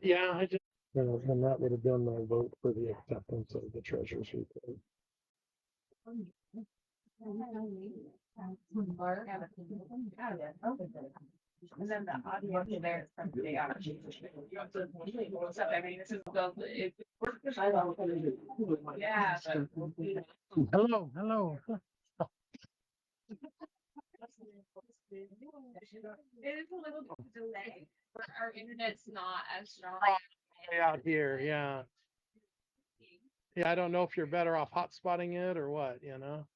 Yeah, I just. And that would have been my vote for the acceptance of the treasurer's report. And then the audio there from the yeah. Hello, hello. It is a little delay. Our internet's not as strong Out here, yeah. Yeah, I don't know if you're better off hotspotting it or what, you know?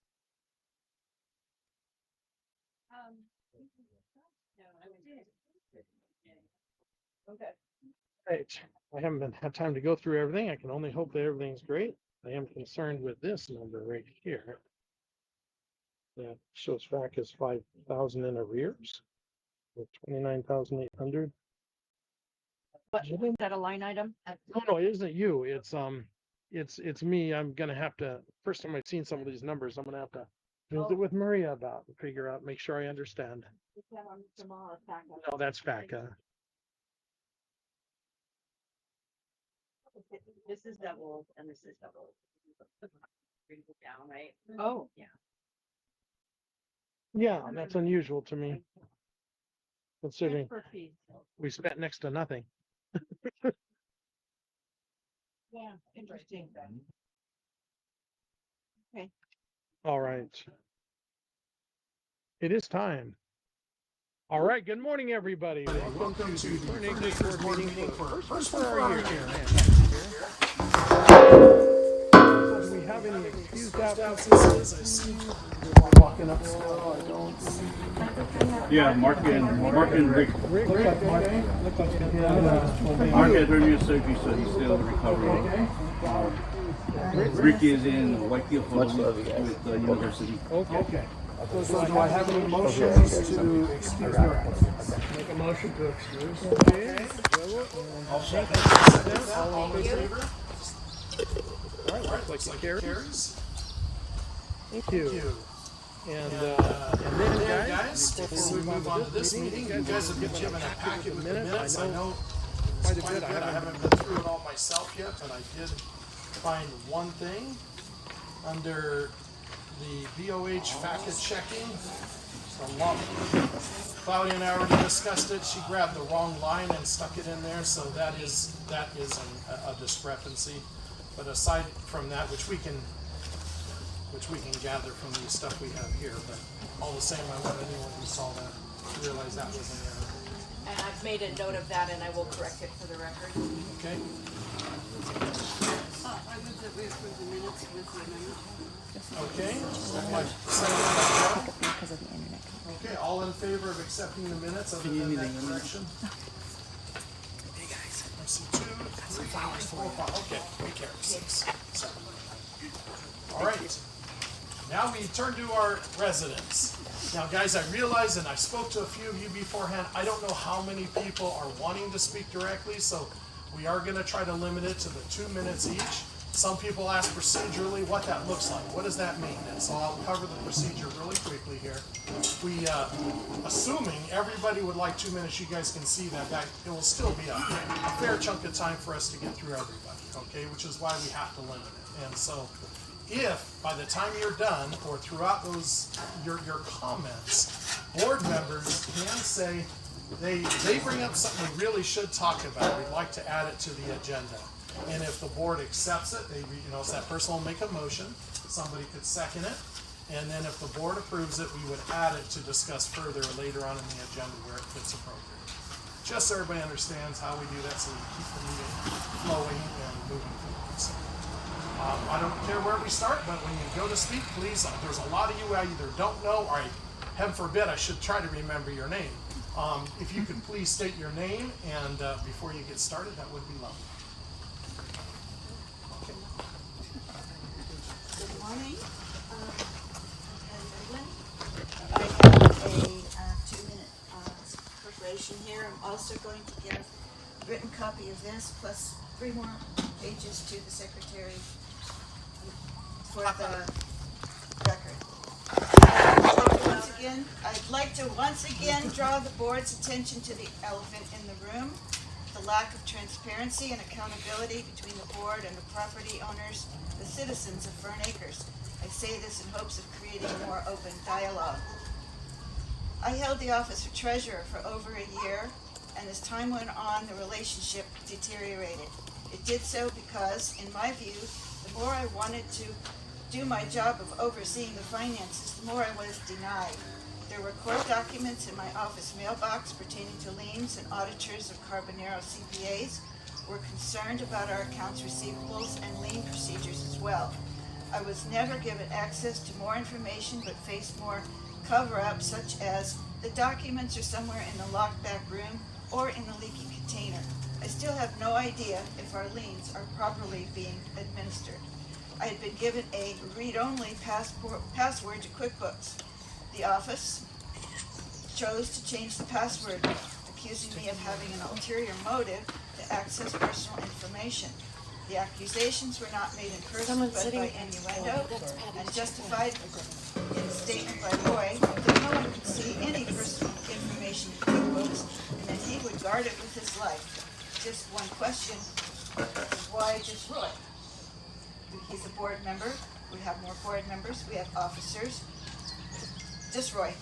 No, I did. Okay. Right. I haven't had time to go through everything. I can only hope that everything's great. I am concerned with this number right here. That shows back as 5,000 in arrears with 29,800. But is that a line item? No, it isn't you. It's me. I'm gonna have to. First time I've seen some of these numbers, I'm gonna have to visit with Maria about and figure out, make sure I understand. No, that's FACA. This is double and this is double. Bring it down, right? Oh, Yeah. Yeah, that's unusual to me, considering For fees. we spent next to nothing. yeah, interesting. Okay. All right. It is time. All right. Good morning, everybody. Welcome to the Fern Acres Board meeting for first one for our year. Do we have any excused absences? I see you're walking up slow. I don't. Yeah, Mark and Rick. Rick, look like Mark Mark had hernia surgery, so he's still recovering. Rick is in Whitefield with the university. Okay. So do I have any motions to excuse the Make a motion to excuse. Okay. All in favor? All right, looks like carries. Thank you. And then guys, before we move on to this meeting, you guys have been given a packet with the minutes. I know quite a bit. I haven't been through it all myself yet, but I did find one thing under the VOH FACA checking. So long. Claudia and I already discussed it. She grabbed the wrong line and stuck it in there, so that is a discrepancy. But aside from that, which we can gather from the stuff we have here, but all the same, I want anyone who saw that to realize that was an error. And I've made a note of that and I will correct it for the record. Okay. I move that we approve the minutes with the amendment. Okay. Okay, all in favor of accepting the minutes other than that correction? Hey guys. I see 2, 3, 4, 5. Okay, we carry 6, 7. All right. Now we turn to our residents. Now guys, I realize, and I spoke to a few of you beforehand, I don't know how many people are wanting to speak directly, so we are going to try to limit it to the 2 minutes each. Some people ask procedurally what that looks like. What does that mean? And so I'll cover the procedure really quickly here. We, assuming everybody would like 2 minutes, you guys can see that it will still be a fair chunk of time for us to get through everybody, okay? Which is why we have to limit it. And so if by the time you're done or throughout those your comments, board members can say they bring up something we really should talk about, we'd like to add it to the agenda. And if the board accepts it, so that person will make a motion, somebody could second it, and then if the board approves it, we would add it to discuss further later on in the agenda where it fits appropriate. Just so everybody understands how we do that, so we keep the meeting flowing and moving forward. So, I don't care where we start, but when you go to speak, please, there's a lot of you I either don't know, or heaven forbid, I should try to remember your name. If you could please state your name, and before you get started, that would be lovely. Good morning. I have a 2-minute preparation here. I'm also going to give a written copy of this plus 3 more pages to the secretary for the record. I'd like to once again draw the board's attention to the elephant in the room, the lack of transparency and accountability between the board and the property owners, the citizens of Fern Acres. I say this in hopes of creating a more open dialogue. I held the office of treasurer for over a year, and as time went on, the relationship deteriorated. It did so because, in my view, the more I wanted to do my job of overseeing the finances, the more I was denied. There were court documents in my office mailbox pertaining to liens, and auditors of Carbonero CPAs were concerned about our accounts receivables and lien procedures as well. I was never given access to more information, but faced more cover-up, such as the documents are somewhere in the locked back room or in the leaky container. I still have no idea if our liens are properly being administered. I had been given a read-only password to QuickBooks. The office chose to change the password, accusing me of having an ulterior motive to access personal information. The accusations were not made in person, but by innuendo, and justified in a statement by Roy that no one could see any personal information in QuickBooks, and that he would guard it with his life. Just one question: why just Roy? He's a board member. We have more board members. We have officers. Just Roy.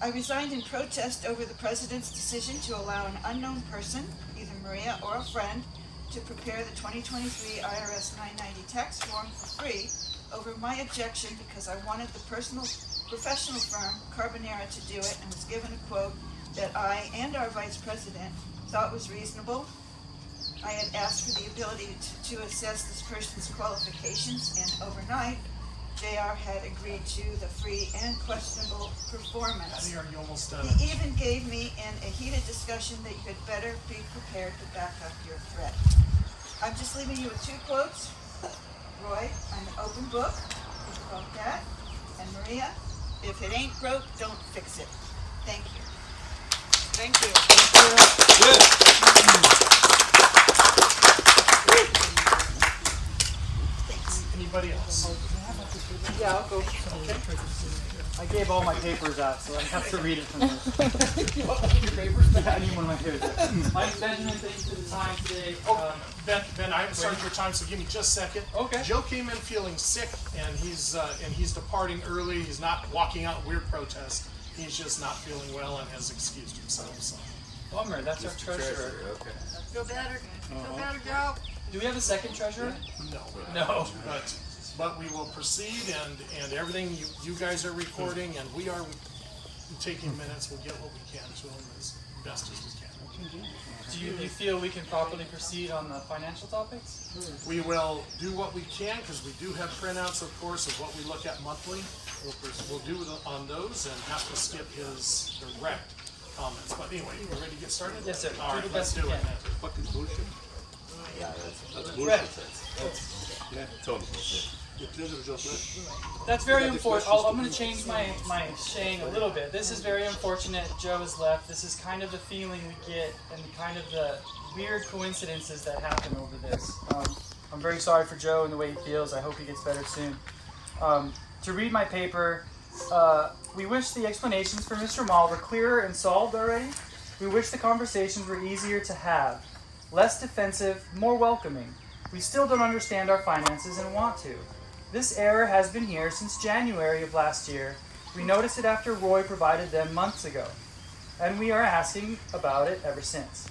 I resigned in protest over the president's decision to allow an unknown person, either Maria or a friend, to prepare the 2023 IRS 990 tax form for free over my objection because I wanted the professional firm, Carbonera, to do it, and was given a quote that I and our vice president thought was reasonable. I had asked for the ability to assess this person's qualifications, and overnight, JR had agreed to the free and questionable performance. Are you almost done? He even gave me in a heated discussion that you had better be prepared to back up your threat. I'm just leaving you with two quotes. Roy, I'm an open book. Think about that. And Maria, if it ain't broke, don't fix it. Thank you. Thank you. Thanks. Anybody else? Yeah, I'll go. Okay. I gave all my papers out, so I have to read it from this. Your papers back? I need one of my papers. Mike Benjamin, thanks for the time today. Ben, I haven't started your time, so give me just a second. Okay. Joe came in feeling sick, and he's departing early. He's not walking out in weird protest. He's just not feeling well and has excused himself. So. Bummer, that's our treasurer. Okay. Feel better. Feel better, Joe. Do we have a second treasurer? No. No. But we will proceed, and everything you guys are recording, and we are taking minutes. We'll get what we can to them as best as we can. Do you feel we can properly proceed on the financial topics? We will do what we can, because we do have printouts, of course, of what we look at monthly. We'll do it on those and have to skip his direct comments. But anyway, you ready to get started? Yes, sir. All Do right, the let's best do you it. can. Fucking bullshit. Yeah, that's bullshit. Red. Yeah, totally bullshit. That's very unfortunate. I'm going to change my saying a little bit. This is very unfortunate. Joe has left. This is kind of the feeling we get and kind of the weird coincidences that happen over this. I'm very sorry for Joe and the way he feels. I hope he gets better soon. To read my paper, we wish the explanations for Mr. Mall were clearer and solved already. We wish the conversations were easier to have, less defensive, more welcoming. We still don't understand our finances and want to. This error has been here since January of last year. We noticed it after Roy provided them months ago, and we are asking about it ever since.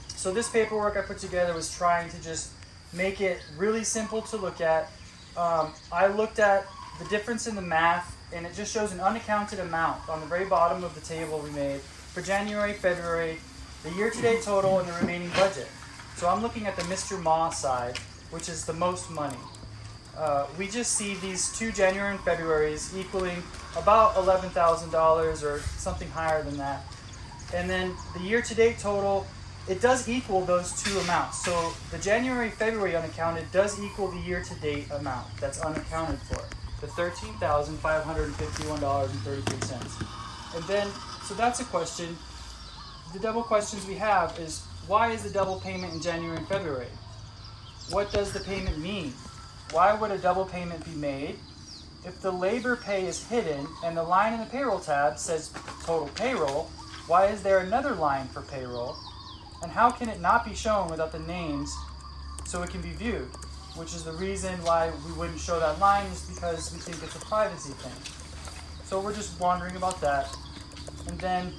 So this paperwork I put together was trying to just make it really simple to look at. I looked at the difference in the math, and it just shows an unaccounted amount on the very bottom of the table we made for January, February, the year-to-date total, and the remaining budget. So I'm looking at the Mr. Ma side, which is the most money. We just see these two January and Februaries equaling about $11,000 or something higher than that. And then the year-to-date total, it does equal those two amounts. So the January-February unaccounted does equal the year-to-date amount that's unaccounted for, the $13,551.33. And then, so that's a question. The double questions we have is, why is the double payment in January and February? What does the payment mean? Why would a double payment be made? if the labor pay is hidden and the line in the payroll tab says total payroll, why is there another line for payroll? And how can it not be shown without the names so it can be viewed? Which is the reason why we wouldn't show that line, is because we think it's a privacy thing. So we're just wondering about that. And then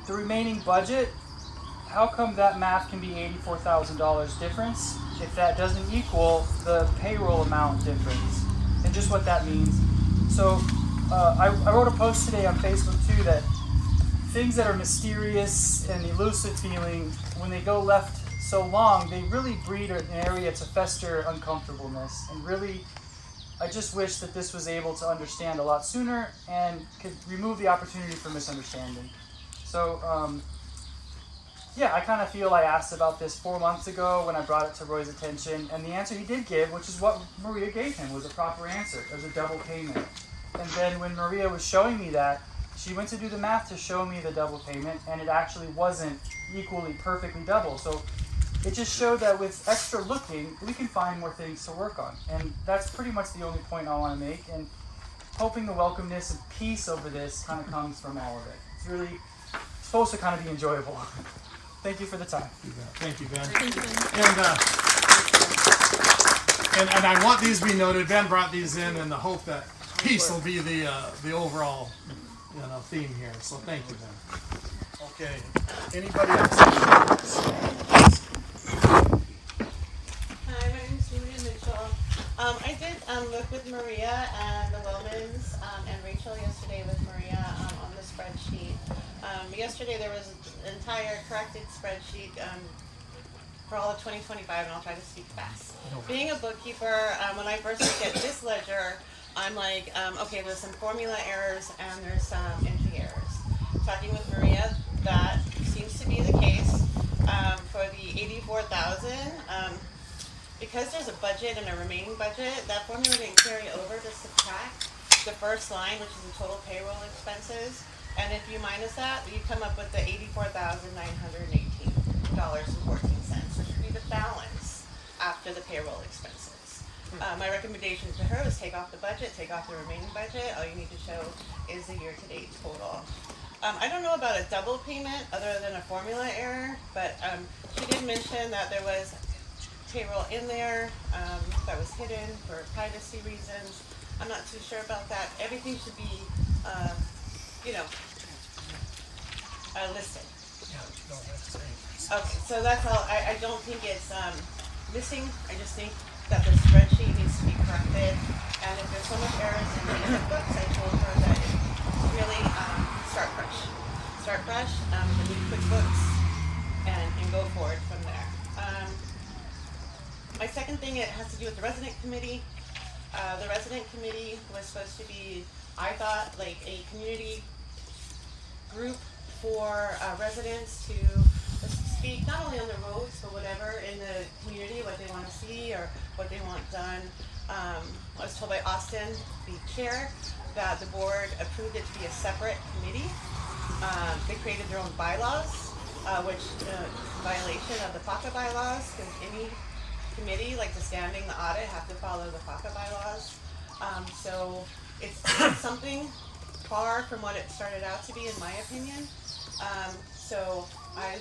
the remaining budget, how come that math can be $84,000 difference if that doesn't equal the payroll amount difference? And just what that means. So I wrote a post today on Facebook too that things that are mysterious and elusive feeling, when they go left so long, they really breed an area to fester uncomfortableness. And really, I just wish that this was able to understand a lot sooner and could remove the opportunity for misunderstanding. So, yeah, I kind of feel I asked about this 4 months ago when I brought it to Roy's attention, and the answer he did give, which is what Maria gave him, was a proper answer. It was a double payment. And then when Maria was showing me that, she went to do the math to show me the double payment, and it actually wasn't equally perfectly double. So it just showed that with extra looking, we can find more things to work on. And that's pretty much the only point I want to make. And hoping the welcomeness and peace over this kind of comes from all of it. It's really supposed to kind of be enjoyable. Thank you for the time. Thank you, Ben. And I want these to be noted. Ben brought these in the hope that peace will be the overall theme here. So thank you, Ben. Okay. Anybody else? Hi, my name is Julia Mitchell. I did look with Maria and the Wilmans and Rachel yesterday with Maria on the spreadsheet. Yesterday there was an entire corrected spreadsheet for all of 2025, and I'll try to speak fast. Being a bookkeeper, when I first looked at this ledger, I'm like, okay, there's some formula errors and there's some entry errors. Talking with Maria, that seems to be the case. For the 84,000, because there's a budget and a remaining budget, that formula didn't carry over to subtract the first line, which is the total payroll expenses. And if you minus that, you come up with the $84,918.14, which would be the balance after the payroll expenses. My recommendation to her was take off the budget, take off the remaining budget. All you need to show is the year-to-date total. I don't know about a double payment other than a formula error, but she did mention that there was payroll in there that was hidden for privacy reasons. I'm not too sure about that. Everything should be, listed. Okay, so that's all. I don't think it's missing. I just think that the spreadsheet needs to be corrected. And if there's so much errors in the QuickBooks, I told her that it's really start fresh. Start fresh with the new QuickBooks and go forward from there. My second thing, it has to do with the resident committee. The resident committee was supposed to be, I thought, like a community group for residents to speak not only on the roads, but whatever in the community, what they want to see or what they want done. I was told by Austin, the chair, that the board approved it to be a separate committee. They created their own bylaws, which is a violation of the FACA bylaws, because any committee, like the standing, the audit, have to follow the FACA bylaws. So it's something far from what it started out to be, in my opinion. So I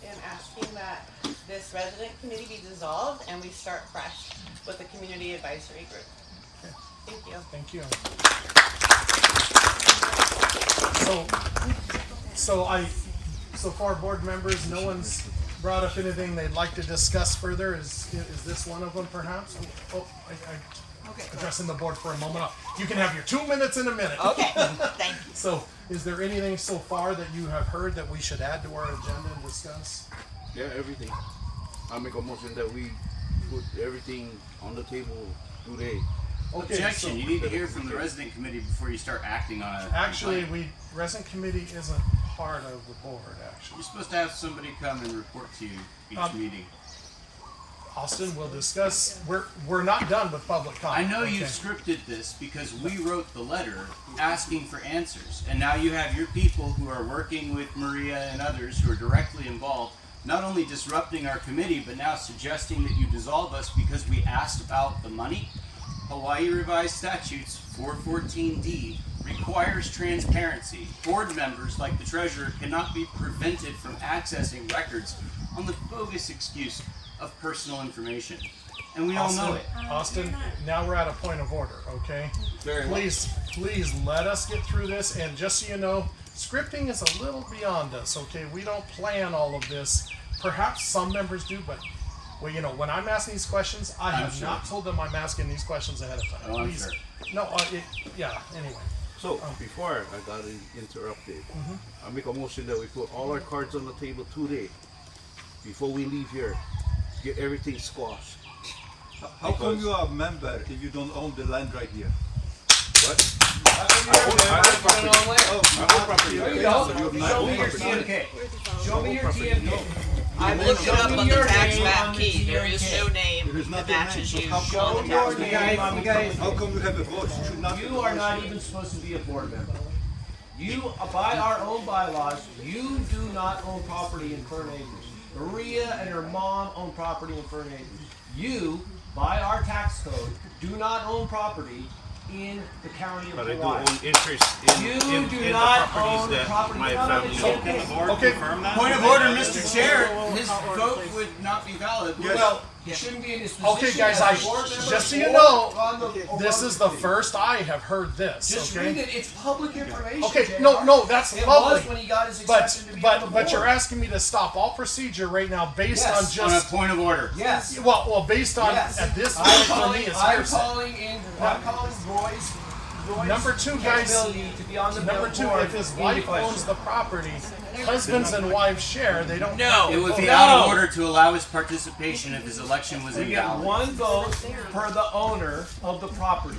am asking that this resident committee be dissolved and we start fresh with the community advisory group. Okay. Thank you. Thank you. So far, board members, no one's brought up anything they'd like to discuss further. Is this one of them, perhaps? Addressing the board for a moment. You can have your 2 minutes in a minute. Okay, thank you. So, is there anything so far that you have heard that we should add to our agenda and discuss? Yeah, everything. I make a motion that we put everything on the table today. Okay, Objection, so you need to hear from the resident committee before you start acting on it. actually, resident committee isn't part of the board, actually. You're supposed to have somebody come and report to you each meeting. Austin, we'll discuss. We're not done with public comment. I know Okay. you've scripted this because we wrote the letter asking for answers, and now you have your people who are working with Maria and others who are directly involved, not only disrupting our committee, but now suggesting that you dissolve us because we asked about the money. Hawaii Revised Statutes 414D requires transparency. Board members, like the treasurer, cannot be prevented from accessing records on the bogus excuse of personal information. And we all know it. Austin, now we're at a point of order, okay? Please let us get through this, and just so you know, scripting is a little beyond us, okay? We don't plan all of this. Perhaps some members do, but well, you know, when I'm asking these questions, I have not told them I'm asking these questions ahead of time. Oh, I'm Please, sure. no, yeah. Anyway, So, before I got interrupted, I make a motion that we put all our cards on the table today, before we leave here, get everything squashed. How come you are a member if you don't own the land right here? What? Show me your TMK. Show me your TMK. I looked it up on the tax map key. There is no name There is that not a name, matches so you. how Show come the tax You map. guys, how come you have a vote? You should not. You are not even supposed to be a board member. You, by our own bylaws, you do not own property in Fern Acres. Maria and her mom own property in Fern Acres. You, by our tax code, do not own property in the county of But I do Hawaii. own interest You in do the not properties own the that property. my None of family it's owns. okay. okay. Point of order, Mr. Chair. His vote would not be valid. Well, You shouldn't be in this position. okay, guys, as a board member just so you or know, on this the is the committee. first I have heard this. Just Okay. read it. It's public information. Okay, JR. no, that's It lovely. was when he got his exception to be on the board. But you're asking me to stop all procedure right now based Yes. on On a just point of order. Yes. well based on Yes. at this I'm point for calling, me it's I'm hearsay. calling Roy's Number two, guys. capability to be on the Number two, board if his into wife question. owns the property, husbands and wives share. They don't. No. It would be No. out of order to allow his participation if his election was We get invalid. one vote per the owner of the property.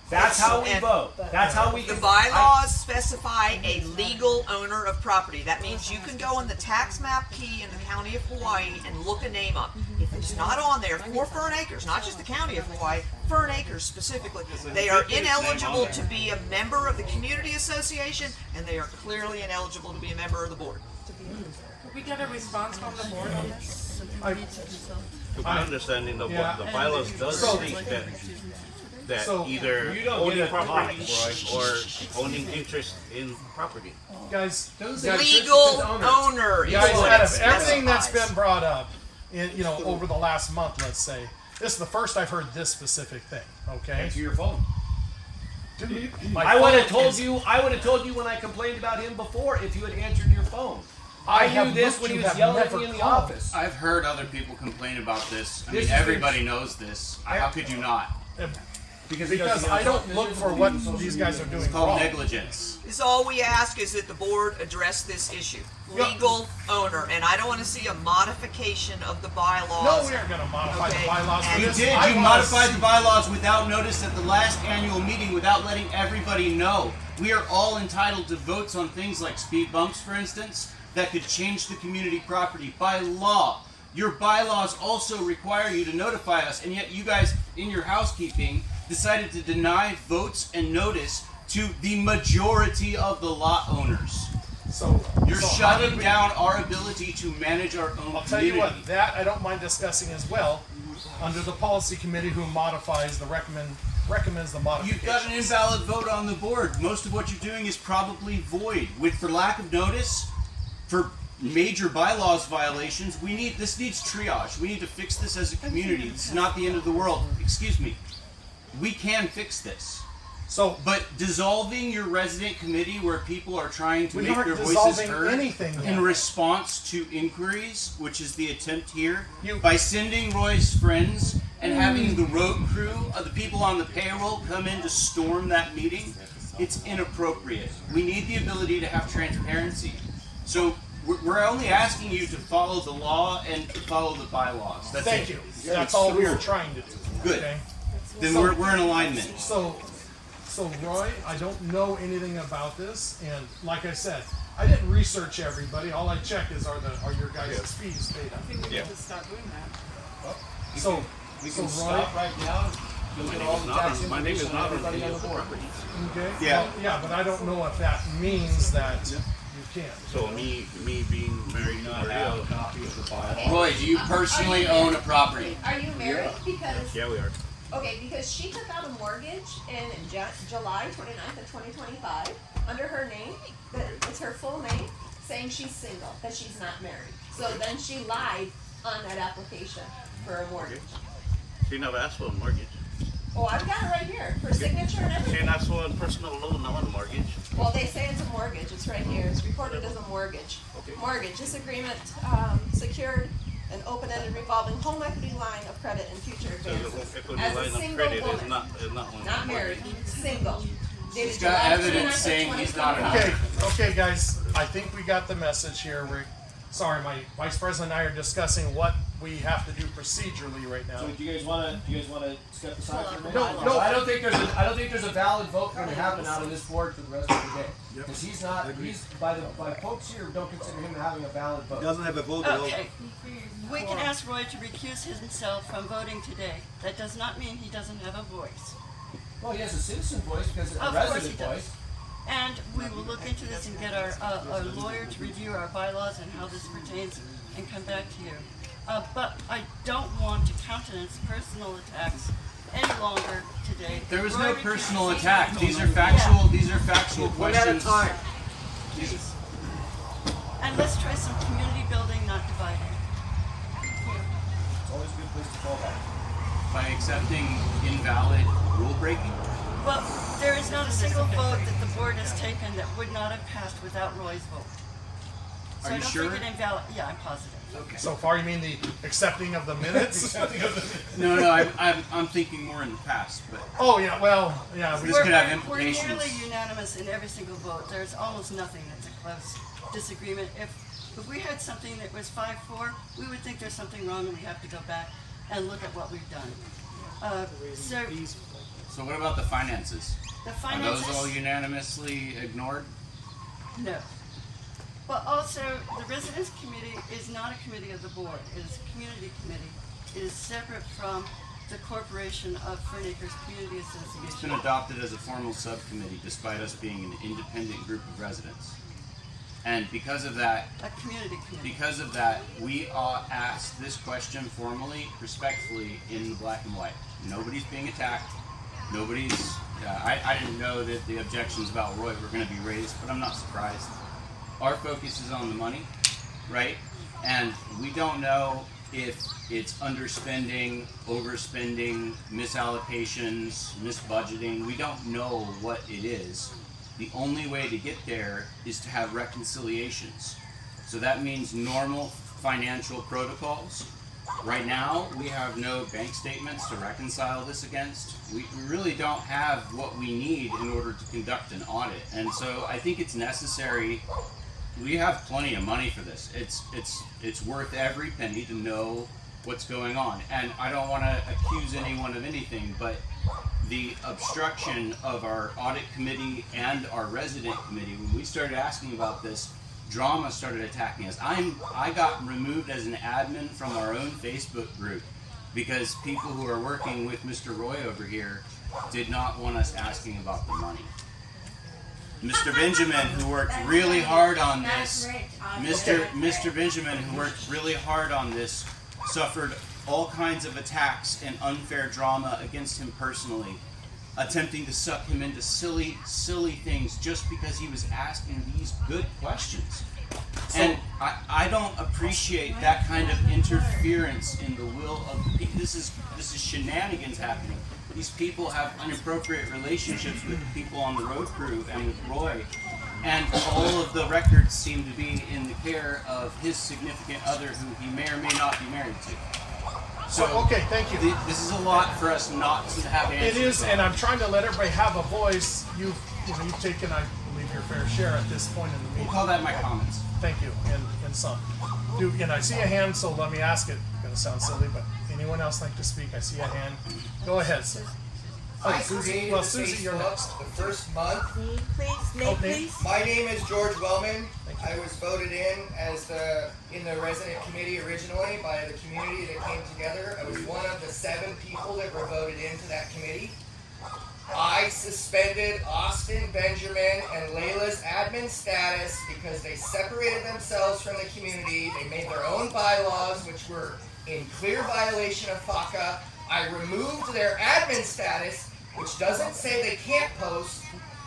That's how we vote. That's how we. The bylaws specify a legal owner of property. That means you can go in the tax map key in the county of Hawaii and look a name up. If it's not on there for Fern Acres, not just the county of Hawaii, Fern Acres specifically, they are ineligible to be a member of the community association, and they are clearly ineligible to be a member of the board. Did we get a response from the board on this? To my understanding, the bylaws does state that So, either you don't owning get a property lot, or owning interest in property. Guys, Legal owner is guys, what out it of everything that's specifies. been brought up, in over the last month, let's say, this is the first I've heard this specific thing. Okay. Answer your phone. Dude, my I would have phone told is- you. I would have told you when I complained about him before if you had answered your phone. I have knew this looked, when he you was have yelling at never me in the called. office. I've heard other people complain about this. I This mean, is everybody knows this. How could you not? Because I don't look for what these guys are doing It's called wrong. negligence. Is all we ask is that the board address this issue. Legal owner, and I don't want to see a modification of the bylaws. No, we aren't going to modify Okay, the bylaws for and You this. did. I You wanna modified see- the bylaws without notice at the last annual meeting without letting everybody know. We are all entitled to votes on things like speed bumps, for instance, that could change the community property by law. Your bylaws also require you to notify us, and yet you guys, in your housekeeping, decided to deny votes and notice to the majority of the lot owners. So You're so how shutting did we- down our ability to manage our own I'll tell you community. what, that I don't mind discussing as well, under the policy committee who modifies the recommends the modification. You've got an invalid vote on the board. Most of what you're doing is probably void. For lack of notice, for major bylaws violations, this needs triage. We need to fix this as a community. It's not the end of the world. Excuse me. We can fix this. But dissolving your resident committee where people are trying to We make aren't their voices dissolving heard anything in yet. response to inquiries, which is the attempt here, by sending Roy's friends and having the road crew, the people on the payroll come in to storm that meeting, it's inappropriate. We need the ability to have transparency. So we're only asking you to follow the law and to follow the bylaws. That's Thank it. you. That's all we are trying to do. Good. Okay? Then So- we're in alignment. So Roy, I don't know anything about this, and like I said, I didn't research everybody. All I check is are your guys' fees paid up? I think we need to start doing that. So We so can Roy, stop right now. You'll get all the tax My name is information not on on everybody any on of the the board. properties. okay? Yeah. Well, yeah, but I don't know if that means that you can. So me being married to Maria, Roy, do you personally own a property? Are you married? Because yeah, we are. Okay, because she took out a mortgage in July 29th of 2025 under her name, that it's her full name, saying she's single, that she's not married. So then she lied on that application for a mortgage. She never asked for a mortgage. Oh, I've got it right here, her signature and She everything. didn't ask for a personal loan, not a mortgage. Well, they say it's a mortgage, it's right here, it's recorded as a mortgage. Okay. Mortgage, this agreement secured an open-ended revolving home equity line of credit and future So advances. the equity As a line of single credit is woman, not one. not married, single. He's got evidence saying he's not a Okay, okay, guys, I think we got the message here. Sorry, my vice president and I are discussing what we have to do procedurally right now. So do you guys wanna step aside for a minute? No. I don't think there's a valid vote gonna happen out of this board for the rest of the day. Because he's by folks here don't consider him having a valid vote. Doesn't have a vote at all. Okay, we can ask Roy to recuse himself from voting today. That does not mean he doesn't have a voice. Well, he has a citizen voice because a Of course he resident does. voice. And we will look into this and get our lawyer to review our bylaws and how this pertains and come back to you. But I don't want to countenance personal attacks any longer today. There was Roy no recused personal himself. attack. These are factual. These are factual One questions. at a time. And let's try some community building, not dividing. It's always a good place to fall back. By accepting invalid rule breaking. Well, there is not a single vote that the board has taken that would not have passed without Roy's vote. So Are you I don't sure? think it invalid. Yeah, I'm positive. Okay. So far, you mean the accepting of the minutes? No, I'm thinking more in the past, but Oh, yeah, well, yeah. this could have We're implications. nearly unanimous in every single vote. There's almost nothing that's a close disagreement. If we had something that was 5-4, we would think there's something wrong and we have to go back and look at what we've done. So what about the finances? The Are finances. those all unanimously ignored? No. But also, the residence committee is not a committee of the board. It is a community committee. It is separate from the corporation of Fern Acres Community It's been Association. adopted as a formal subcommittee despite us being an independent group of residents. And because of that, A community committee. we asked this question formally, respectfully, in black and white. Nobody's being attacked. Nobody's. I didn't know that the objections about Roy were going to be raised, but I'm not surprised. Our focus is on the money, right? And we don't know if it's underspending, overspending, misallocations, misbudgeting. We don't know what it is. The only way to get there is to have reconciliations. So that means normal financial protocols. Right now, we have no bank statements to reconcile this against. We really don't have what we need in order to conduct an audit. And so I think it's necessary. We have plenty of money for this. It's worth every penny to know what's going on. And I don't want to accuse anyone of anything, but the obstruction of our audit committee and our resident committee, when we started asking about this, drama started attacking us. I got removed as an admin from our own Facebook group because people who are working with Mr. Roy over here did not want us asking about the money. Mr. Benjamin, who worked really hard on this, Mr. Benjamin, who worked really hard on this, suffered all kinds of attacks and unfair drama against him personally, attempting to suck him into silly things just because he was asking these good questions. And I don't appreciate that kind of interference in the will of the people. This is shenanigans happening. These people have inappropriate relationships with the people on the road crew and with Roy. And all of the records seem to be in the care of his significant other who he may or may not be married to. So, okay, thank you. This is a lot for us not to have answers. It is, and I'm trying to let everybody have a voice. You've taken, I believe, your fair share at this point in the meeting. We'll call that my comments. Thank you, and some. And I see a hand, so let me ask it. It's gonna sound silly, but anyone else like to speak? I see a hand. Go ahead, sir. I created the Susie, you're next. Facebook the first month. Name, please. My name is George Wellman. I was voted in as in the resident committee originally by the community that came together. I was one of the 7 people that were voted into that committee. I suspended Austin, Benjamin, and Layla's admin status because they separated themselves from the community. They made their own bylaws, which were in clear violation of FACA. I removed their admin status, which doesn't say they can't post.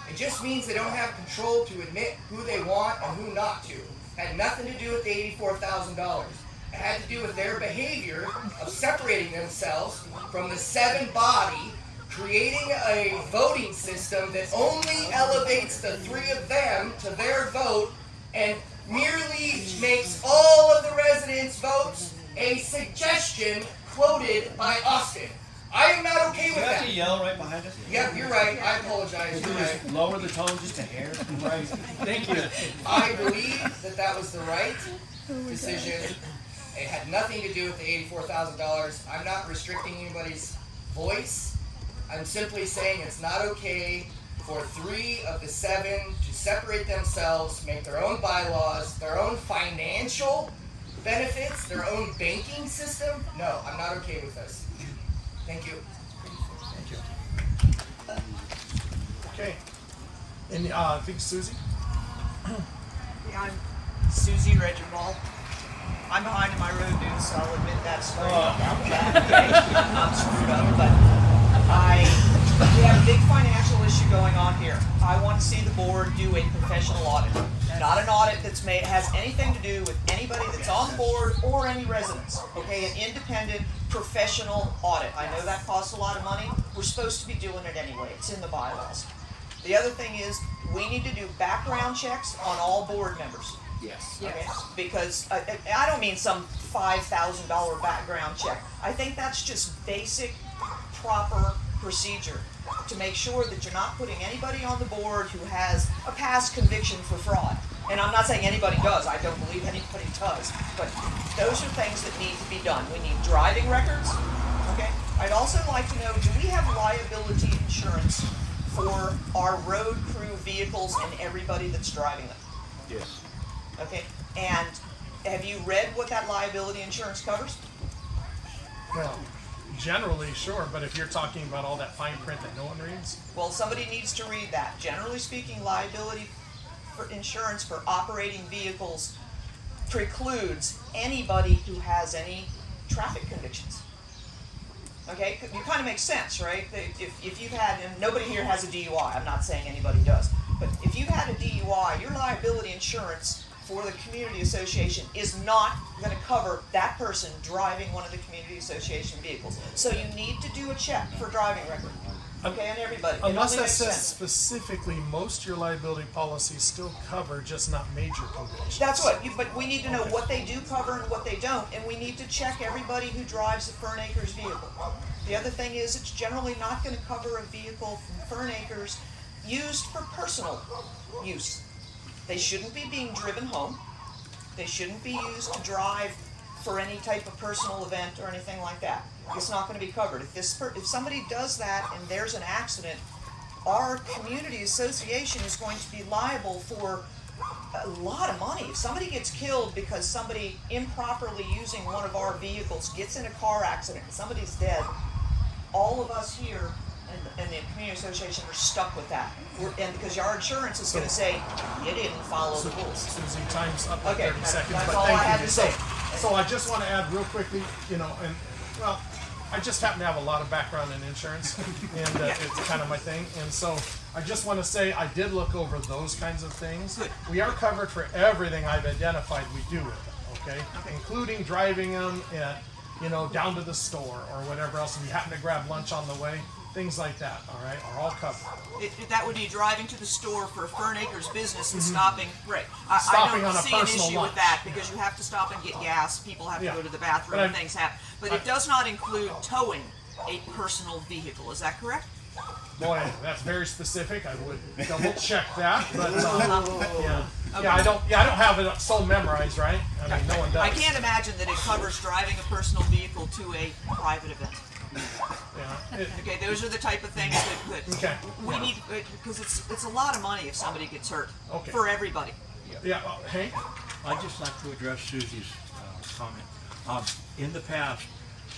It just means they don't have control to admit who they want and who not to. Had nothing to do with the $84,000. It had to do with their behavior of separating themselves from the 7 body, creating a voting system that only elevates the 3 of them to their vote and merely makes all of the residents' votes a suggestion quoted by Austin. I am not okay with You have that. to yell right behind us. Yep, you're right. I apologize. You're right. Lower the tone just a hair. Right. Thank you. I believe that that was the right decision. It had nothing to do with the $84,000. I'm not restricting anybody's voice. I'm simply saying it's not okay for 3 of the 7 to separate themselves, make their own bylaws, their own financial benefits, their own banking system. No, I'm not okay with this. Thank you. Thank you. Okay. And I think Susie? Yeah, I'm Susie Reginald. I'm behind in my road, dude, so I'll admit that's right. I'm screwed up, but we have a big financial issue going on here. I want to see the board do a professional audit. Not an audit that's has anything to do with anybody that's on board or any residents. Okay, an independent, professional audit. I know that costs a lot of money. We're supposed to be doing it anyway. It's in the bylaws. The other thing is, we need to do background checks on all board members. Yes. Okay, because I don't mean some $5,000 background check. I think that's just basic, proper procedure to make sure that you're not putting anybody on the board who has a past conviction for fraud. And I'm not saying anybody does. I don't believe anybody does. But those are things that need to be done. We need driving records. Okay. I'd also like to know, do we have liability insurance for our road crew vehicles and everybody that's driving them? Yes. Okay, and have you read what that liability insurance covers? Well, generally, sure, but if you're talking about all that fine print that no one reads? Well, somebody needs to read that. Generally speaking, liability for insurance for operating vehicles precludes anybody who has any traffic convictions. Okay, it kind of makes sense, right? If you've had, and nobody here has a DUI, I'm not saying anybody does, but if you've had a DUI, your liability insurance for the community association is not going to cover that person driving one of the community association vehicles. So you need to do a check for driving record. Okay, and everybody. Unless that says specifically, most of your liability policies still cover, just not major convictions. That's what, but we need to know what they do cover and what they don't, and we need to check everybody who drives a Fern Acres vehicle. The other thing is, it's generally not going to cover a vehicle from Fern Acres used for personal use. They shouldn't be being driven home. They shouldn't be used to drive for any type of personal event or anything like that. It's not going to be covered. If somebody does that and there's an accident, our community association is going to be liable for a lot of money. If somebody gets killed because somebody improperly using one of our vehicles gets in a car accident and somebody's dead, all of us here and the community association are stuck with that. And because our insurance is going to say, you didn't follow the rules. Susie, time's up in Okay, 30 seconds, that's but all thank I had you. to say. So I just want to add real quickly, and well, I just happen to have a lot of background in insurance, and it's kind of my thing. And so I just want to say I did look over those kinds of things. Good. We are covered for everything I've identified we do with them, okay? Including driving them, down to the store or whatever else, and you happen to grab lunch on the way. Things like that, all right, are all covered. That would be driving to the store for Fern Acres business and stopping. Right. Stopping I on don't a see an personal issue lunch. with that because you have to stop and get gas. People have to go to the bathroom. But Things happen. But it does not include towing a personal vehicle. Is that correct? Boy, that's very specific. I would double check that, but yeah. Okay. Yeah, I don't have it so memorized, right? I mean, no one does. I can't imagine that it covers driving a personal vehicle to a private event. Yeah. Okay, those are the type of things that we need, because it's a lot of money if somebody gets hurt for everybody. Yeah, Hank? I'd just like to address Susie's comment. In the past,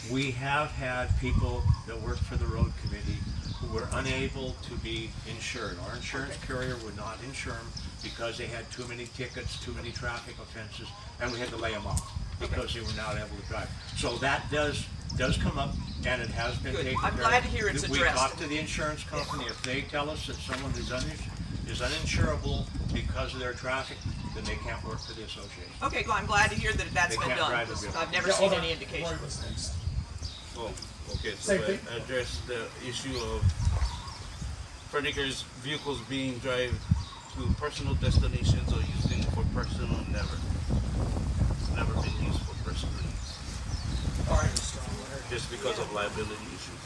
we have had people that work for the road committee who were unable to be insured. Our insurance carrier would not insure them because they had too many tickets, too many traffic offenses, and we had to lay them off because they were not able to drive. So that does come up and it has been Good. taken I'm care glad of. to hear it's We addressed. talk to the insurance company. If they tell us that someone is uninsurable because of their traffic, then they can't work for the association. Okay, well, I'm glad to hear that that's They been can't done. drive the vehicle. I've never Yeah, seen hold on. any indication. Roy was next. Oh, okay, so Same thing. address the issue of Fernacre's vehicles being driven to personal destinations or using for personal, never. It's never been used for personal use. All right, Mr. O'Leary. Just because of liability issues.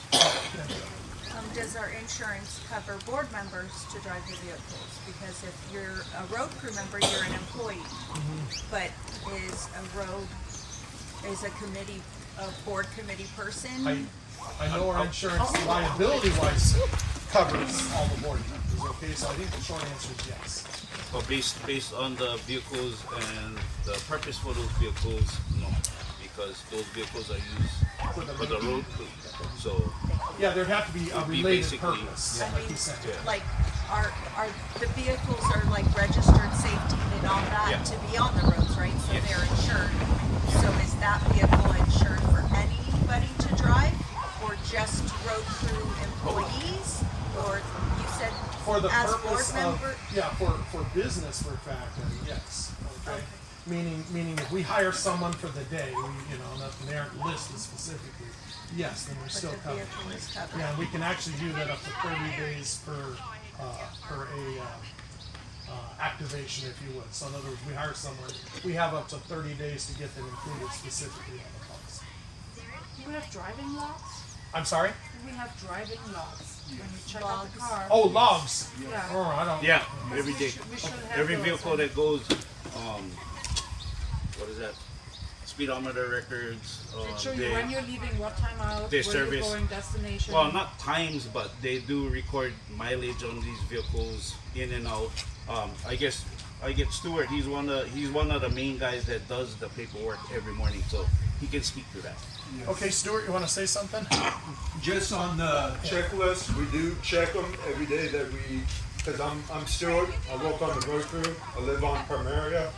Does our insurance cover board members to drive the vehicles? Because if you're a road crew member, you're an employee. But is a committee, a board committee person? I know our insurance liability-wise covers all the board members, okay? So I think the short answer is yes. But based on the vehicles and the purpose for those vehicles, no. Because those vehicles are used for the road crew. So yeah, there'd have to be a would be related basically- purpose, I like mean, he said. like, are the vehicles are like registered, safety and all that Yeah. to be on the roads, right? So Yes. they're insured. So is that vehicle insured for anybody to drive, or just road crew employees? Or you said For the as purpose board of, member? yeah, for business for factory, yes, okay? Meaning if we hire someone for the day, they aren't listed specifically, yes, then we're still the covered. vehicle is covered. Yeah, we can actually do that up to 30 days per activation, if you would. So in other words, we hire someone, we have up to 30 days to get them included specifically on the policy. Do we have driving logs? I'm sorry? Do we have driving logs when you check out the car? Oh, logs. Yeah. Oh, I don't. yeah, every day. We should have Every those. vehicle that goes, what is that? Speedometer records. It show you when you're leaving, what time out, They where service. you're going, destination. Well, not times, but they do record mileage on these vehicles in and out. I get Stuart. He's one of the main guys that does the paperwork every morning, so he can speak to that. Okay, Stuart, you want to say something? Just on the checklist, we do check them every day that because I'm Stuart, I work on the road crew, I live on Primaria,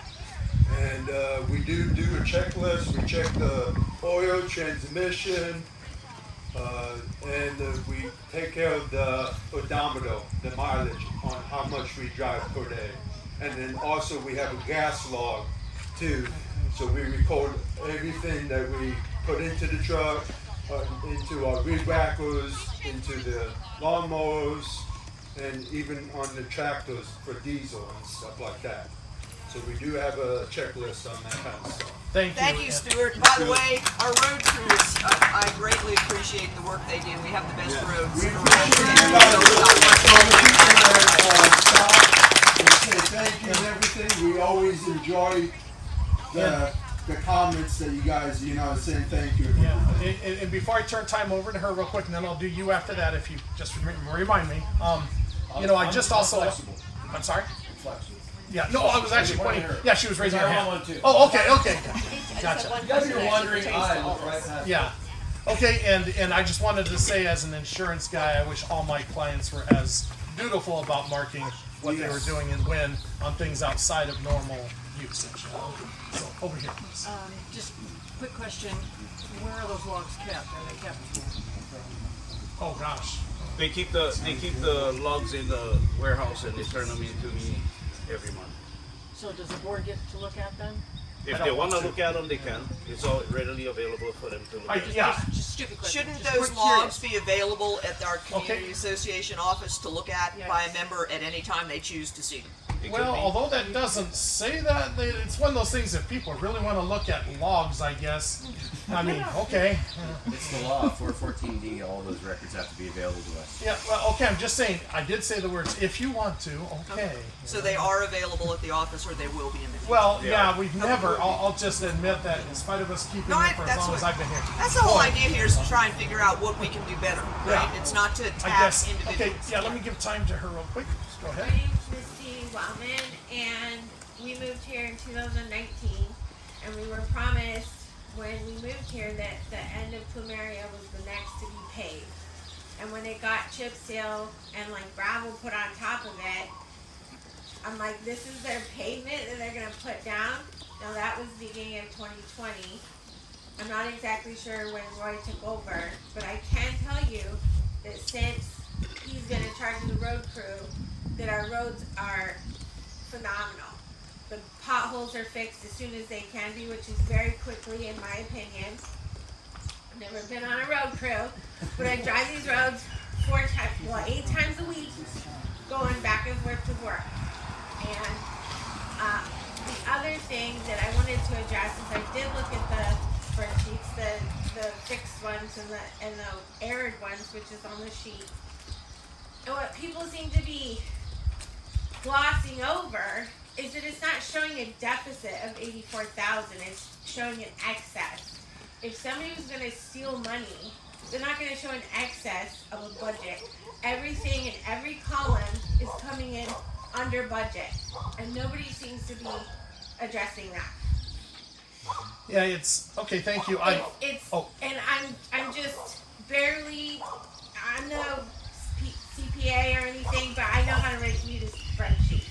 and we do a checklist. We check the oil, transmission, and we take care of the odometer, the mileage on how much we drive per day. And then also we have a gas log too, so we record everything that we put into the truck, into our weed whackers, into the lawnmowers, and even on the tractors for diesel and stuff like that. So we do have a checklist on that kind of stuff. Thank you, Stuart. By the way, our road crews, I greatly appreciate the work they do. We have the best roads. We say thank you and everything. We always enjoy the comments that you guys, saying thank you. Yeah, and before I turn time over to her real quick, and then I'll do you after that if you just remind me. I just also. I'm sorry? Yeah, no, I was actually pointing. Yeah, she was raising her hand. Oh, okay. Gotcha. You guys are wondering, I look right past. Yeah. Okay, and I just wanted to say, as an insurance guy, I wish all my clients were as dutiful about marking what they were doing and when on things outside of normal usage. So over here, please. Just quick question, where are those logs kept? Are they kept? Oh gosh. They keep the logs in the warehouse and they turn them into me every month. So does the board get to look at them? If they want to look at them, they can. It's all readily available for them to look at. Just stupid question. Shouldn't Just those we're logs curious. be available at our community association office to look at by a member at any time they choose to see them? Well, although that doesn't say that, it's one of those things if people really want to look at logs, I guess. I mean, okay. It's the law, 414D, all those records have to be available to us. Yeah, well, okay, I'm just saying, I did say the words, if you want to, okay. So they are available at the office, or they will be in the future? Well, yeah, we've never, I'll just admit that in spite of us keeping it for as long as I've been here. That's the whole idea here, is to try and figure out what we can do better, right? It's not to tax individuals. Okay, yeah, let me give time to her real quick. Just go ahead. My name's Misty Wellman, and we moved here in 2019, and we were promised when we moved here that the end of Plumeria was the next to be paved. And when it got chip seal and like gravel put on top of it, I'm like, this is their pavement that they're gonna put down? No, that was beginning of 2020. I'm not exactly sure when Roy took over, but I can tell you that since he's been in charge of the road crew, that our roads are phenomenal. The potholes are fixed as soon as they can be, which is very quickly, in my opinion. I've never been on a road crew, but I drive these roads 8 times a week, going back and forth to work. And the other thing that I wanted to address is I did look at the spreadsheets, the fixed ones and the errored ones, which is on the sheet. And what people seem to be glossing over is that it's not showing a deficit of 84,000. It's showing an excess. If somebody was going to steal money, they're not going to show an excess of a budget. Everything in every column is coming in under budget, and nobody seems to be addressing that. Yeah, it's okay. Thank you. And I'm just barely. I'm no CPA or anything, but I know how to read a spreadsheet.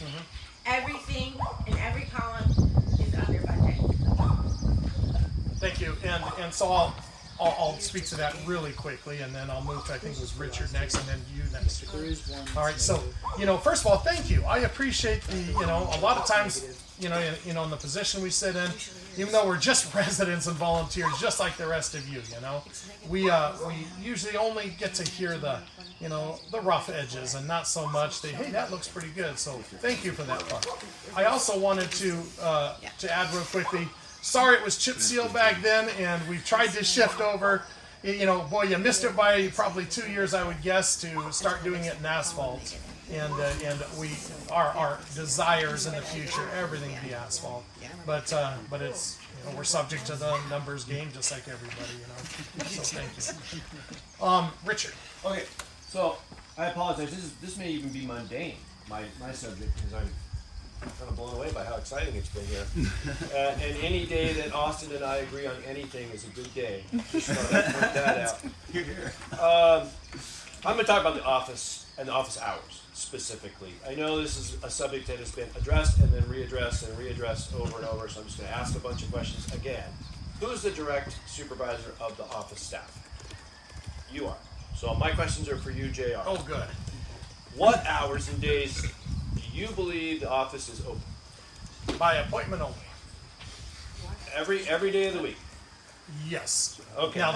Everything in every column is under budget. Thank you. And so I'll speak to that really quickly, and then I'll move to, I think it was Richard next, and then you next. All right. So, first of all, thank you. I appreciate a lot of times, in the position we sit in, even though we're just residents and volunteers, just like the rest of you, we usually only get to hear the rough edges and not so much the, hey, that looks pretty good. So thank you for that part. I also wanted to add real quickly, sorry it was chip seal back then, and we've tried to shift over. Boy, you missed it by probably 2 years, I would guess, to start doing it in asphalt. And our desires in the future, everything to be asphalt. But it's we're subject to the numbers game just like everybody. So thank you. Richard. Okay, so I apologize. This may even be mundane, my subject, because I'm kind of blown away by how exciting it's been here. And any day that Austin and I agree on anything is a good day. Just thought I'd point that out. I'm going to talk about the office and the office hours specifically. I know this is a subject that has been addressed and then readdressed and readdressed over and over, so I'm just going to ask a bunch of questions again. Who is the direct supervisor of the office staff? You are. So my questions are for you, JR. Oh, good. What hours and days do you believe the office is open? By appointment only. Every day of the week? Yes. Okay. Now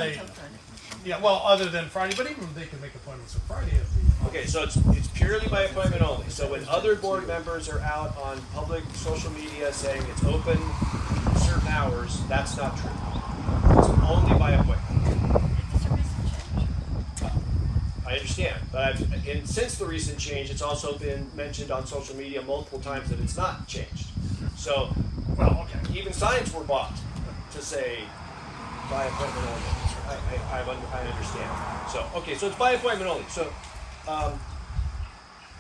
other than Friday, but even they can make appointments for Friday if they. Okay, so it's purely by appointment only. So when other board members are out on public social media saying it's open certain hours, that's not true. It's only by appointment. I understand, but since the recent change, it's also been mentioned on social media multiple times that it's not changed. So, even signs were bought to say by appointment only. I understand. So it's by appointment only. So,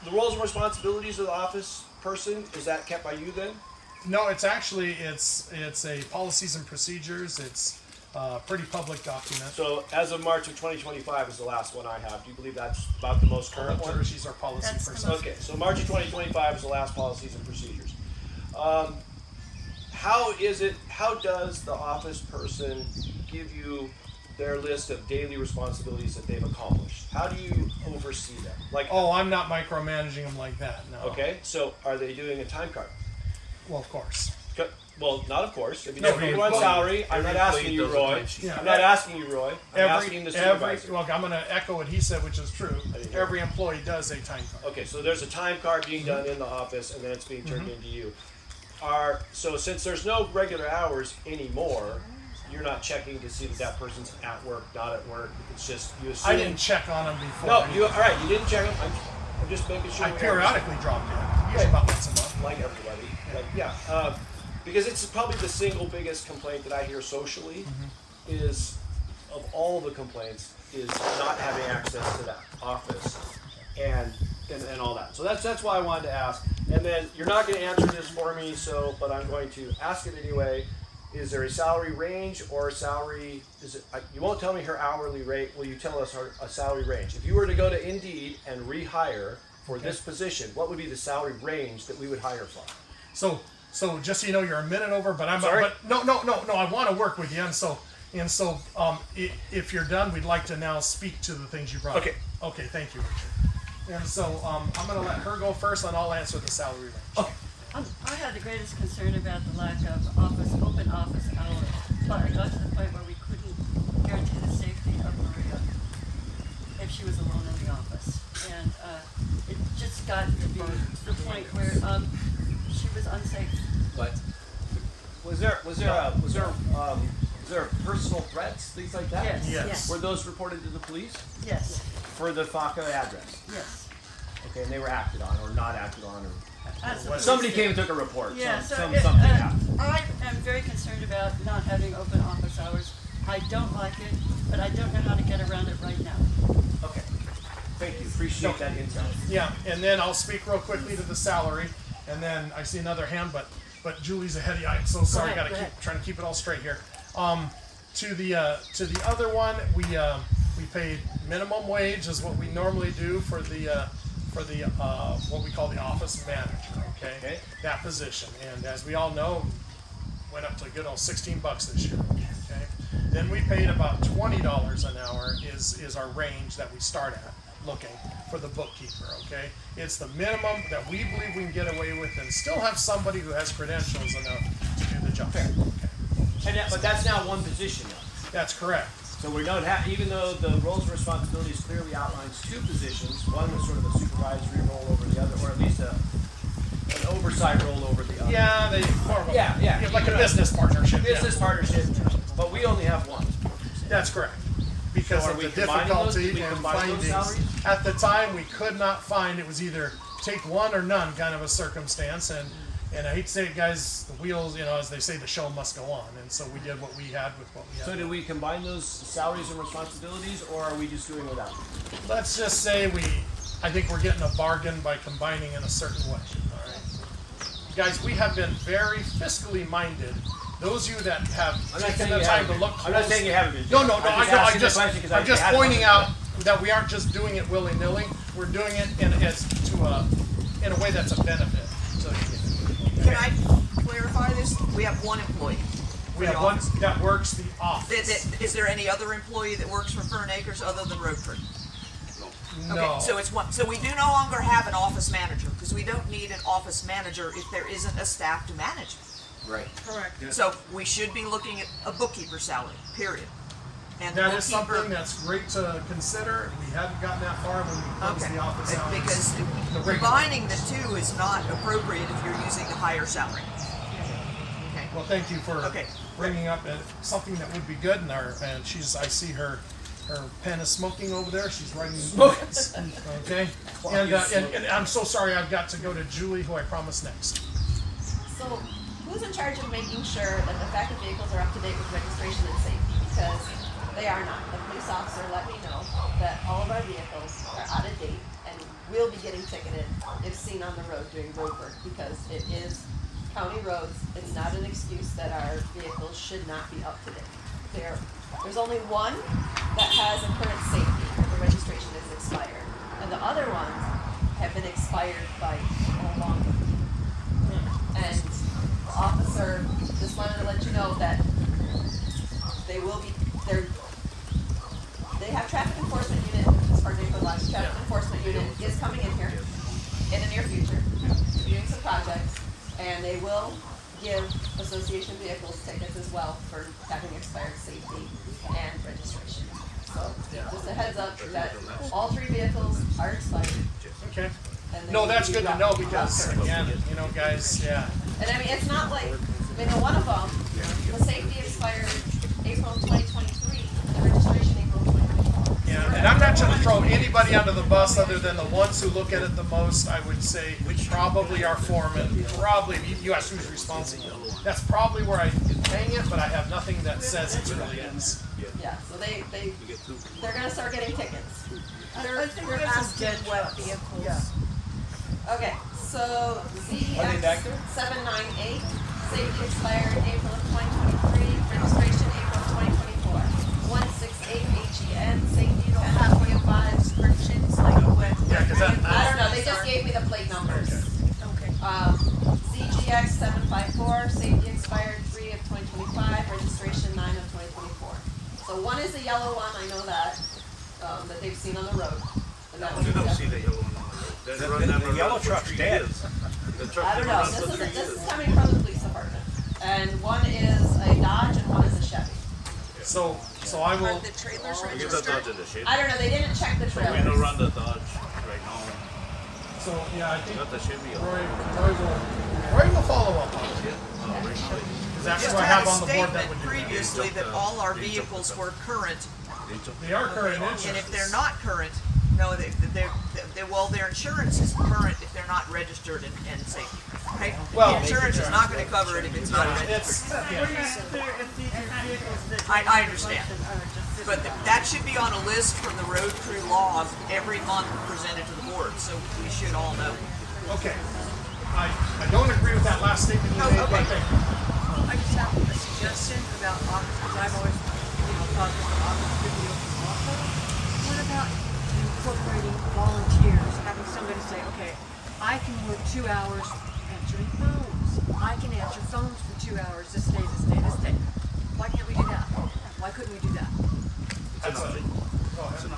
the roles and responsibilities of the office person, is that kept by you then? No, it's actually it's a policies and procedures. It's pretty public document. So as of March of 2025 is the last one I have. Do you believe that's about the most current one? She's our policy person. Okay, so March of 2025 is the last policies and procedures. How does the office person give you their list of daily responsibilities that they've accomplished? How do you oversee them? I'm not micromanaging them like that, no. Okay, so are they doing a time card? Well, of course. Well, not of course. If you No, don't pay on salary, I'm not asking you, Roy. I'm not asking you, Roy. I'm asking the supervisor. I'm going to echo what he said, which is true. Every employee does a time card. Okay, so there's a time card being done in the office, and then it's being turned into you. So since there's no regular hours anymore, you're not checking to see that person's at work, not at work. It's just you assume. I didn't check on them before. No, all right. You didn't check them. I'm just making sure. I periodically dropped in, usually about once a month. Like everybody. Because it's probably the single biggest complaint that I hear socially is, of all the complaints, is not having access to that office and all that. So that's why I wanted to ask. And then you're not going to answer this for me, but I'm going to ask it anyway. Is there a salary range or a salary? You won't tell me her hourly rate. Will you tell us a salary range? If you were to go to Indeed and rehire for this position, what would be the salary range that we would hire for? So just so you know, you're a minute over, but I'm sorry. No. I want to work with you, and so And so, if you're done, we'd like to now speak to the things you brought up. Okay. Okay, thank you, Richard. And so, I'm gonna let her go first, and I'll answer the salary range. Okay. I had the greatest concern about the lack of open office hours, but I got to the point where we couldn't guarantee the safety of Maria if she was alone in the office. And it just got to be to the point where she was unsafe. But was there personal threats, things like that? Yes. Yes. Were those reported to the police Yes, for the FACA address? yes. Okay, and they were acted on or not acted on, or Absolutely. somebody came and took a report. Yeah, something it, happened. I am very concerned about not having open office hours. I don't like it, but I don't know how to get around it right now. Okay. Thank you. Appreciate that insight. Yeah, and then I'll speak real quickly to the salary, and then I see another hand, but Julie's ahead of you. I'm so sorry. Go ahead, Gotta go keep trying to keep it all straight here. To the other one, we paid minimum wage is what we normally do for the what we call the office manager. Okay, that position, and as we all know, went up to a good old $16 this year. Okay, then we paid about $20 an hour is our range that we start at looking for the bookkeeper. Okay, it's the minimum that we believe we can get away with and still have somebody who has credentials enough to do the job. Fair. Okay. But that's now one position now. That's correct. So we don't have, even though the roles and responsibilities clearly outlines two positions, one is sort of a supervisory role over the other, or at least an oversight role over the other. Yeah, they more of a, yeah, like a business partnership. Business partnership, but we only have one. That's correct. Because So are of we the combining those? difficulty Did we in combine those finding. salaries? At the time, we could not find. It was either take one or none kind of a circumstance, and I hate to say it, guys, the wheels, as they say, the show must go on, and so we did what we had with what we had. So did we combine those salaries and responsibilities, or are we just doing without? Let's just say I think we're getting a bargain by combining in a certain way. All right, guys, we have been very fiscally minded. Those of you that have taken the time to look close. I'm not saying you haven't been. No, I'm just pointing out that we aren't just doing it willy-nilly. We're doing it in a way that's a benefit to the community. Can I clarify this? We have one employee. We have one that works the office. Is there any other employee that works for Fern Acres other than road crew? No. Okay, so it's one. So we do no longer have an office manager because we don't need an office manager if there isn't a staff to manage. Right. Correct. So we should be looking at a bookkeeper salary, period. And That the is bookkeeper, something that's great to consider. We hadn't gotten that far when we closed the office out. because combining the two is not appropriate if you're using the higher salary. Okay. Well, thank you for bringing up something that would be good. And I see her pen is smoking over there. She's writing notes. Okay. And I'm so sorry. I've got to go to Julie, who I promised next. So, who's in charge of making sure that the fact that vehicles are up to date with registration and safety? Because they are not. The police officer let me know that all of our vehicles are out of date and will be getting ticketed if seen on the road doing road work because it is county roads. It's not an excuse that our vehicles should not be up to date. There's only one that has a current safety. The registration is expired. And the other ones have been expired by a long time. And the officer just wanted to let you know that they have traffic enforcement unit, as part of April last, traffic enforcement unit is coming in here in the near future, doing some projects, and they will give association vehicles tickets as well for having expired safety and registration. So, just a heads up that all three vehicles are expired. Okay. And they No, will that's be good to dropped- know because, dropped here. again, guys, yeah. And I mean, it's not like, one of them, the safety expired April 2023, and the registration April 2024. Yeah, and I'm not trying to throw anybody under the bus other than the ones who look at it the most. I would say probably our foreman, probably, you asked who's responsible. That's probably where I hang it, but I have nothing that says it really is. Yeah, so they're gonna start getting tickets. They're asking what vehicles. Yeah. Okay, so Are they back there? 798, safety expired April of 2023, registration April of 2024. 168 HEN, safety to halfway of 5 descriptions, like what? Yeah, 'cause I don't know, they just gave me the plate numbers. Okay. ZGX 754, safety expired 3 of 2025, registration 9 of 2024. So one is the yellow one, I know that, that they've seen on the road. And that You one's don't see separate. the yellow one. The yellow truck's dead. The truck I don't never know, runs for 3 this years. is coming from the police department. And one is a Dodge and one is a Chevy. So I will. Are the trailers We get the Dodge and the shit. I don't know, they didn't check the So we trailers. don't run the Dodge right now. So yeah, I think Got the Chevy. Roy will follow up on it. Right now. Because that's Just what I had have a on the board that statement would do that. previously that all our vehicles were current. They are current insurance. And if they're not current, no, their insurance is current if they're not registered and safety. Okay? Well, The insurance is not gonna cover it if it's not registered. It's, But yeah. we're not clear if these are vehicles that. I understand. Are just sitting But around. that should be on a list from the road crew log every month presented to the board, so we should all know. Okay. I don't agree with that last statement you made, but thank you. I just have a suggestion about office, because I've always, thought that the office could be open also. What about incorporating volunteers, having somebody say, okay, I can work 2 hours answering phones. I can answer phones for 2 hours this day, this day, this day. Why can't we do that? Why couldn't we do that? That's a, go ahead.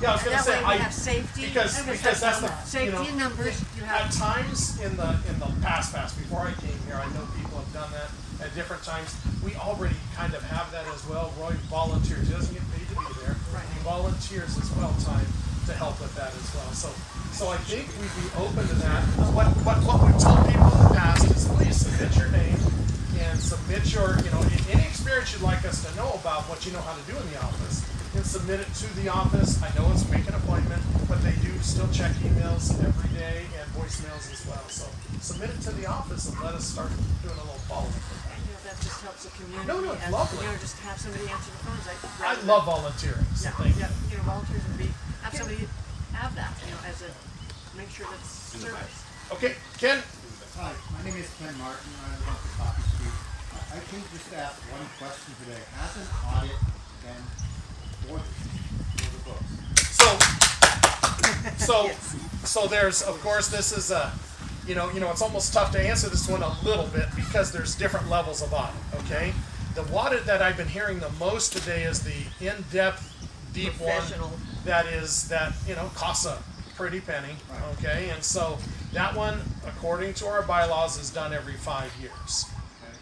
Yeah, I was gonna That say, way we have safety. because that's the, Safety in numbers, you have. At times in the past, before I came here, I know people have done that at different times. We already kind of have that as well. Roy volunteers, he doesn't get paid to be there. Right. He volunteers as well time to help with that as well. So I think we'd be open to that. What we've told people in the past is please submit your name and submit your, any experience you'd like us to know about what you know how to do in the office. And submit it to the office. I know it's make an appointment, but they do still check emails every day and voicemails as well. So submit it to the office and let us start doing a little follow-up with that. That just helps the community. No, it's and, lovely. Just have somebody answer the phones. I love volunteering. So thank you. Volunteers would be, have somebody have that, as a, make sure that's service. Okay, Ken. Hi, my name is Ken Martin. I live on Coffee Street. I think just to ask one question today. Has an audit been ordered for the books? So there's, of course, this is a, it's almost tough to answer this one a little bit because there's different levels of audit, okay? The audit that I've been hearing the most today is the in-depth, deep one that costs a pretty penny, okay? And so that one, according to our bylaws, is done every 5 years.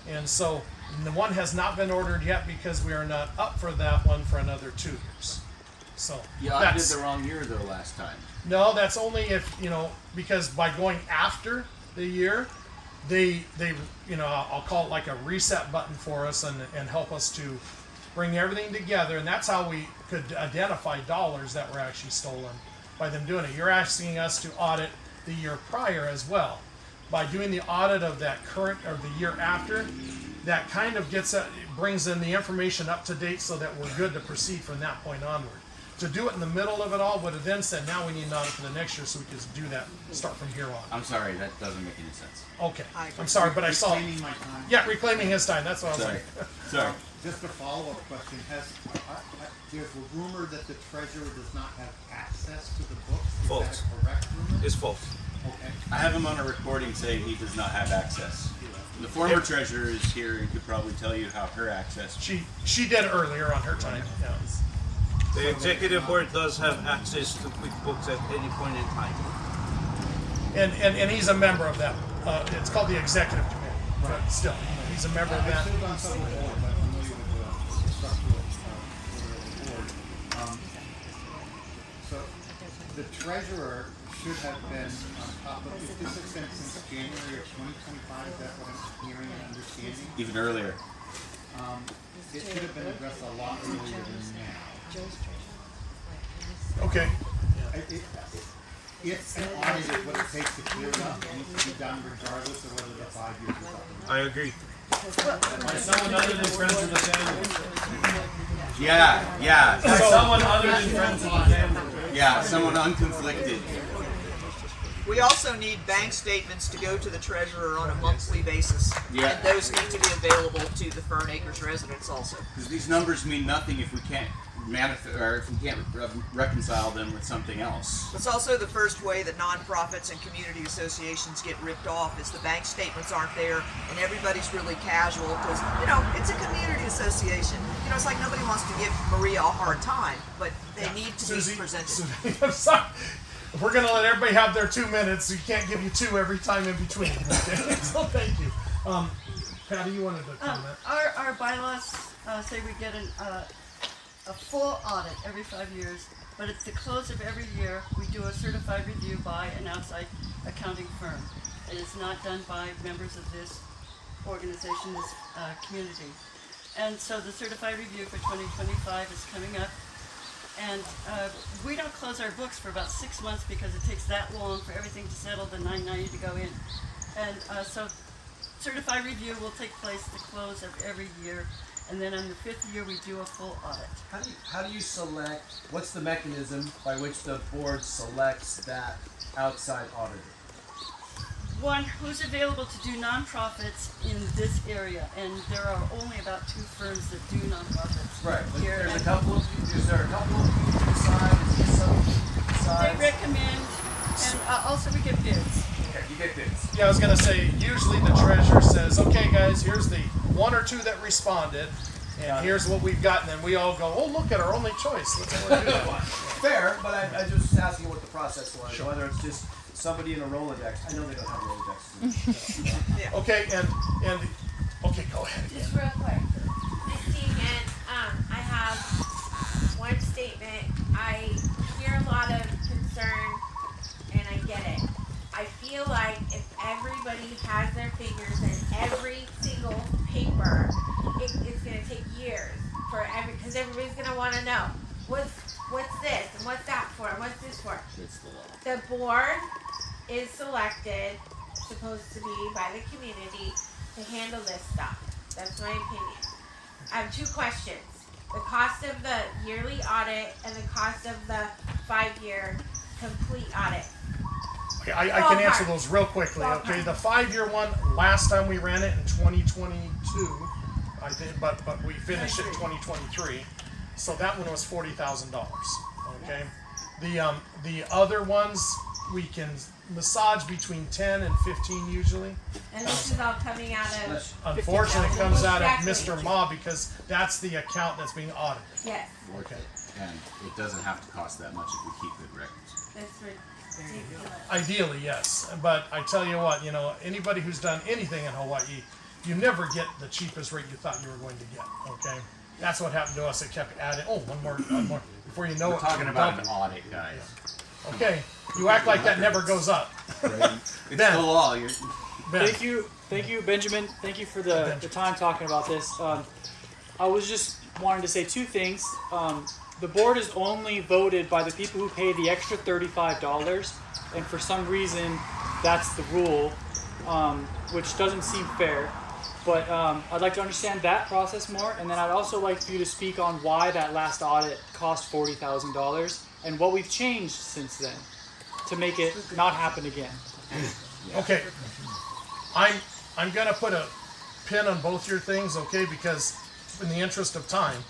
And so the one has not been ordered yet because we are not up for that one for another 2 years. So You audited the wrong year though last time. no, that's only if, because by going after the year, they I'll call it like a reset button for us and help us to bring everything together. And that's how we could identify dollars that were actually stolen by them doing it. You're asking us to audit the year prior as well. By doing the audit of that current or the year after, that kind of brings in the information up to date so that we're good to proceed from that point onward. To do it in the middle of it all would have then said, now we need an audit for the next year so we can do that, start from here on. I'm sorry, that doesn't make any sense. Okay, I'm sorry, but I saw. Reclaiming my time. Yeah, reclaiming his time, that's what I was Sorry. like. Sorry. Just a follow-up question. There's a rumor that the treasurer does not have access to the books. Is False. that a correct rumor? It's false. Okay. I have him on a recording saying he does not have access. The former treasurer is here and could probably tell you how her access. She did earlier on her time. Yeah. The executive board does have access to QuickBooks at any point in time. And he's a member of that. It's called the executive committee, but still, he's a member of that. I've served on several boards. I'm familiar with the structural order of the board. So the treasurer should have been on top of, if this has been since January of 2025, is that what I'm hearing and understanding? Even earlier. It should have been addressed a lot earlier than now. Okay. If an audit is what it takes to clear it up, it needs to be done regardless of whether the 5 years is up. I agree. By someone other than friends of the family. Yeah. By someone other than friends of the family. Yeah, someone unconflicted. We also need bank statements to go to the treasurer on a monthly basis. Yeah. And those need to be available to the Fern Acres residents also. Because these numbers mean nothing if we can't or if we can't reconcile them with something else. It's also the first way that nonprofits and community associations get ripped off is the bank statements aren't there and everybody's really casual because, you know, it's a community association. You know, it's like nobody wants to give Maria a hard time, but they need to be presented. Susie, I'm sorry. We're going to let everybody have their 2 minutes. So you can't give you 2 every time in between. Okay? So thank you. Patty, you wanted to comment? Our bylaws say we get a full audit every 5 years, but at the close of every year, we do a certified review by an outside accounting firm. It is not done by members of this organization, this community. And so the certified review for 2025 is coming up. And we don't close our books for about 6 months because it takes that long for everything to settle, the 990 to go in. And so certified review will take place at the close of every year. And then on the 5th year, we do a full audit. How do you select, what's the mechanism by which the board selects that outside auditor? One, who's available to do nonprofits in this area, and there are only about 2 firms that do nonprofits. Right, but here. is there a couple of you who decide, is it some who decides? They recommend, and also we get bids. Okay, you get bids. Yeah, I was going to say, usually the treasurer says, okay, guys, here's the 1 or 2 that responded, and here's what we've got, and then we all go, oh, look at our only choice. Let's go and do that. Fair, but I'm just asking what the process was, whether it's just somebody in a Rolodex. I know they don't have Rolodexes. Yeah. Okay, and okay, go ahead. Just real quick. Christine, and I have one statement. I hear a lot of concern, and I get it. I feel like if everybody has their fingers in every single paper, it's going to take years for because everybody's going to want to know what's this and what's that for and what's this for. The board is selected, supposed to be by the community to handle this stuff. That's my opinion. I have 2 questions. The cost of the yearly audit and the cost of the 5-year complete audit. Okay, I can answer those real quickly. Okay, the 5-year one, last time we ran it in 2022, I think, but we finished it in 2023. So that one was $40,000. Okay, the other ones we can massage between 10 and 15 usually. And this is all coming out of. Unfortunately, it comes out of Mr. Ma because that's the account that's being audited. Yes. Okay. And it doesn't have to cost that much if we keep good records. That's ridiculous. Ideally, yes. But I tell you what, you know, anybody who's done anything in Hawaii, you never get the cheapest rate you thought you were going to get. Okay. That's what happened to us. It kept adding. Oh, one more. Before you know We're it, talking about an audit, guys. Okay, you act like that never goes up. It's the law. Thank you, Benjamin. Thank you for the time talking about this. I was just wanting to say 2 things. The board is only voted by the people who pay the extra $35, and for some reason, that's the rule, which doesn't seem fair. But I'd like to understand that process more, and then I'd also like for you to speak on why that last audit cost $40,000 and what we've changed since then to make it not happen again. Okay, I'm gonna put a pin on both your things, okay? Because in the interest of time,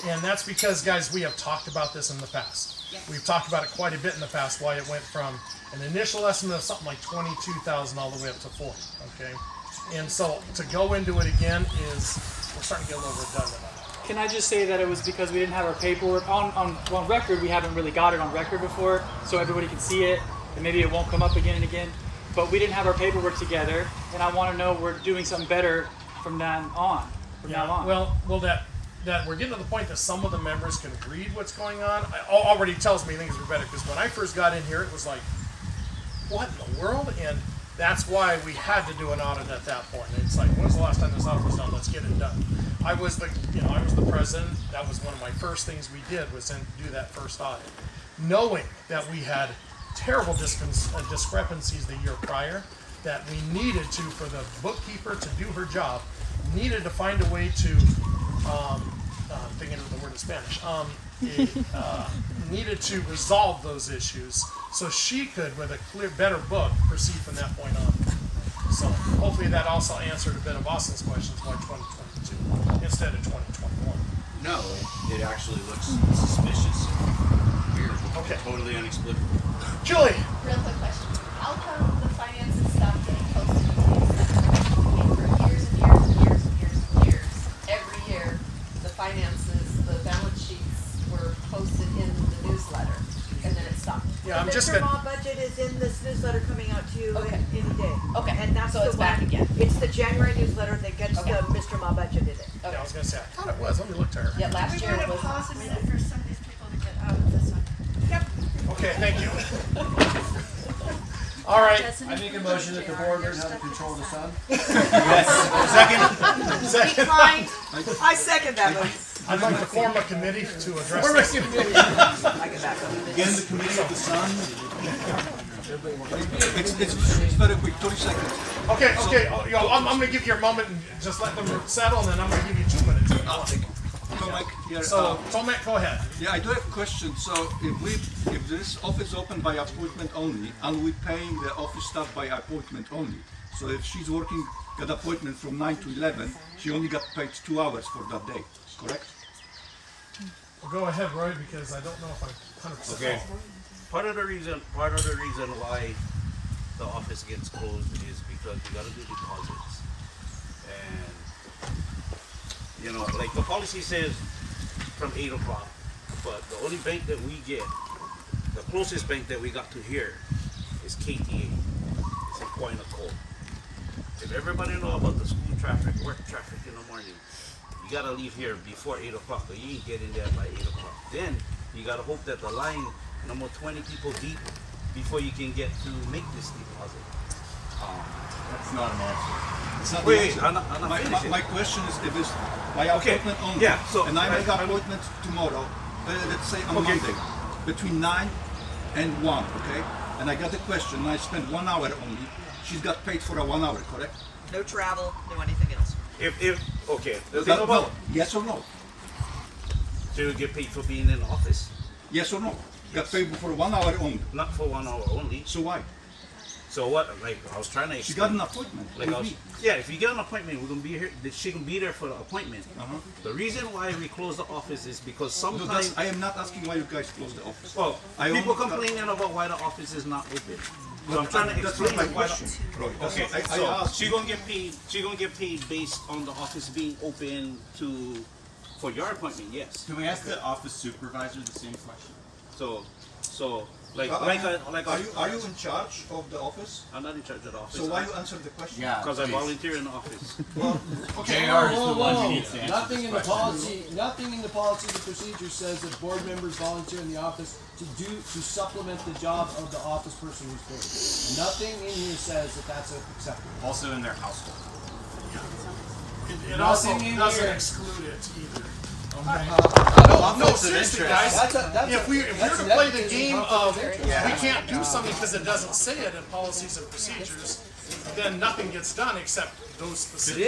and that's because, guys, we have talked about this in the past. Yes. We've talked about it quite a bit in the past. Why it went from an initial estimate of something like 22,000 all the way up to 40. Okay, and so to go into it again is we're starting to get a little redundant on that. Can I just say that it was because we didn't have our paperwork on record? We haven't really got it on record before, so everybody can see it, and maybe it won't come up again and again. But we didn't have our paperwork together, and I want to know we're doing something better from now on. Well, that we're getting to the point that some of the members can read what's going on. Already tells me things are better because when I first got in here, it was like, what in the world? And that's why we had to do an audit at that point. It's like, when's the last time this audit was done? Let's get it done. I was the president. That was one of my first things we did was do that first audit, knowing that we had terrible discrepancies the year prior. That we needed to, for the bookkeeper to do her job, needed to find a way to, thinking of the word in Spanish, needed to resolve those issues so she could, with a better book, proceed from that point on. So hopefully that also answered a bit of Austin's questions why 2022 instead of 2021. No, it actually looks suspicious. Weird. Okay. Totally inexplicable. Julie. Real quick question. How come the finances stopped getting posted in the newsletter? For years and years and years and years and years, every year, the finances, the balance sheets were posted in the newsletter, and then it stopped. Yeah, I'm just Mr. gonna. Ma budget is in this newsletter coming out to you Okay. any day. Okay. And that's So the it's back one- again. It's the January newsletter that gets Okay. the Mr. Ma budget in it. Yeah, I was gonna say. I thought it was. Let me look to her. Yeah, last We year want it to was. pause a minute for some of these people to get out of this one. Okay, thank you. All right. I make a motion that the board learn how to control the sun. Second. Declined. I second that one. I'd like to form a committee to address Form a this. committee. I get back on Again, the committee of the sun. It's very quick, 30 seconds. Okay, okay. I'm gonna give you a moment and just let them settle, and then I'm gonna give you 2 minutes. Tomek, here, So, Tomek, go ahead. Yeah, I do have a question. So if this office open by appointment only, and we paying the office staff by appointment only, so if she's working at appointment from 9 to 11, she only got paid 2 hours for that day, correct? Well, go ahead, Roy, because I don't know if I'm 100%. Okay. Part of the reason why the office gets closed is because you gotta do deposits. And you know, like the policy says from 8 o'clock, but the only bank that we get, the closest bank that we got to here is KTA. It's in Quaynacole. If everybody know about the school traffic, work traffic in the morning, you gotta leave here before 8 o'clock, or you ain't getting there by 8 o'clock. Then you gotta hope that the line number 20 people deep before you can get to make this deposit. That's not an answer. It's not Wait, the answer. I'm not finishing. My question is if it's by Okay, appointment only, yeah, so and I make I'm- appointment tomorrow, let's say on Okay. Monday, between 9 and 1, okay? And I got a question, and I spent 1 hour only. She's got paid for a 1 hour, correct? No travel, no anything else. If okay, the thing No, about yes or no? so you get paid for being in the office, Yes or no? Got paid for 1 hour only. not for 1 hour only. So why? So what? Like I was trying to. She explain. got an appointment Like with I was, me. yeah, if you get an appointment, we're gonna be here. She can be there for the appointment. The reason why we close the office is because No, sometimes. I am not asking why you guys close the office. Well, I people only- complaining about why the office is not open. So I'm But trying to that's explain not my why. question, Roy. That's Okay, not- I so asked she you. gonna get paid. She gonna get paid based on the office being open for your appointment. Yes. Can we ask the office supervisor the same question? So like Are you in charge of the office? I'm not in charge of the office. So why you answer the question? Yeah, Because I please. volunteer in the office. JR is the one who needs to answer Nothing this in the question. policy, nothing in the policies and procedures says that board members volunteer in the office to supplement the job of the office person who's paid. Nothing in here says that that's acceptable. Also in their household. It also Nothing in doesn't here. exclude it either. Okay. Conflicts No, of seriously, interest. guys. That's If we're that's to play the nepotism, game conflict of interest. we can't do something because it doesn't say it in policies and procedures, then nothing gets done except those specific.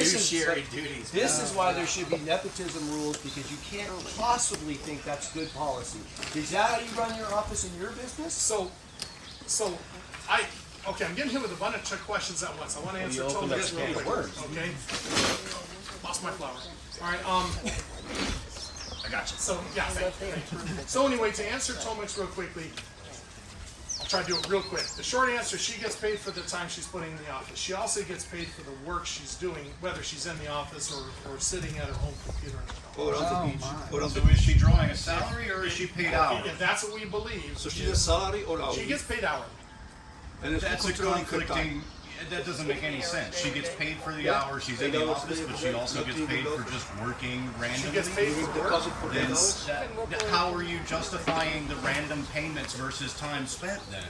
This is why there should be nepotism rules, because you can't possibly think that's good policy. Is that how you run your office in your business? So I'm getting hit with a bunch of questions at once. I want to answer you opened up Tomek a real can of quick. worms. Okay. Lost my flower. All right. I got you. So yeah, thank you. So anyway, to answer Tomek's real quickly, I'll try to do it real quick. The short answer: she gets paid for the time she's putting in the office. She also gets paid for the work she's doing, whether she's in the office or sitting at her home computer. Or on the beach. Or on So the is she drawing a salary or is she paid hours? If that's what we believe. So she's a salary or hourly? She gets paid hourly. And it's That's a controlling her time. conflicting. That doesn't make any sense. She gets paid for the hours she's in the office, but she also gets paid for just working randomly. She gets paid for work. Then how are you justifying the random payments versus time spent then?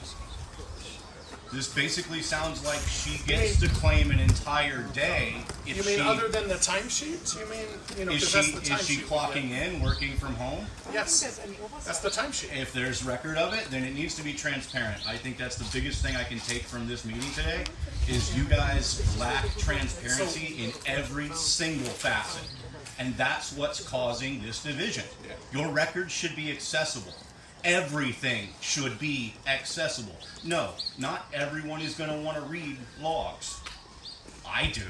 This basically sounds like she gets to claim an entire day if You mean she other than the timesheets? You mean, is because that's she the is timesheet. she clocking in, working from home? Yes, that's the timesheet. If there's record of it, then it needs to be transparent. I think that's the biggest thing I can take from this meeting today is you guys lack transparency in every single facet. And that's what's causing this division. Your record should be accessible. Everything should be accessible. No, not everyone is going to want to read logs. I do.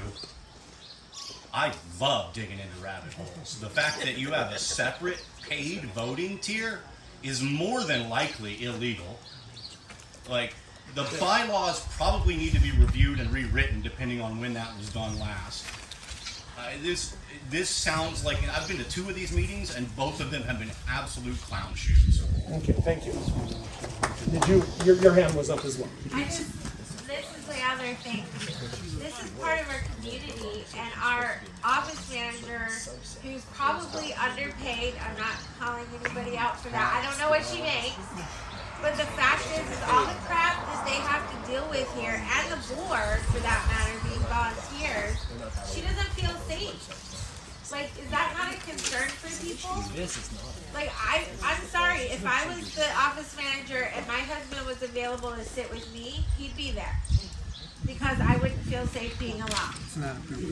I love digging into rabbit holes. The fact that you have a separate paid voting tier is more than likely illegal. Like, the bylaws probably need to be reviewed and rewritten depending on when that was done last. This sounds like, I've been to 2 of these meetings and both of them have been absolute clown shoes. Okay, thank you. Did your hand was up as well. This is the other thing. This is part of our community, and our office manager, who's probably underpaid, I'm not calling anybody out for that, I don't know what she makes, but the fact is all the crap that they have to deal with here, and the board, for that matter, being volunteers, she doesn't feel safe. Like, is that not a concern for people? Like, I'm sorry, if I was the office manager and my husband was available to sit with me, he'd be there. Because I wouldn't feel safe being alone.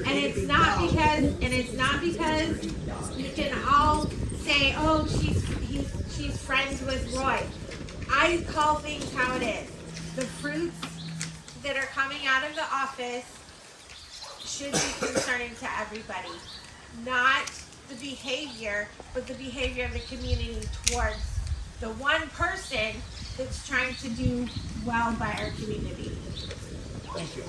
And it's not because you can all say, oh, she's friends with Roy. I call things how it is. The fruits that are coming out of the office should be concerning to everybody. Not the behavior, but the behavior of the community towards the one person that's trying to do well by our community. Thank you.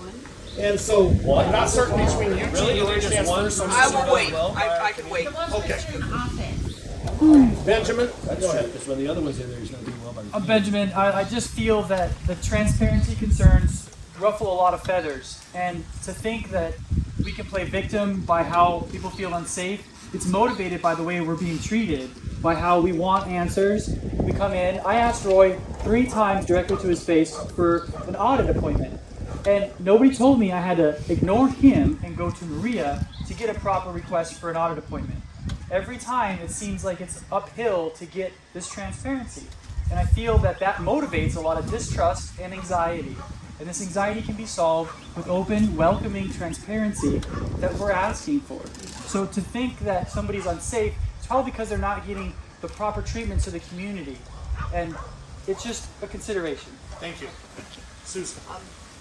And so, I'm not certain between you two. Really? You raise your hands first. I will wait. I can wait. Okay. Office. Benjamin, go ahead. Because when the other one's in there, he's not doing well by the Benjamin, I just feel that the transparency concerns ruffle a lot of feathers. And to think that we can play victim by how people feel unsafe, it's motivated by the way we're being treated, by how we want answers. We come in, I asked Roy 3 times directly to his face for an audit appointment. And nobody told me I had to ignore him and go to Maria to get a proper request for an audit appointment. Every time it seems like it's uphill to get this transparency. And I feel that that motivates a lot of distrust and anxiety. And this anxiety can be solved with open, welcoming transparency that we're asking for. So to think that somebody's unsafe, it's probably because they're not getting the proper treatment to the community. And it's just a consideration. Thank you. Susan.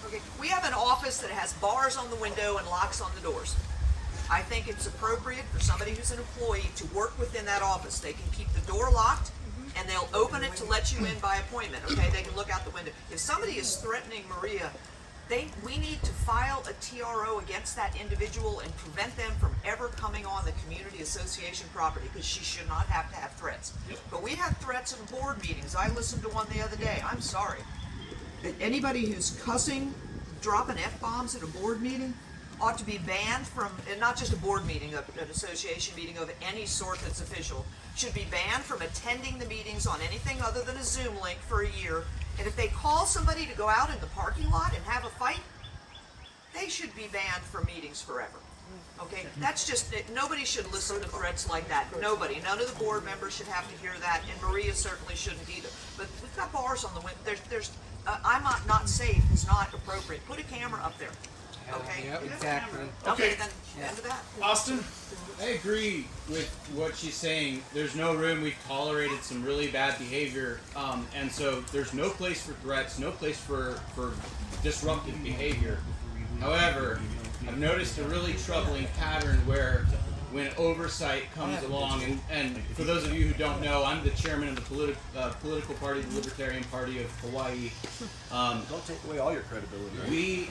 Okay, we have an office that has bars on the window and locks on the doors. I think it's appropriate for somebody who's an employee to work within that office. They can keep the door locked, and they'll open it to let you in by appointment, okay? They can look out the window. If somebody is threatening Maria, we need to file a TRO against that individual and prevent them from ever coming on the community association property, because she should not have to have threats. But we have threats in board meetings. I listened to one the other day. I'm sorry. Anybody who's cussing, dropping F-bombs at a board meeting ought to be banned from, and not just a board meeting, an association meeting of any sort that's official, should be banned from attending the meetings on anything other than a Zoom link for a year. And if they call somebody to go out in the parking lot and have a fight, they should be banned from meetings forever. Okay, that's just, nobody should listen to threats like that. Nobody, none of the board members should have to hear that, and Maria certainly shouldn't either. But we've got bars on the window. I'm not safe is not appropriate. Put a camera up there. Okay. Yep, exactly. Okay, then end of that. Austin? I agree with what she's saying. There's no room. We've tolerated some really bad behavior, and so there's no place for threats, no place for disruptive behavior. However, I've noticed a really troubling pattern where when oversight comes along, and for those of you who don't know, I'm the chairman of the political party, the Libertarian Party of Hawaii. Don't take away all your credibility.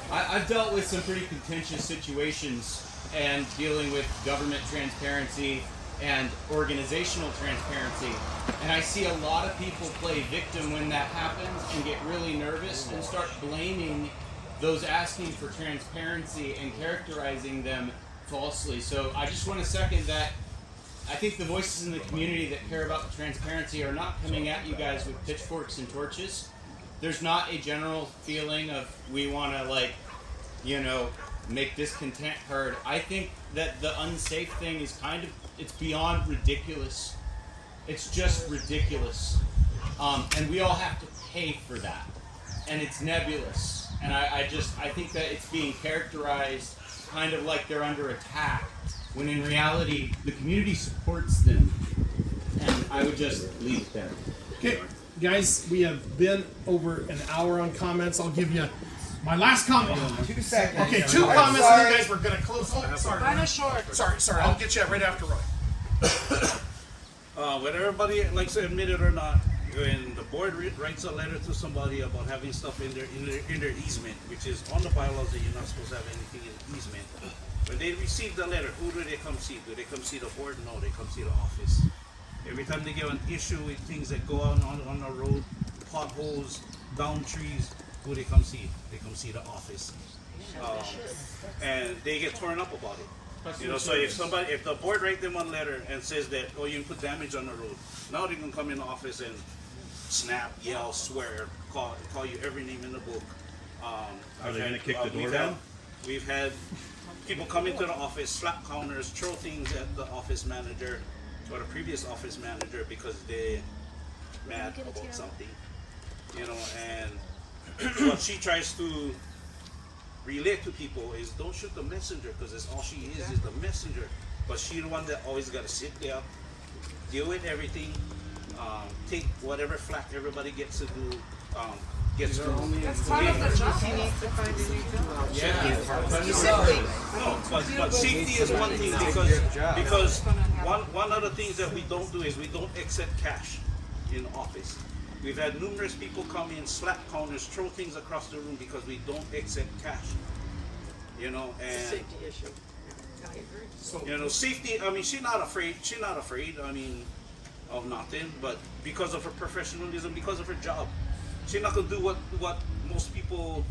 I've dealt with some pretty contentious situations and dealing with government transparency and organizational transparency, and I see a lot of people play victim when that happens and get really nervous and start blaming those asking for transparency and characterizing them falsely. So I just want to second that. I think the voices in the community that care about the transparency are not coming at you guys with pitchforks and torches. There's not a general feeling of we want to make discontent heard. I think that the unsafe thing is it's beyond ridiculous. It's just ridiculous. And we all have to pay for that. And it's nebulous. And I think that it's being characterized kind of like they're under attack, when in reality, the community supports them. And I would just leave it there. Okay, guys, we have been over an hour on comments. I'll give you My last comment. 2 seconds. Okay, 2 I'm comments sorry. and you guys were gonna close. Oh, sorry. Mine is short. Sorry, I'll get you right after Roy. Whether everybody likes to admit it or not, when the board writes a letter to somebody about having stuff in their easement, which is on the bylaws that you're not supposed to have anything in easement, when they receive the letter, who do they come see? Do they come see the board? No, they come see the office. Every time they get an issue with things that go on the road, potholes, down trees, who they come see? They come see the office. And they get torn up about it. You know, so if the board write them one letter and says that, oh, you can put damage on the road, now they can come in the office and snap, yell, swear, call you every name in the book. Are they gonna kick the door down? We've had people come into the office, slap counters, throw things at the office manager or the previous office manager because they're mad about something. You know, and what she tries to relate to people is don't shoot the messenger because that's all she is the messenger. But she's the one that always got to sit there, deal with everything, take whatever flack everybody gets to do, gets to. That's part of the job. He needs to find a new job. No, but safety is one thing because one of the things that we don't do is we don't accept cash in the office. We've had numerous people come in, slap counters, throw things across the room because we don't accept cash. You know, and Safety issue. I agree. you know, safety. I mean, she's not afraid. I mean, of nothing. But because of her professionalism, because of her job, she's not gonna do what most people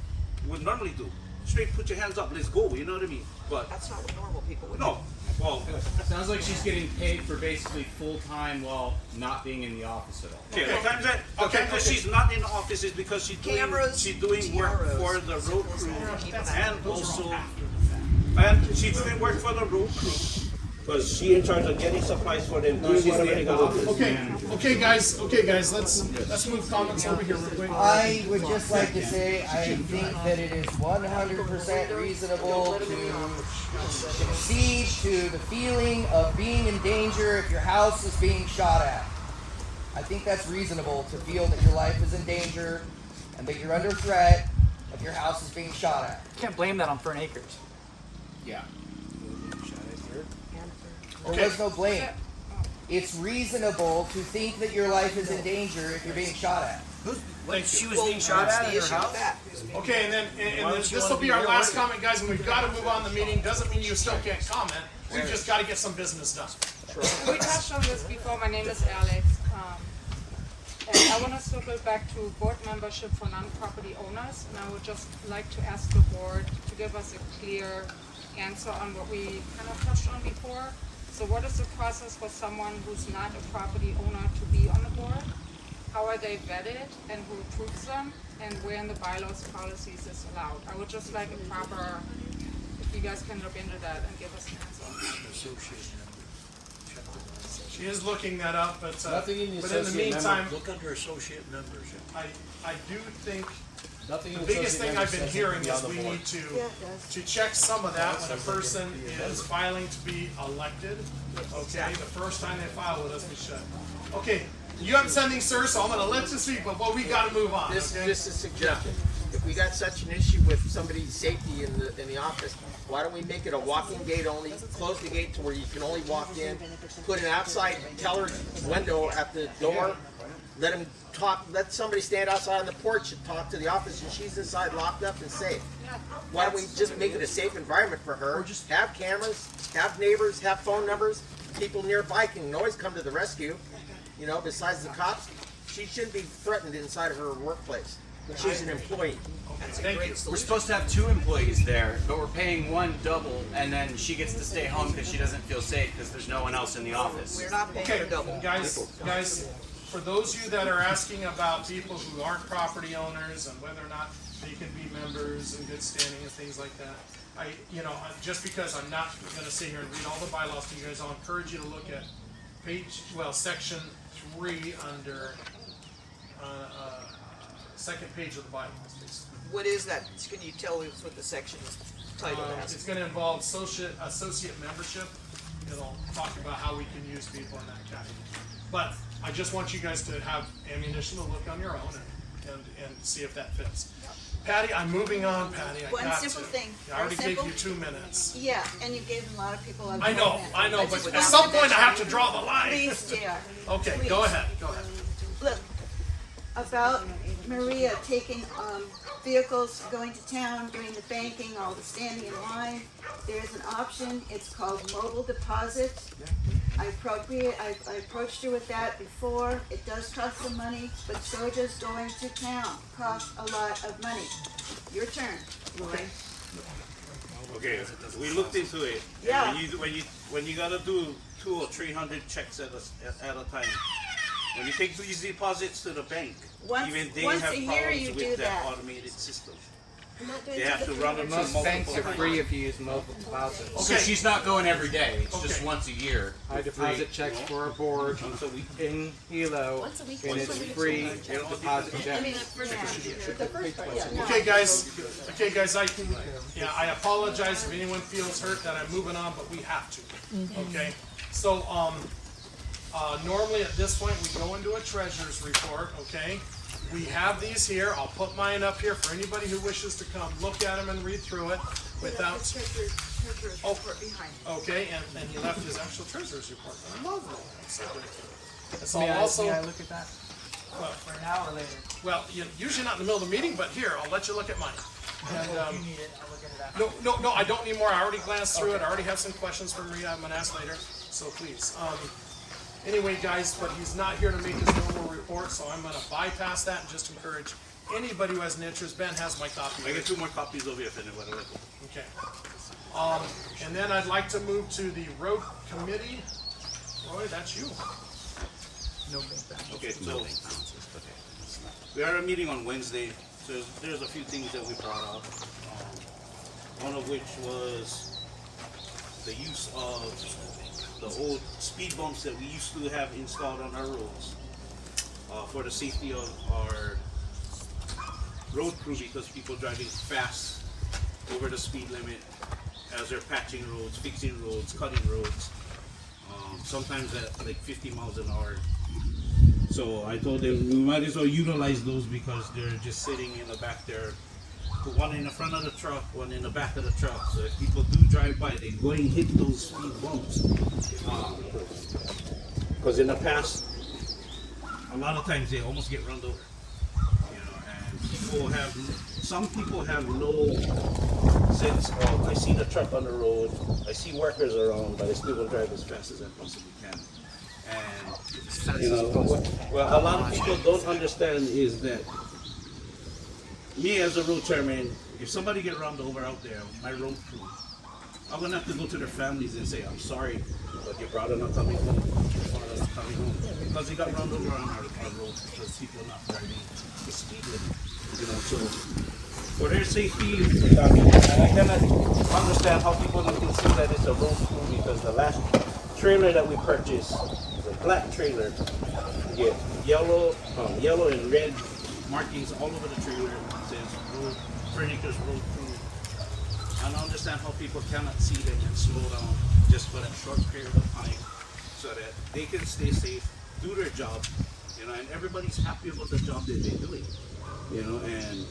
would normally do. Straight, put your hands up, let's go. You know what I mean? But that's not what normal people would do. No. Well, sounds like she's getting paid for basically full time while not being in the office at all. Okay, the times that she's not in the office is because she's doing work for the road crew and she's doing work for the road crew because she's in charge of getting supplies for them. Okay, guys, let's move comments over here real quick. I would just like to say I think that it is 100% reasonable to concede to the feeling of being in danger if your house is being shot at. I think that's reasonable to feel that your life is in danger and that you're under threat if your house is being shot at. Can't blame that on Fern Acres. Yeah. There was no blame. It's reasonable to think that your life is in danger if you're being shot at. She was being shot at in her house? Okay, and then this will be our last comment, guys, and we've got to move on the meeting. Doesn't mean you still can't comment. We've just got to get some business done. We touched on this before. My name is Alex. And I want to circle back to board membership for non-property owners. And I would just like to ask the board to give us a clear answer on what we kind of touched on before. So what is the process for someone who's not a property owner to be on the board? How are they vetted and who approves them? And where in the bylaws policies is allowed? I would just like a proper, if you guys can look into that and give us an answer. She is looking that up, but Nothing in the but in the associate meantime, member. Look under associate members. I do think Nothing in the the biggest associate thing member I've been says hearing they can is be on we the board. need to check some of that when a person is filing to be elected. Okay, the first time they file with us, we should. Okay, you haven't said anything, sir, so I'm going to let you speak, but we got to move on. This Okay? is a suggestion. If we got such an issue with somebody's safety in the office, why don't we make it a walking gate only, close the gate to where you can only walk in, put an outside teller window at the door, let them talk, let somebody stand outside on the porch and talk to the office, and she's inside locked up and safe. Why don't we just make it a safe environment for her? Just have cameras, have neighbors, have phone numbers, people nearby can always come to the rescue. You know, besides the cops, she shouldn't be threatened inside of her workplace. She's an employee. We're supposed to have 2 employees there, but we're paying one double, and then she gets to stay home because she doesn't feel safe because there's no one else in the office. We're not paying her double. Guys, for those of you that are asking about people who aren't property owners and whether or not they can be members in good standing and things like that, just because I'm not going to sit here and read all the bylaws to you guys, I'll encourage you to look at section 3 under second page of the bylaws. What is that? Can you tell us what the section is titled as? It's going to involve associate membership. It'll talk about how we can use people in that category. But I just want you guys to have ammunition to look on your own and see if that fits. Patty, I'm moving on, Patty. I One got simple to. thing. I already Very gave simple. you 2 minutes. Yeah, and you gave a lot of people a I know, minute. but just at want some to point I have to mention- draw the line. Please, JR. Okay, Please. go ahead. Look, about Maria taking vehicles, going to town, doing the banking, all the standing in line. There's an option, it's called mobile deposit. I approached her with that before. It does cost some money, but so does going to town. Costs a lot of money. Your turn, Roy. Okay, we looked into it. And Yeah. when you gotta do 200 or 300 checks at a time, when you take these deposits to the bank, even they once have a year problems you do with that that. automated system. I'm not doing They have to run them to Most banks multiple are free if you use mobile deposit. So she's not going every day. It's just once a year. I deposit checks for a board in Hilo, Once a week. and it's free deposit checks. Okay, guys. Okay, guys. I apologize if anyone feels hurt that I'm moving on, but we have to. Okay. So normally at this point we go into a treasurer's report. Okay. We have these here. I'll put mine up here for anybody who wishes to come look at them and read through it without. Okay, and he left his actual treasurer's report. Lovely. That's so great. It's May also. I look at that? For now or later? Well, usually not in the middle of the meeting, but here, I'll let you look at mine. And, If you need it, I'll look at it after. no, I don't need more. I already glanced through it. I already have some questions for Maria I'm gonna ask later, so please. Anyway, guys, but he's not here to make his normal report, so I'm gonna bypass that and just encourage anybody who has an interest. Ben has my copy. I get 2 more copies over here if anybody wants. Okay. And then I'd like to move to the road committee. Roy, that's you. Okay, so we had a meeting on Wednesday. So there's a few things that we brought up. One of which was the use of the old speed bumps that we used to have installed on our roads for the safety of our road crew, because people driving fast over the speed limit as they're patching roads, fixing roads, cutting roads, sometimes at like 50 miles an hour. So I told them we might as well utilize those because they're just sitting in the back there. Put one in the front of the truck, one in the back of the truck. So if people do drive by, they go and hit those speed bumps. Because in the past, a lot of times they almost get run over. You know, and some people have no sense of, I see the truck on the road, I see workers around, but I still will drive as fast as I possibly can. And you know, what a lot of people don't understand is that me as a road chairman, if somebody get run over out there, my road crew, I'm gonna have to go to their families and say, I'm sorry, but your brother not coming home, your father not coming home, because he got run over on our road because people are not driving the speed limit. You know, so for their safety, and I cannot understand how people don't consider that it's a road crew, because the last trailer that we purchased is a black trailer. You get yellow and red markings all over the trailer. It says road, Furniture's road crew. I don't understand how people cannot see them and slow down just for that short period of time, so that they can stay safe, do their job, you know, and everybody's happy about the job that they're doing, you know. And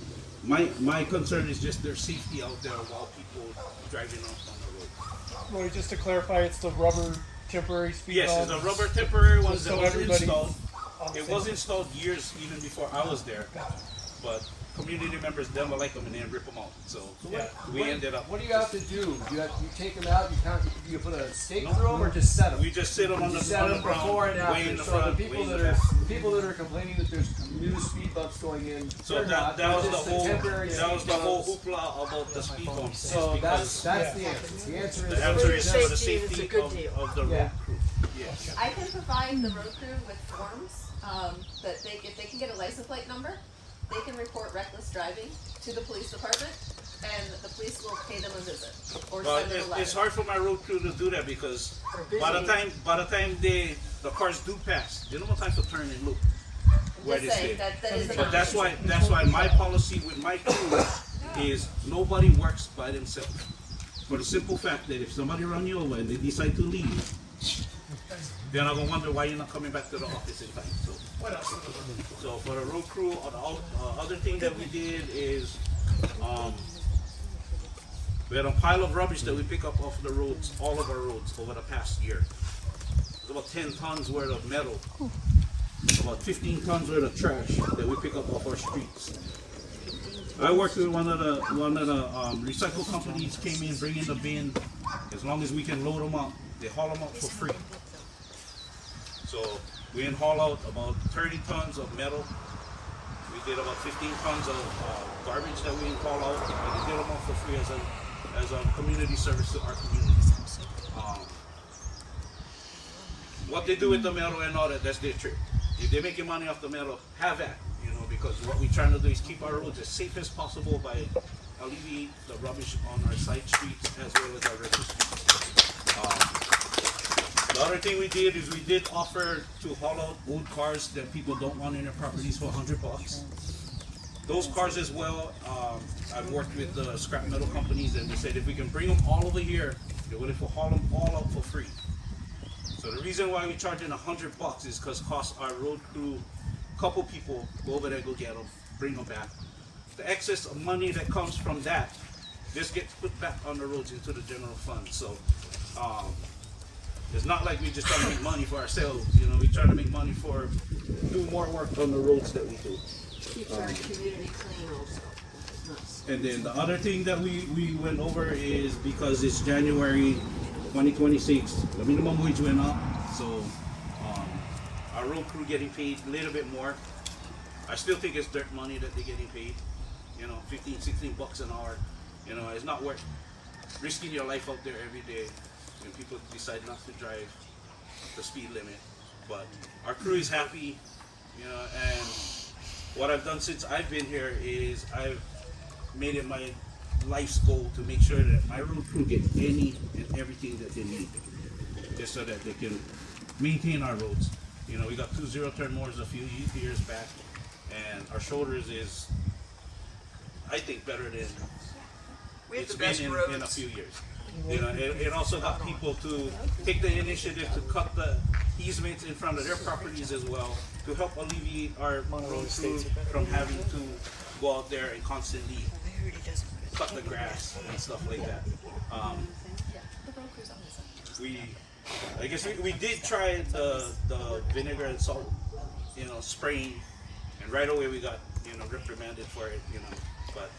my concern is just their safety out there while people driving off on the road. Roy, just to clarify, it's the rubber temporary speed Yes, bump. it's a rubber temporary one Just that so was everybody's installed. on the It same- was installed years even before I was there, but community members don't like them and then rip them out. So we ended up. What do you have to do? You take them out. You put a stake through them, or just set them? We just sit them on the set them ground, before and way in after. the So front, the way people in that the are back. people that are complaining that there's new speed bumps going in. So they're not. that was They're the just whole temporary that was speed the whole bumps. hoopla about the speed bumps. So because that's the answer. The answer is the answer is for the safety, safety it's a good deal. of the road crew. Yes. I can provide the road crew with forms that if they can get a license plate number, they can report reckless driving to the police department, and the police will pay them a visit or Well, send them a letter. it's hard for my road crew to do that because by the time the cars do pass, they don't have time to turn and look where they Just saying stay. that is an But that's option. why my policy with my crew is nobody works by themselves. For the simple fact that if somebody run you over and they decide to leave, they're not gonna wonder why you're not coming back to the office in time. So What else? So for the road crew, the other thing that we did is We had a pile of rubbish that we pick up off the roads, all of our roads, over the past year. It's about 10 tons worth of metal, about 15 tons worth of trash that we pick up off our streets. I worked with one of the recycle companies, came in, bring in the bin. As long as we can load them up, they haul them out for free. So we haul out about 30 tons of metal. We did about 15 tons of garbage that we haul out, and they did them all for free as a community service to our community. What they do with the metal and all that, that's their trick. If they're making money off the metal, have at, because what we're trying to do is keep our roads as safe as possible by alleviate the rubbish on our side streets as well as our river streets. The other thing we did is we did offer to haul out old cars that people don't want in their properties for $100. Those cars as well, I've worked with the scrap metal companies, and they said if we can bring them all over here, they're willing to haul them all out for free. So the reason why we're charging $100 is because cost our road crew, couple people go over there, go get them, bring them back. The excess of money that comes from that just gets put back on the roads into the general fund. So it's not like we just trying to make money for ourselves. We try to make money for do more work on the roads that we do. Keeps our community clean also. And then the other thing that we went over is because it's January 2026, the minimum wage went up, so our road crew getting paid a little bit more. I still think it's dirt money that they're getting paid, 15, 16 bucks an hour. It's not worth risking your life out there every day when people decide not to drive the speed limit. But our crew is happy, and what I've done since I've been here is I've made it my life's goal to make sure that my road crew get any and everything that they need, just so that they can maintain our roads. We got 2 zero-turn mowers a few years back, and our shoulders is, I think, better than it's been in a few years. It also got people to take the initiative to cut the easements in front of their properties as well, to help alleviate our road crew from having to go out there and constantly cut the grass and stuff like that. I guess we did try the vinegar and salt, spraying, and right away we got reprimanded for it, but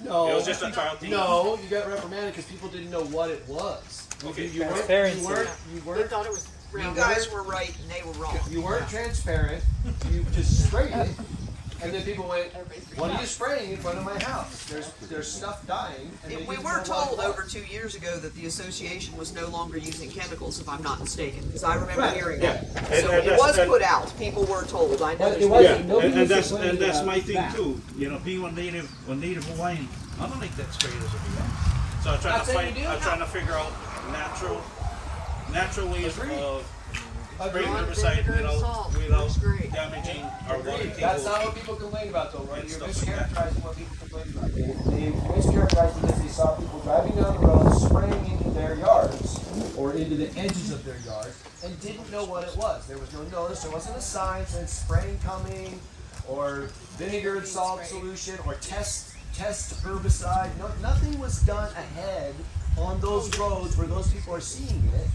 No, it was just a trial thing. No, you got reprimanded because people didn't know what it was. Okay. You weren't. They thought it was. You guys were right and they were wrong. You weren't transparent. You just sprayed it, and then people went, "What are you spraying in front of my house? There's stuff dying." And they We didn't were know what told it was. over 2 years ago that the association was no longer using chemicals, if I'm not mistaken, because I remember Right. hearing Yeah. that. And So it was put out. People were told. I know. But it there's- wasn't. Yeah, Nobody and was that's complaining my about thing that. too. Being a native Hawaiian, I don't like that sprayers over here. So I'm trying Not saying you do. I'm trying to figure out natural ways Agreed. of spraying Agreed. herbicide Vinegar and salt. without Looks great. damaging our water Agreed. tables. That's not what people complain about, though, right? And You're stuff like that. mischaracterizing what people complain about. They mischaracterized because they saw people driving down the road, spraying into their yards or into the edges of their yards, and didn't know what it was. There was no notice. There wasn't a sign saying spraying coming, or vinegar and salt solution, or test herbicide. No, nothing was done ahead on those roads where those people are seeing it,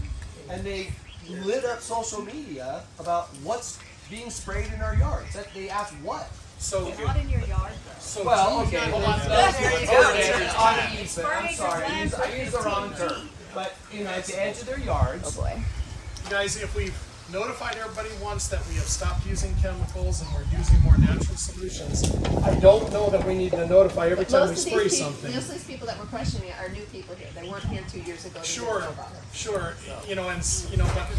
and they lit up social media about what's being sprayed in our yards. They asked what? So Not in your yard though. So Well, okay, hold on. There you go. Okay, on the easement, I'm sorry, I used the wrong term. But, at the edge of their yards. boy. Guys, if we've notified everybody once that we have stopped using chemicals and we're using more natural solutions, I don't know that we need to notify every time we spray something. Most of these people that were questioning it are new people here. They weren't here 2 years ago. They didn't Sure, know about it. sure,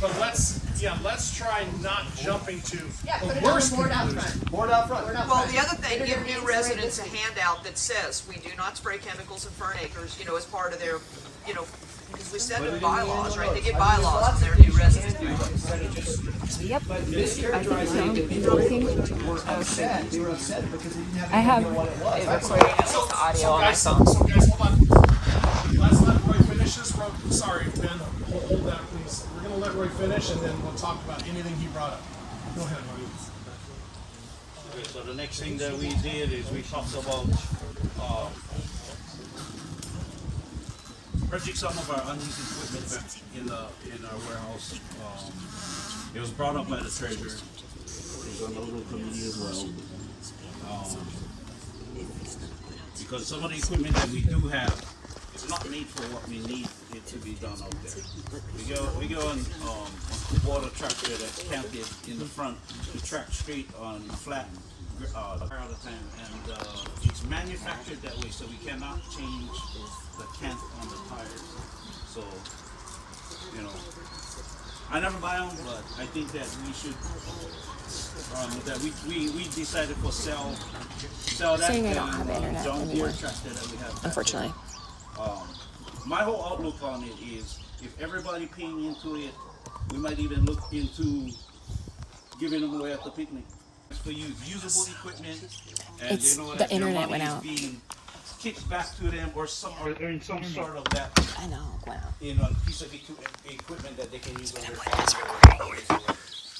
but let's try not jumping to Yeah, put the it on worst the board out conclusion. front. Board out front. Board out Well, front. the other thing, Better give than new being sprayed residents a this week. handout that says we do not spray chemicals in Fern Acres, as part of their, because we said in bylaws, right? They get bylaws and their new residents do. But mischaracterizing that people were upset. They were upset because they didn't have any idea what it was. That's So guys, hold on. Let's let Roy finish this. Sorry, Ben, hold that please. We're gonna let Roy finish and then we'll talk about anything he brought up. Go ahead, Roy. Okay, so the next thing that we did is we talked about purchased some of our unused equipment back in our warehouse. It was brought up by the treasurer. It was on the little committee as well. Because some of the equipment that we do have is not made for what we need it to be done out there. We go on a water tractor that's canted in the front to track straight on flat all the time, and it's manufactured that way, so we cannot change the cant on the tires. So, you know, I never buy them, but I think that we should that we decided to sell that Saying I don't have internet John anymore, Deere tractor that we have. unfortunately. My whole outlook on it is, if everybody paying into it, we might even look into giving them away at the picnic. For usable equipment, and It's you know the that their internet money went is out. being kicked back to them, or in some sort of that. I know, wow. You know, piece of equipment that they can use on their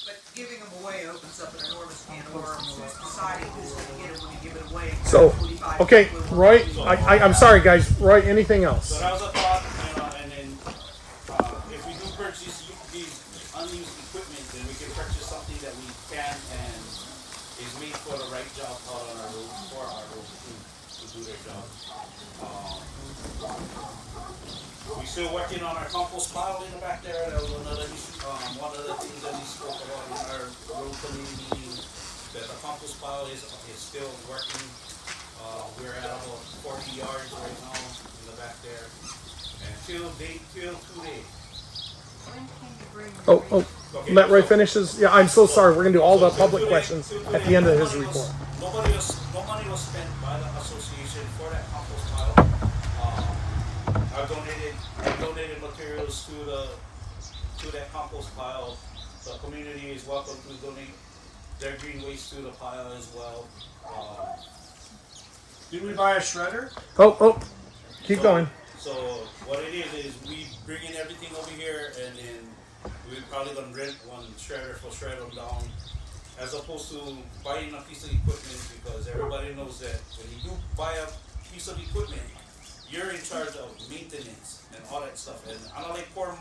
But giving them away opens up an enormous can of worms. Who's deciding who's going to get it when you give it away? So, 45 okay, people will- Roy, I'm sorry guys, Roy, anything else? So that was a thought, you know, and then if we do purchase these unused equipment, then we can purchase something that we can and is made for the right job out on our road, for our road to do their job. We're still working on our compost pile in the back there. That was another issue, one of the things that we spoke about in our road committee meeting, that the compost pile is still working. We're at about 40 yards right now in the back there. And till today. Let Roy finish his, yeah, I'm so sorry, we're gonna do all the public questions at the end of his report. No money was spent by the association for that compost pile. I donated materials to that compost pile. The community is welcome to donate their green waste to the pile as well. Did we buy a shredder? Keep going. So what it is we bring in everything over here, and then we're probably gonna rent one shredder for shred them down, as opposed to buying a piece of equipment, because everybody knows that when you do buy a piece of equipment, you're in charge of maintenance and all that stuff. And I don't like pour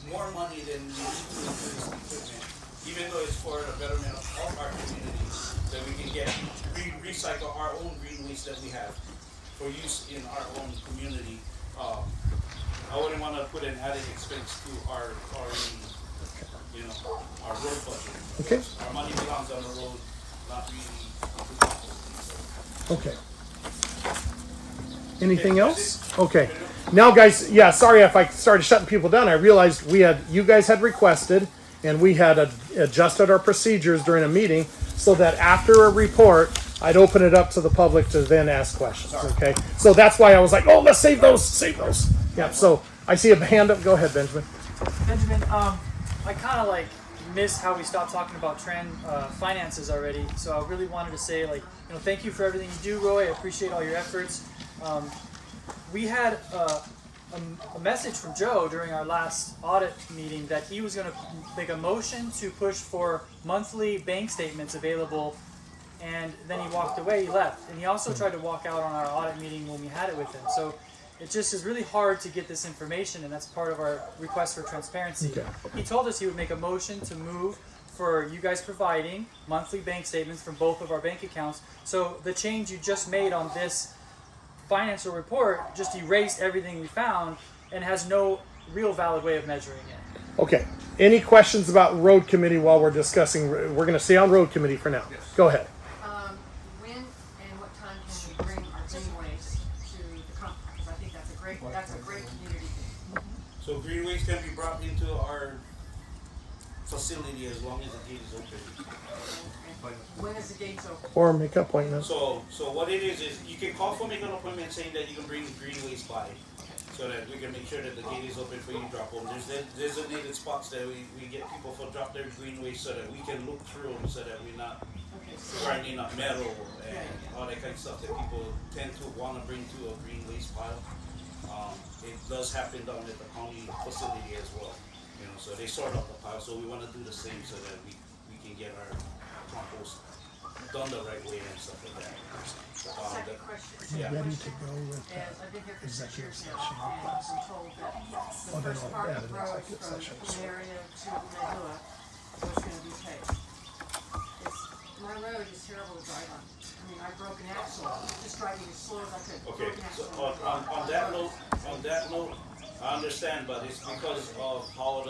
more money than we need to into this equipment, even though it's for the betterment of our community, that we can get recycle our own green waste that we have for use in our own community. I wouldn't want to put an added expense to our you know, our road budget. Okay. Our money belongs on the road, not really. Okay. Anything else? Okay. Now guys, yeah, sorry if I started shutting people down. I realized you guys had requested, and we had adjusted our procedures during a meeting so that after a report, I'd open it up to the public to then ask questions, okay? So that's why I was like, oh, let's save those. Yeah, so I see a hand up. Go ahead, Benjamin. Benjamin, I kind of like missed how we stopped talking about finances already. So I really wanted to say, like, you know, thank you for everything you do, Roy. I appreciate all your efforts. We had a message from Joe during our last audit meeting that he was going to make a motion to push for monthly bank statements available, and then he walked away, he left. And he also tried to walk out on our audit meeting when we had it with him. So it just is really hard to get this information, and that's part of our request for transparency. Okay. He told us he would make a motion to move for you guys providing monthly bank statements from both of our bank accounts. So the change you just made on this financial report just erased everything we found and has no real valid way of measuring it. Okay. Any questions about road committee while we're discussing? We're going to stay on road committee for now. Yes. Go ahead. When and what time can we bring our green waste to the company? Because I think that's a great community thing. So green waste can be brought into our facility as long as the gate is open. When is the gate open? Or make appointments. So what it is you can call for make an appointment saying that you can bring green waste by, so that we can make sure that the gate is open for you to drop them. There's designated spots that we get people to drop their green waste so that we can look through them, so that we're not grinding up metal and all that kind of stuff that people tend to want to bring to a green waste pile. It does happen down at the county facility as well. You know, so they sort out the pile. So we want to do the same so that we can get our compost done the right way and stuff like that. Second question. Yeah. Ready to go with As I've been here for 6 executive years session now, and I've been told that the first part of the road from Plumeria to Mahalo was gonna be paved. My road is terrible to drive on. I mean, I broke an axle, just driving as slow as I could. Okay, Broke an so axle. on that note, I understand, but it's because of how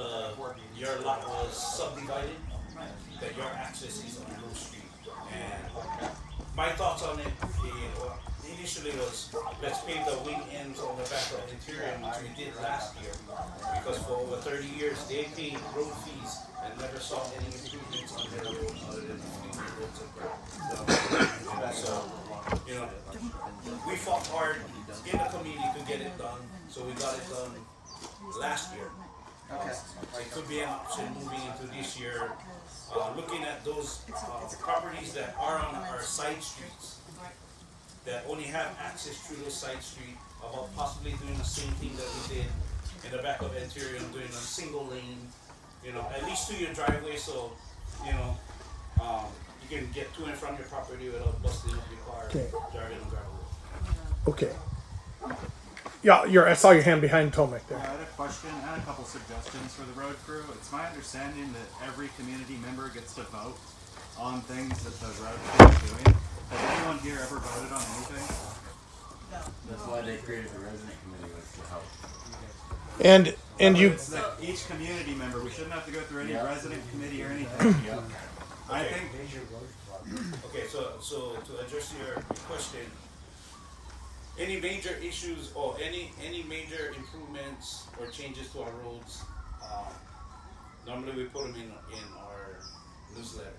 your lot was subdivided, that your access is on Rose Street. And my thoughts on it initially was, let's pave the wing ends on the back of the interior, which we did last year. Because for over 30 years, they paid road fees and never saw any improvements on their road other than the roads and gravel. So, you know, we fought hard in the community to get it done, so we got it done last year. It could be an option moving into this year, looking at those properties that are on our side streets, that only have access through those side streets, about possibly doing the same thing that we did in the back of interior, and doing a single lane, you know, at least to your driveway, so, you know, you can get to and from your property without busting up your car, Okay. driving on gravel. Okay. Yeah, I saw your hand behind Tomek there. I had a question and a couple suggestions for the road crew. It's my understanding that every community member gets to vote on things that the road crew is doing. Has anyone here ever voted on anything? No. That's why they created the resident committee, was to help. And you. It's that each community member, we shouldn't have to go through any resident committee or anything. I think. Okay, so to address your question, any major issues or any major improvements or changes to our roads, normally we put them in our newsletter.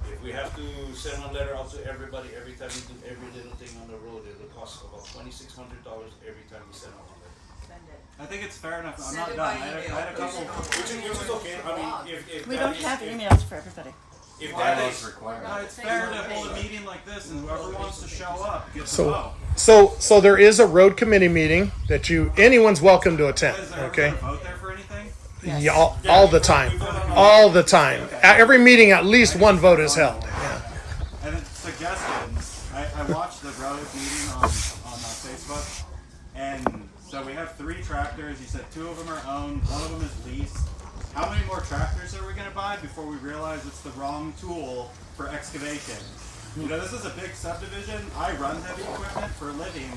If we have to send a letter out to everybody every time we do every little thing on the road, it'll cost about $2,600 every time we send out a letter. I think it's fair enough. I'm Send not it done. by I email. had a couple. Which is okay. I mean, if We that don't is- have if- emails for everybody. If that is No, it's fair to hold a meeting like this, and whoever wants to show up gets to So, vote. so there is a road committee meeting that anyone's welcome to attend. Is there Okay. a vote there for anything? Yeah, all the time, all the time. At every meeting, at least one vote is held. Yeah. And it's suggestions. I watched the road meeting on Facebook, and so we have 3 tractors. You said 2 of them are owned, 1 of them is leased. How many more tractors are we going to buy before we realize it's the wrong tool for excavation? You know, this is a big subdivision. I run heavy equipment for a living.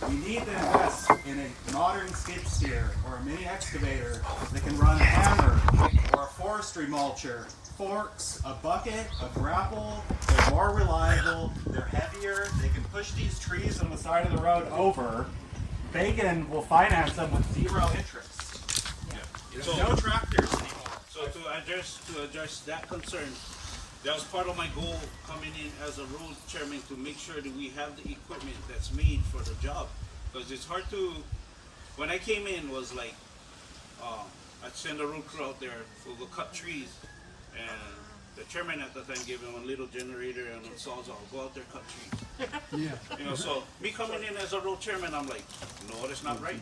We need to invest in a modern skid steer or a mini excavator that can run a hammer or a forestry mulcher, forks, a bucket, a grapple. They're more reliable, they're heavier, they can push these trees on the side of the road over. Bacon will finance them with 0 interest. So, no tractors anymore. So to address that concern, that was part of my goal coming in as a road chairman, to make sure that we have the equipment that's made for the job. Because it's hard to, when I came in was like, I'd send a road crew out there who will cut trees, and the chairman at the time gave him a little generator and a sawzall, go out there, cut trees. Yeah. You know, so me coming in as a road chairman, I'm like, no, that's not right.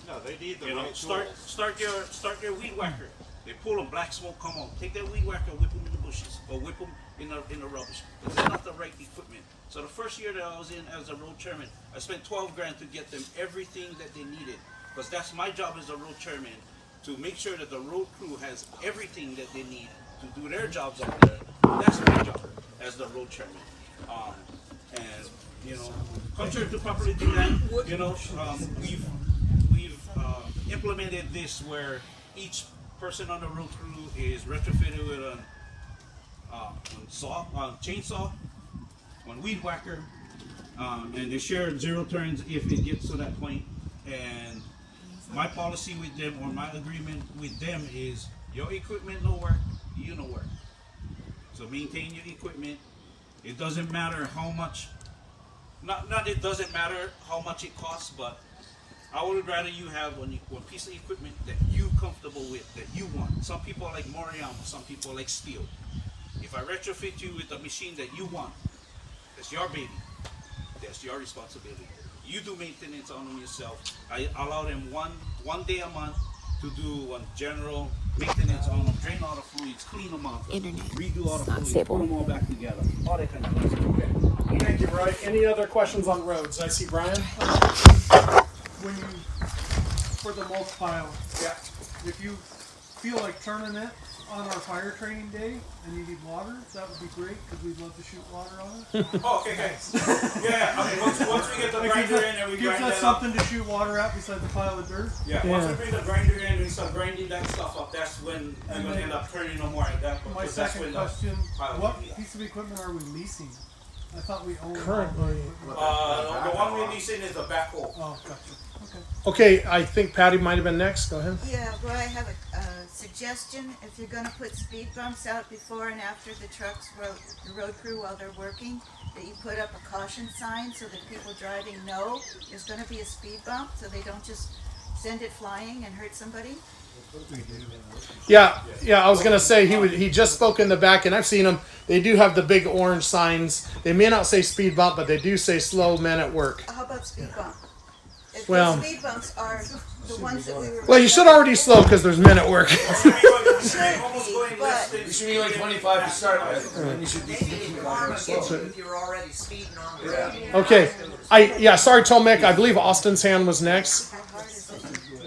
No, they need the You know, right start your weed whacker. They pull them, black smoke come on. Take that weed whacker, whip them in the bushes, or whip them in the rubbish. Because they're not the right equipment. So the first year that I was in as a road chairman, I spent $12,000 to get them everything that they needed. Because that's my job as a road chairman, to make sure that the road crew has everything that they need to do their jobs out there. That's my job as the road chairman. And you know, contrary to properly do that, you know, we've implemented this where each person on the road crew is retrofitted with a chainsaw, one weed whacker, and they share 0 turns if it gets to that point. And my policy with them, or my agreement with them, is your equipment no work, you no work. So maintain your equipment. It doesn't matter how much, not it doesn't matter how much it costs, but I would rather you have one piece of equipment that you comfortable with, that you want. Some people like Moriyama, some people like steel. If I retrofit you with a machine that you want, that's your baby. That's your responsibility. You do maintenance on them yourself. I allow them one day a month to do one general maintenance on them, drain all the fluids, clean them up, redo all the fluids, put them all back together, all that kind of stuff. Thank you, Brian. Any other questions on roads? I see Brian. When you, for the mulch pile, if you feel like turning it on our fire training day and you need water, that would be great because we'd love to shoot water on it. Oh, okay, guys. Yeah, I mean, once we get the grinder in and we gives grind us that something up. to shoot water at besides the pile of dirt. Yeah, once we bring the grinder in and we start grinding that stuff up, that's when I'm going to end up turning no more at that point. My because that's second when the question, pile what will be up. piece of equipment are we leasing? I thought we owned Currently. The one we're leasing is the backhoe. Oh, gotcha. Okay, I think Patty might have been next. Go ahead. Yeah, well, I have a suggestion. If you're gonna put speed bumps out before and after the trucks, the road crew while they're working, that you put up a caution sign so that people driving know there's gonna be a speed bump, so they don't just send it flying and hurt somebody. Yeah, I was gonna say he just spoke in the back, and I've seen them. They do have the big orange signs. They may not say speed bump, but they do say slow men at work. How about speed bump? If Well- the speed bumps are the ones that we were. Well, you should already slow because there's men at work. Should be, but You should be like 25 to start with, and then you should be If you're already speeding on the road. Okay, sorry, Tomek. I believe Austin's hand was next.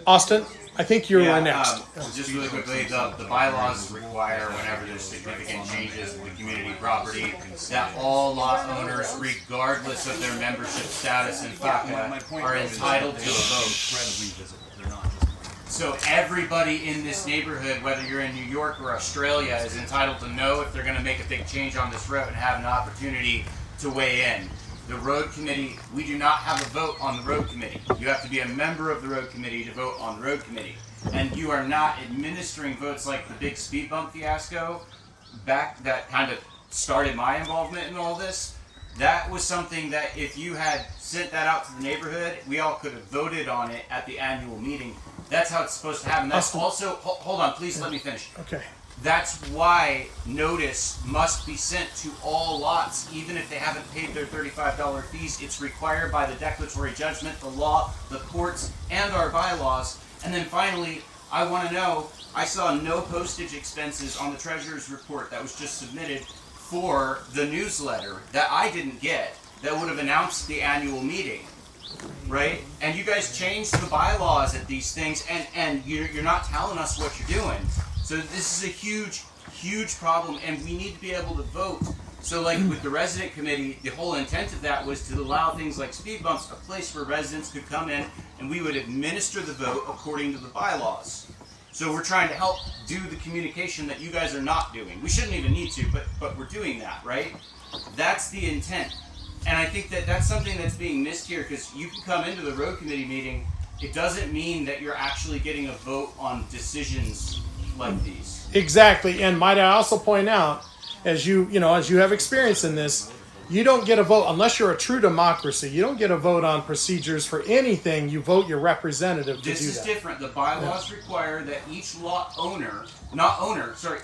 Austin, I think you were next. Just really quickly, the bylaws require whenever there's significant changes in the community property that all lot owners, regardless of their membership status in FACA, are entitled to a vote. So everybody in this neighborhood, whether you're in New York or Australia, is entitled to know if they're going to make a big change on this road and have an opportunity to weigh in. The road committee, we do not have a vote on the road committee. You have to be a member of the road committee to vote on the road committee. And you are not administering votes like the big speed bump fiasco that kind of started my involvement in all this. That was something that if you had sent that out to the neighborhood, we all could have voted on it at the annual meeting. That's how it's supposed to happen. That's also, hold on, please let me finish. Okay. That's why notice must be sent to all lots, even if they haven't paid their $35 fees. It's required by the declaratory judgment, the law, the courts, and our bylaws. And then finally, I want to know, I saw no postage expenses on the treasurer's report that was just submitted for the newsletter that I didn't get that would have announced the annual meeting. Right? And you guys changed the bylaws at these things, and you're not telling us what you're doing. So this is a huge, huge problem, and we need to be able to vote. So like with the resident committee, the whole intent of that was to allow things like speed bumps, a place where residents could come in, and we would administer the vote according to the bylaws. So we're trying to help do the communication that you guys are not doing. We shouldn't even need to, but we're doing that, right? That's the intent. And I think that that's something that's being missed here, because you can come into the road committee meeting, it doesn't mean that you're actually getting a vote on decisions like these. Exactly, and might I also point out, as you have experience in this, you don't get a vote unless you're a true democracy. You don't get a vote on procedures for anything. You vote your representative to do that. This is different. The bylaws require that each lot owner,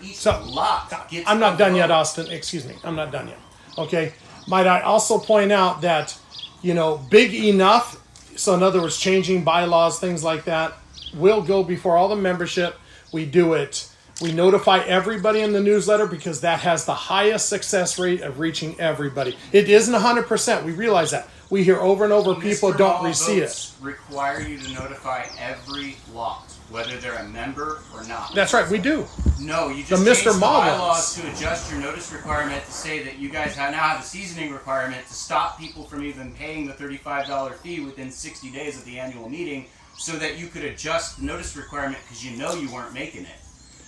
each lot gets I'm not a done yet, vote. Austin. Excuse me, I'm not done yet. Okay, might I also point out that, big enough, so in other words, changing bylaws, things like that, will go before all the membership. We do it. We notify everybody in the newsletter because that has the highest success rate of reaching everybody. It isn't 100%. We realize that. We hear over and over people Mr. don't Mahalo receive it. votes require you to notify every lot, whether they're a member or not. That's right, we do. No, you The just Mr. changed the Ma bylaws to adjust your notice requirement to say that you guys now have a seasoning requirement to stop people from even paying the $35 fee within 60 days of the annual meeting, so that you could adjust the notice requirement because you know you weren't making it.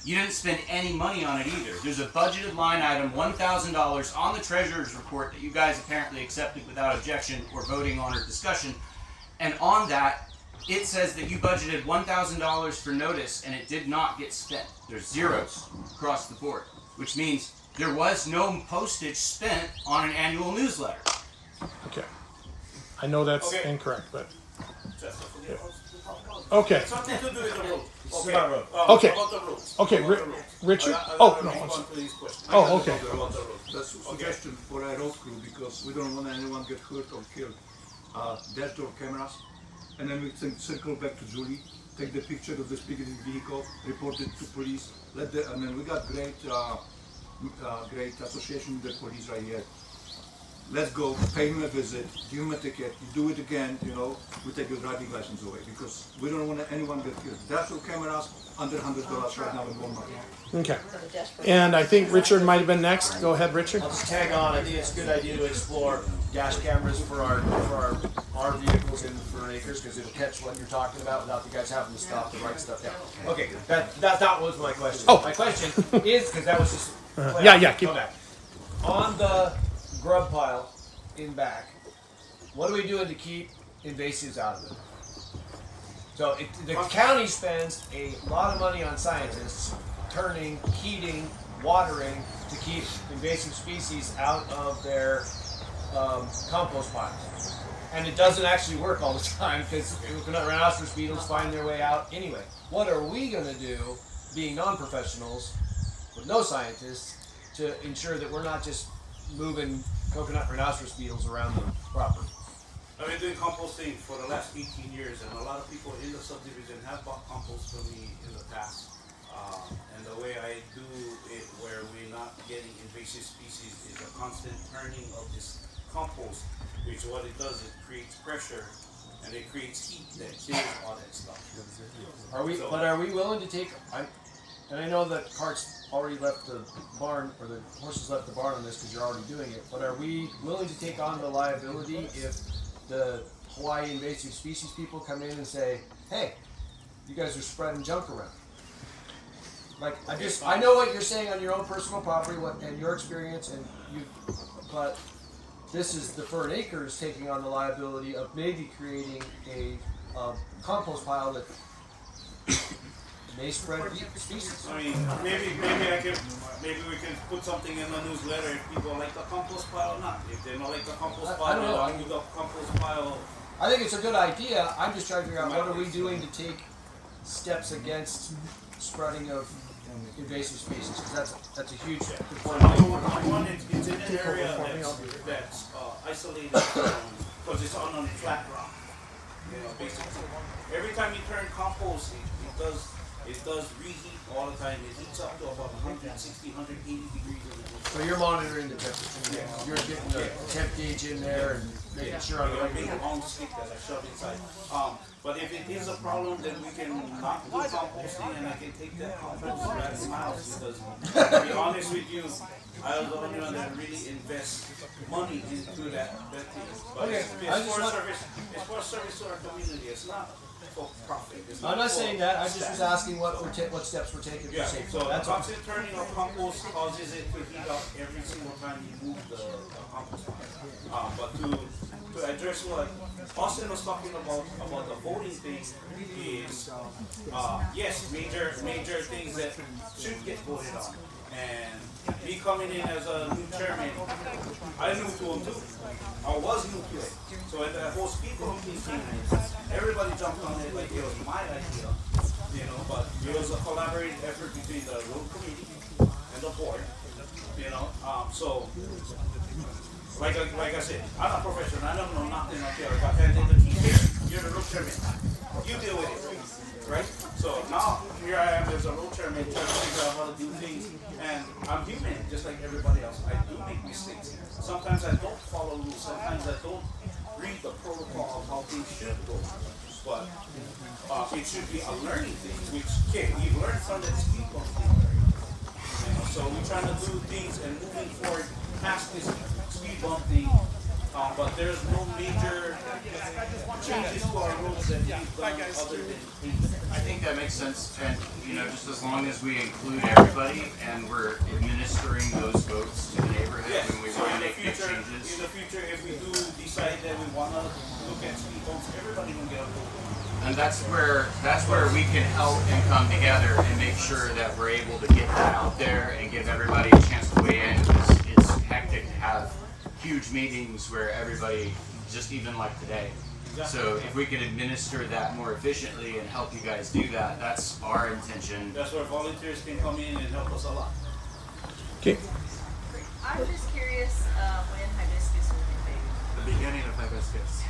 You didn't spend any money on it either. There's a budgeted line item, $1,000, on the treasurer's report that you guys apparently accepted without objection or voting on or discussion. And on that, it says that you budgeted $1,000 for notice and it did not get spent. There's zeros across the board, which means there was no postage spent on an annual newsletter. Okay. I know that's Okay. incorrect, but... Okay. Something to do with the road. Okay. Okay. About the roads. Okay, About the roads. Richard? I Oh, gotta no. respond to these questions. Oh, okay. That's a suggestion for a road crew because we don't want anyone get hurt or killed. Dashboard cameras, and then we circle back to Julie. take the picture of the speeding vehicle, report it to police. We got great association with the police right here. Let's go, pay him a visit, give him a ticket, you do it again, we take your driving license away because we don't want anyone to get killed. Dash cameras under $100 right now in Walmart. Okay. And I think Richard might have been next. Go ahead, Richard. I'll just tag on. I think it's a good idea to explore dash cameras for our vehicles in Fern Acres because it'll catch what you're talking about without you guys having to stop to write stuff down. Okay, that was my question. Oh. My question is because that was just keep go back on the grub pile in back. What are we doing to keep invasives out of it? So the county spends a lot of money on scientists turning, heating, watering to keep invasive species out of their compost piles. And it doesn't actually work all the time because rhinoceros beetles find their way out anyway. What are we going to do, being non-professionals with no scientists, to ensure that we're not just moving coconut rhinoceros beetles around the property? I've been doing composting for the last 18 years, and a lot of people in the subdivision have bought compost from me in the past. And the way I do it, where we're not getting invasive species, is a constant turning of this compost, which what it does, it creates pressure, and it creates heat that kills all that stuff. Are we willing to take? And I know that carts already left the barn, or the horses left the barn on this because you're already doing it. But are we willing to take on the liability if the Hawaii invasive species people come in and say, "Hey, you guys are spreading junk around"? Like I know what you're saying on your own personal property, and your experience, but this is the Fern Acres taking on the liability of maybe creating a compost pile that may spread species. I mean, maybe we can put something in the newsletter if people like the compost pile or not. If they don't like the compost pile, they don't use the compost pile. I think it's a good idea. I'm just trying to figure out what are we doing to take steps against spreading of invasive species, because that's a huge important thing. One, it's in an area that's isolated because it's on a flat rock. Basically, every time you turn compost, it does reheat all the time. It heats up to about 160, 180 degrees. So you're monitoring the temperature. Yeah. You're getting the temp gauge in there and making sure on the right big long stick that I shove inside. But if it is a problem, then we can not do composting, and I can take that compost back to my house. Because to be honest with you, I was the only one that really invests money into that thing. But it's for service to our community. It's not for profit. I'm not saying that. I just was asking what steps we're taking for safety. So the constant turning of compost causes it to heat up every single time you move the compost pile. But to address what Austin was talking about the voting thing is, yes, major things that should get voted on. And me coming in as a new chairman, I knew to him too. I was new to it. So when the whole speaker thing came in, everybody jumped on it like it was my idea, but it was a collaborative effort between the road committee and the board, so like I said, I'm not professional, I don't know nothing up here, but I did the team here, you're the road chairman, you deal with it, right? So now here I am as a road chairman trying to figure out how to do things, and I'm human just like everybody else. I do make mistakes. Sometimes I don't follow rules, sometimes I don't read the protocol of how things should go. But it should be a learning thing, which we've learned from that speed bump thing. So we're trying to do things and moving forward past this speed bump thing. But there's no major changes to our rules that we've done other than things. I think that makes sense, and just as long as we include everybody and we're administering those votes to the neighborhood when we want to make big changes. In the future, if we do decide that we want to look at speed bumps, everybody can get a vote. And that's where we can help and come together and make sure that we're able to get that out there and give everybody a chance to weigh in. It's hectic to have huge meetings where everybody, just even like today. So if we can administer that more efficiently and help you guys do that, that's our intention. That's where volunteers can come in and help us a lot. Okay. I'm just curious when hibiscus will be baby. The beginning of hibiscus.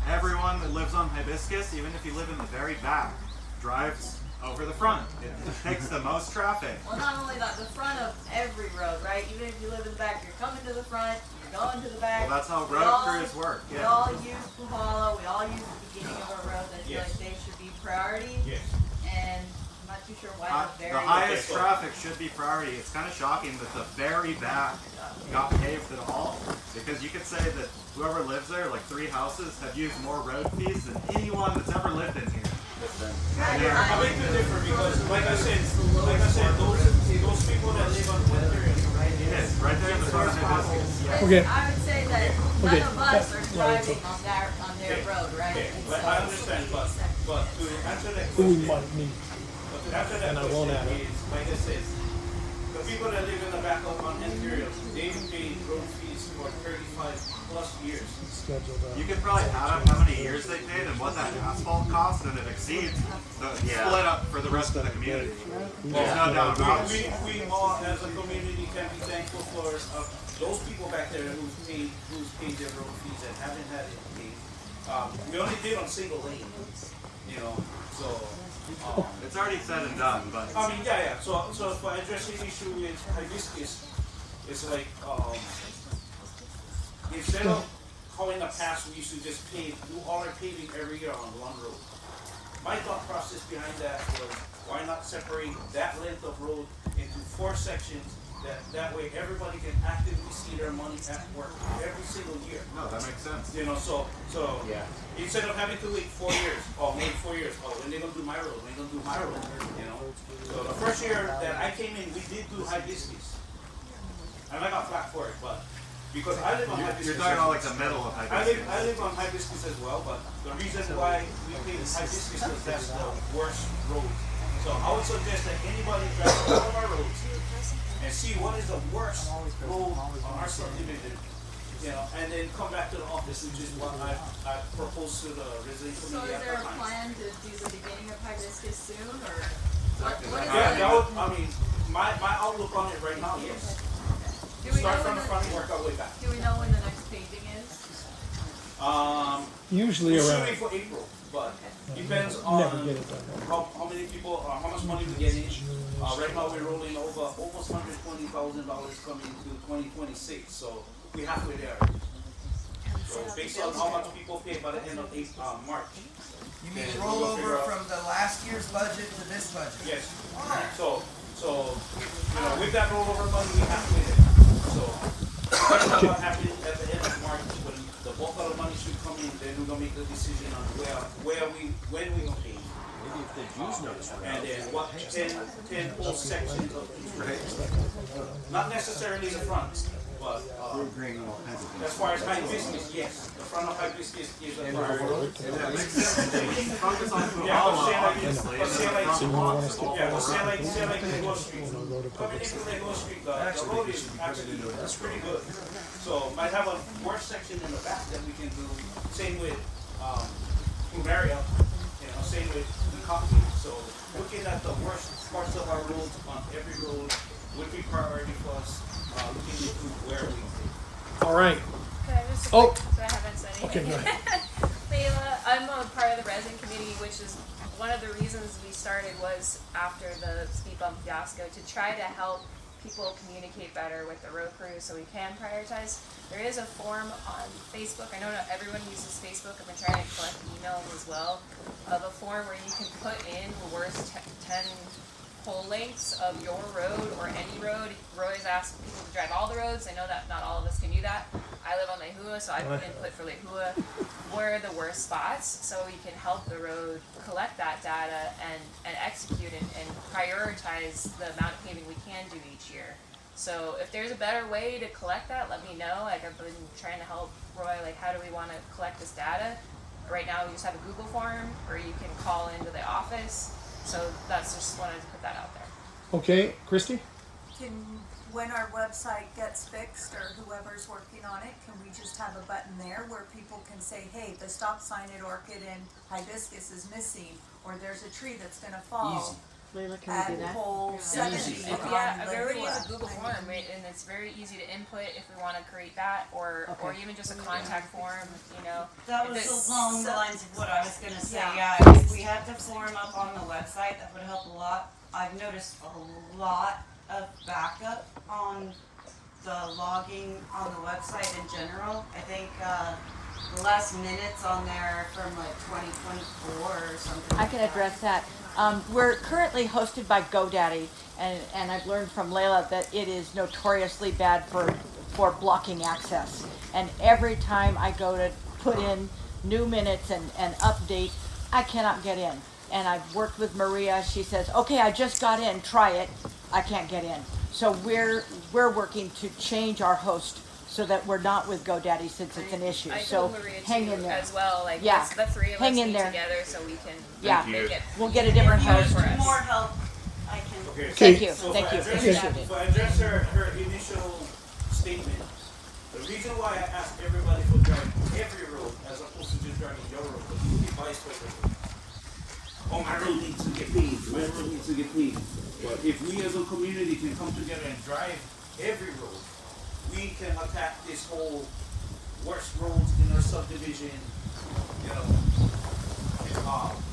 everyone that lives on Hibiscus, even if you live in the very back, drives over the front. It takes the most traffic. Well, not only that, the front of every road, right? Even if you live in the back, you're coming to the front, you're going to the back. Well, that's how We road all- crews work, We yeah. all use Mahalo, we all use the beginning of our road. I feel Yes. like they should be priority. Yes. And I'm not too sure why The they're very. highest traffic should be priority. It's kind of shocking that the very back got paved at all, because you could say that whoever lives there, like 3 houses, have used more road fees than anyone that's ever lived in here. I beg to differ because, like I said, those people that live on Ontario, Yes, right there in the front of Hibiscus. Yeah. Okay. I would say that none Okay. of us are Right. driving on their road, right? Okay, And but so- I understand, but to answer that Who we question, might need. but to answer that And I won't question add it. is, like I said, the people that live in the back of on Ontario, they've paid road fees for 35+ years. You could probably add up how many years they paid and what that asphalt cost, and it exceeds the split up for the rest of the community. There's no doubt about it. We all as a community can be thankful for those people back there who's paid their road fees and haven't had it paid. We only did on single lane, you know, so. It's already said and done, but. I mean, yeah. So for addressing the issue with Hibiscus, it's like, instead of how in the past we used to just do all our paving every year on one road. My thought process behind that was, why not separate that length of road into 4 sections? That way everybody can actively see their money at work every single year. No, that makes sense. You know, so yeah. Instead of having to wait 4 years, wait 4 years, when they gonna do my road, when they gonna do my road, you know. So the first year that I came in, we did do Hibiscus. And I got flack for it, but because I live on Hibiscus. You're talking about like the middle of Hibiscus. I live on Hibiscus as well, but the reason why we paid Hibiscus is that's the worst road. So I would suggest that anybody drive all of our roads and see what is the worst road on our subdivision, you know, and then come back to the office, which is what I proposed to the resident So committee is at there the a time. plan to do the beginning of Hibiscus soon, or what is Yeah, I mean, my outlook on it right now, yes. Do we Start know from when the front and work our way back. Do we know when the next paving is? Usually we're around. shooting for April, but depends Never on get it done. how many people, how much money we get in. Right now we're rolling over almost $120,000 coming into 2026, so we're halfway there. So based on how much people pay by the end of March. You mean then roll we'll figure over out- from the last year's budget to this budget? Yes. So you know, with that rollover money, we halfway there. So depending on what happens at the end of March, when the bulk of the money should come in, then we're gonna make the decision on when we gonna pay. Maybe if the Jews notice. And then what 10 whole sections of each road. Not necessarily the front, but as far as Hibiscus, yes, the front of Hibiscus is a priority. That makes sense. Focus on Yeah, but Mahalo, say like, obviously, but and say then like, the front lots of yeah, but all say around. like Lego Street. Coming into Lego Street, the road is actually pretty good. So might have a worse section in the back that we can do. Same with Plumeria, you know, same with Coffee. So looking at the worst parts of our roads on every road would be priority for us. Looking into where we. All right. Can I just Oh. so I haven't said anything. Okay, go ahead. Layla, I'm a part of the resident committee, which is one of the reasons we started was after the speed bump fiasco to try to help people communicate better with the road crew so we can prioritize. There is a form on Facebook. I know not everyone uses Facebook. I've been trying to collect emails as well of a form where you can put in the worst 10 pole lengths of your road or any road. Roy's asked people to drive all the roads. I know that not all of us can do that. I live on Lehua, so I put input for Lehua. Where are the worst spots so we can help the road collect that data and execute and prioritize the amount of paving we can do each year. So if there's a better way to collect that, let me know. Like I've been trying to help Roy, like how do we want to collect this data? Right now we just have a Google form or you can call into the office. So that's just wanted to put that out there. Okay, Christy? When our website gets fixed or whoever's working on it, can we just have a button there where people can say, hey, the stop sign at Orchid and Hibiscus is missing, or there's a tree that's gonna fall? Leila, can we do that? poll Easy. 70 on Yeah, the we already new use app. a Google form, right, and it's very easy to input if we want to create that, or even just a contact form, you know. That If was it's- along the lines of what I was gonna say, Yeah. yeah, if we had the form up on the website, that would help a lot. I've noticed a lot of backup on the logging on the website in general. I think, the last minutes on there from like 2024 or something. I can address that. We're currently hosted by GoDaddy, and I've learned from Layla that it is notoriously bad for blocking access. And every time I go to put in new minutes and update, I cannot get in. And I've worked with Maria. She says, "Okay, I just got in. Try it." I can't get in. So we're working to change our host so that we're not with GoDaddy since it's an issue. I So told Maria hang too in there as well. Like Yeah. the three of Hang us in meet there. together so we can Yeah. make it. We'll get a different If you host. need more help, I can. Okay. Thank you. So Thank if I you. address- Appreciate it. If I address her initial statement, the reason why I asked everybody to drive every road as opposed to just driving your road, because you can vice versa. Oh, my road needs to get paid. My road needs to get paid. But if we as a community can come together and drive every road, we can attack this whole worst roads in our subdivision, you know,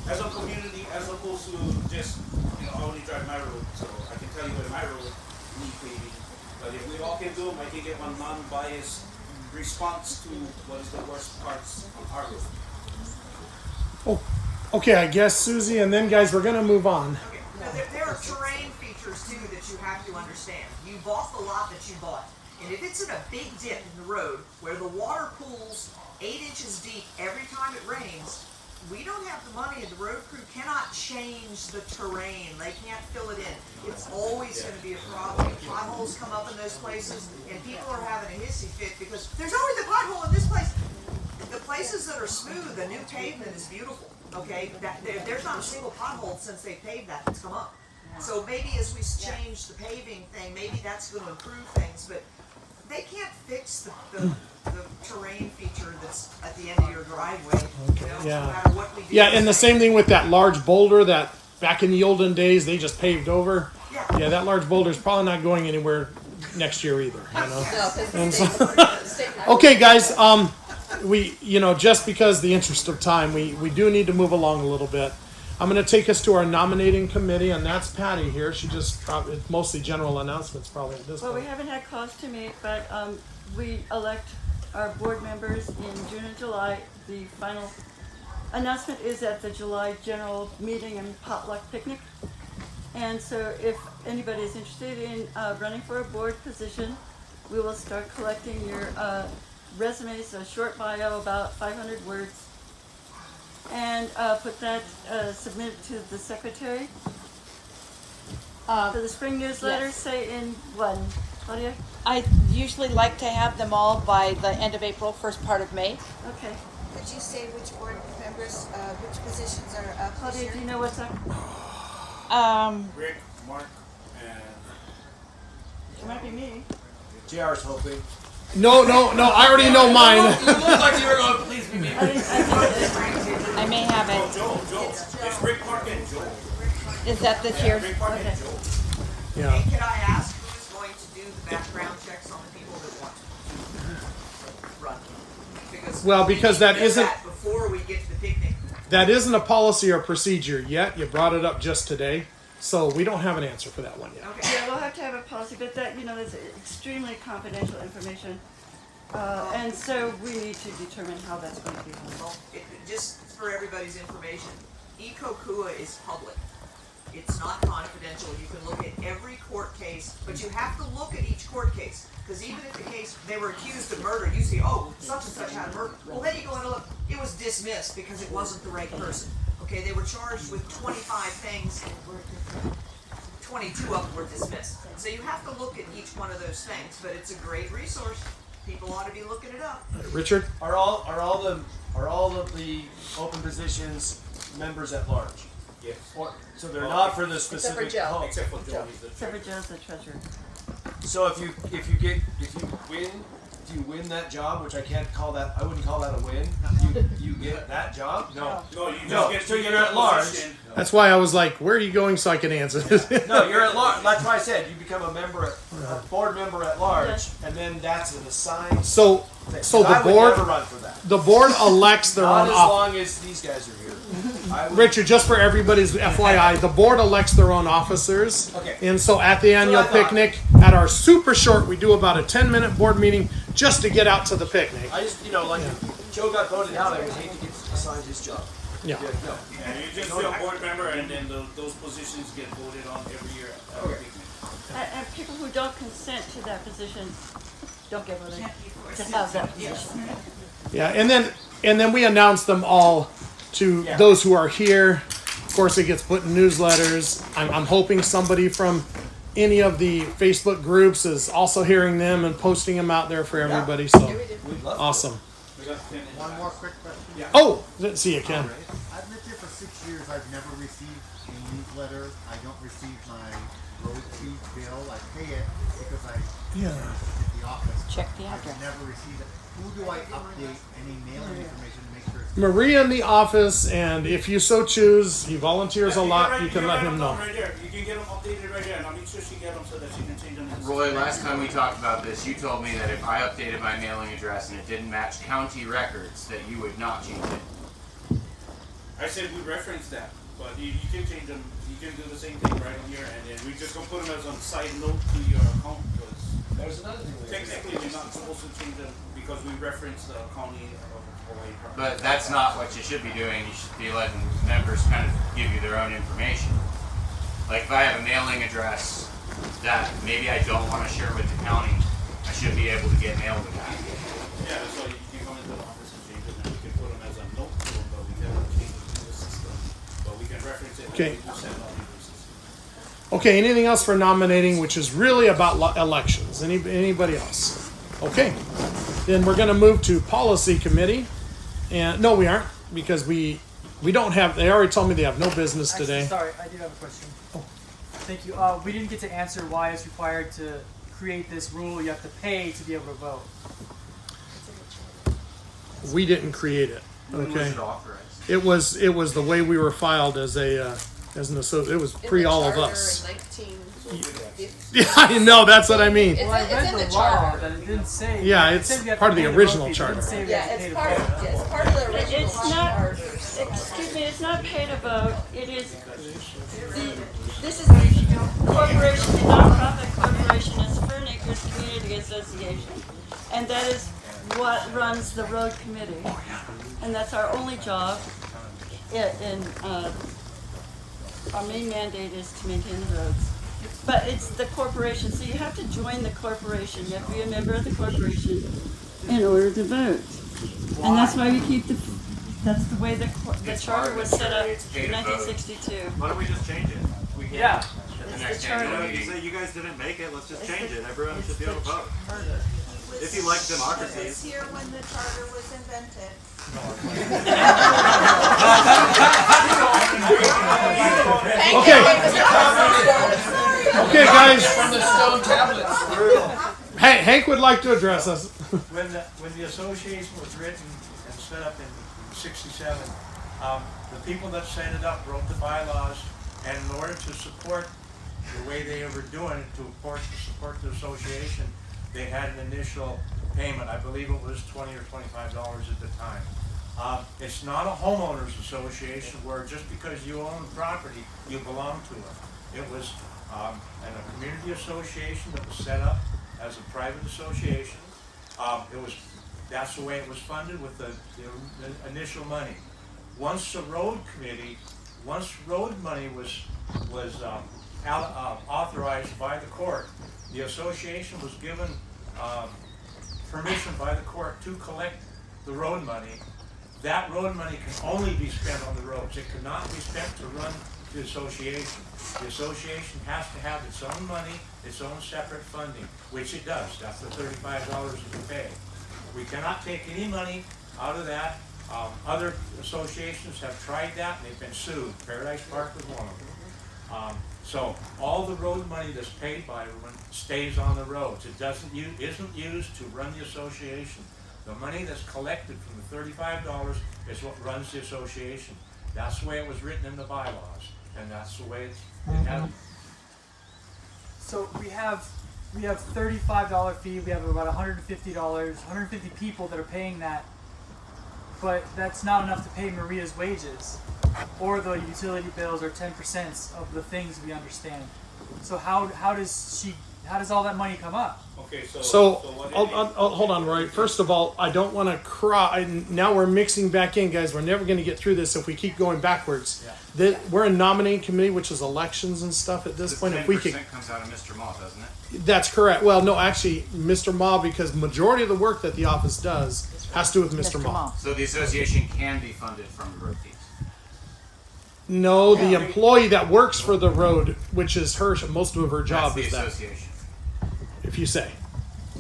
as a community, as opposed to just, I only drive my road, so I can tell you where my road needs paving. But if we all can do them, I can get one non-biased response to what is the worst parts of our road. Oh, okay, I guess Susie, and then guys, we're gonna move on. Now, there are terrain features too that you have to understand. You bought the lot that you bought, and if it's in a big dip in the road where the water pools 8 inches deep every time it rains, we don't have the money, and the road crew cannot change the terrain. They can't fill it in. It's always going to be a problem. Potholes come up in those places, and people are having a hissy fit because there's always a pothole in this place. The places that are smooth, the new pavement is beautiful. Okay, there's not a single pothole since they paved that's come up. So maybe as we change the paving thing, maybe that's going to improve things. But they can't fix the terrain feature that's at the end of your driveway. You know, Yeah. no matter what we do. Yeah, and the same thing with that large boulder that back in the olden days they just paved over. Yeah, that large boulder is probably not going anywhere next year either. You know. And so- okay, guys. We, just because the interest of time, we do need to move along a little bit. I'm going to take us to our nominating committee, and that's Patty here. She just it's mostly general announcements probably at this Well, we point. haven't had calls to meet, but we elect our board members in June and July. The final announcement is at the July general meeting and potluck picnic. And so if anybody is interested in running for a board position, we will start collecting your resumes, a short bio, about 500 words, and put that, submit it to the secretary. For the spring newsletter, yes. say in when, Claudia? I usually like to have them all by the end of April, first part of May. Okay. Could you say which board members, which positions are up this Claudia, year? do you know what's up? Rick, Mark, and It might be me. JR's hoping. No, I already know mine. You look like you were going, please be me. I may have it. Joe. It's Rick, Mark, and Joe. Is that this year? Rick, Mark, and Joe. Yeah. And can I ask who is going to do the background checks on the people that want to run? Because that we need to know isn't- that before we get to the picnic. That isn't a policy or procedure yet. You brought it up just today, so we don't have an answer for that one yet. Yeah, we'll have to have a policy, but that, that's extremely confidential information. And so we need to determine how that's going to be handled. Well, just for everybody's information, ECOCUA is public. It's not confidential. You can look at every court case, but you have to look at each court case. Because even if the case, they were accused of murder, you see, oh, such and such had a murder. Well, then you go and look, it was dismissed because it wasn't the right person. Okay, they were charged with 25 things, 22 of them were dismissed. So you have to look at each one of those things, but it's a great resource. People ought to be looking it up. Richard? Are all of the open positions members at large? Yes. So they're not for the specific. Except for Joe. Except for Joe. Except for Joe's the treasurer. So if you win if you win that job, which I wouldn't call that a win, you get that job? No. No, you just get so to you're get at a large. position. That's why I was like, where are you going so I can answer this? No, you're at large. That's why I said you become a board member at large, and then that's an assigned So thing. the I would board, never run for that. the board elects their Not own as office. long as these guys are here. I would- Richard, just for everybody's FYI, the board elects their own officers. Okay. And so at the annual That's what I thought. picnic, at our super short, we do about a 10-minute board meeting just to get out to the picnic. I just, like, if Joe got voted out, I would hate to get assigned his job. Yeah. No. Yeah, you just be a board member, and then those positions get voted on every year at our picnic. And people who don't consent to that position don't get voted Can't be forced. to have that position. Yeah, and then we announce them all to those who are here. Of course, it gets put in newsletters. I'm hoping somebody from any of the Facebook groups is also hearing them and posting them out there for everybody. So awesome. One more quick question. Yeah. Oh, let's see you, Ken. I've lived here for 6 years. I've never received a newsletter. I don't receive my road fee bill. I pay it because I at the office. Check the address. I've never received it. Who do I update any mailing information to make sure it's Maria in the office, and if you so choose, he volunteers a lot. You can let him know. Right there. You can get them updated right there, and I'll make sure she get them so that she can change them. Roy, last time we talked about this, you told me that if I updated my mailing address and it didn't match county records, that you would not change it. I said we reference that, but you can change them. You can do the same thing right on here, and then we just gonna put them as a side note to your account, because there's another thing. Technically, we're not supposed to change them because we reference the county of Hawaii. But that's not what you should be doing. You should be letting members kind of give you their own information. Like if I have a mailing address that maybe I don't want to share with the county, I should be able to get mail to that. Yeah, that's why you can come into the office and change them, and we can put them as a note to them, but we cannot change them to the system. But we can reference it. Okay. When we do send out invoices. Okay, anything else for nominating, which is really about elections? Anybody else? Okay, then we're going to move to policy committee. And no, we aren't, because we don't have. They already told me they have no business today. Sorry, I do have a question. Oh. Thank you. We didn't get to answer why it's required to create this rule. You have to pay to be able to vote. We didn't create it. When Okay. was it authorized? It was the way we were filed as an associate. It was pre all of us. Yeah, I know. That's what I mean. Well, I read the law, but it didn't say. Yeah, it it's said we have to part of the pay the original vote fee, but it charter. didn't say we have to pay it's to part vote. it's part of the original It's not, charter. excuse me, it's not pay to vote, it is, this is the corporation, the nonprofit corporation is Fern Acres Community Association. And that is what runs the road committee. And that's our only job. Our main mandate is to maintain the roads. But it's the corporation, so you have to join the corporation, you have to be a member of the corporation in order to vote. And that's why we keep that's the way the charter was set up in 1962. Why don't we just change it? We can. Yeah. At the It's next the charter. annual meeting. Say you guys didn't make it, let's just change it. Everyone should be able to vote. If you like democracy. I was here when the charter was invented. Okay. Okay, guys. From the stone tablets. Hank would like to address us. When the association was written and set up in '67, the people that set it up wrote the bylaws, and in order to support the way they were doing it, to support the association, they had an initial payment. I believe it was $20 or $25 at the time. It's not a homeowners association where just because you own property, you belong to it. It was a community association that was set up as a private association. That's the way it was funded, with the initial money. Once road money was authorized by the court, the association was given permission by the court to collect the road money. That road money can only be spent on the roads. It cannot be spent to run the association. The association has to have its own money, its own separate funding, which it does. That's the $35 that we pay. We cannot take any money out of that. Other associations have tried that and they've been sued. Paradise Park was one of them. So all the road money that's paid by everyone stays on the roads. It isn't used to run the association. The money that's collected from the $35 is what runs the association. That's the way it was written in the bylaws, and that's the way it has. So we have $35 fee. We have about $150, 150 people that are paying that, but that's not enough to pay Maria's wages, or the utility bills, or 10% of the things we understand. So how does all that money come up? Okay, So hold on, Roy. First of all, I don't want to cry. Now we're mixing back in, guys. We're never going to get through this if we keep going backwards. We're a nominating committee, which is elections and stuff at this point. If we could, comes out of Mr. Ma, doesn't it? that's correct. Well, no, actually, Mr. Ma, because majority of the work that the office does has to do with Mr. Ma. So the association can be funded from the road fees. No, the employee that works for the road, which is most of her job That's is the that. association. If you say.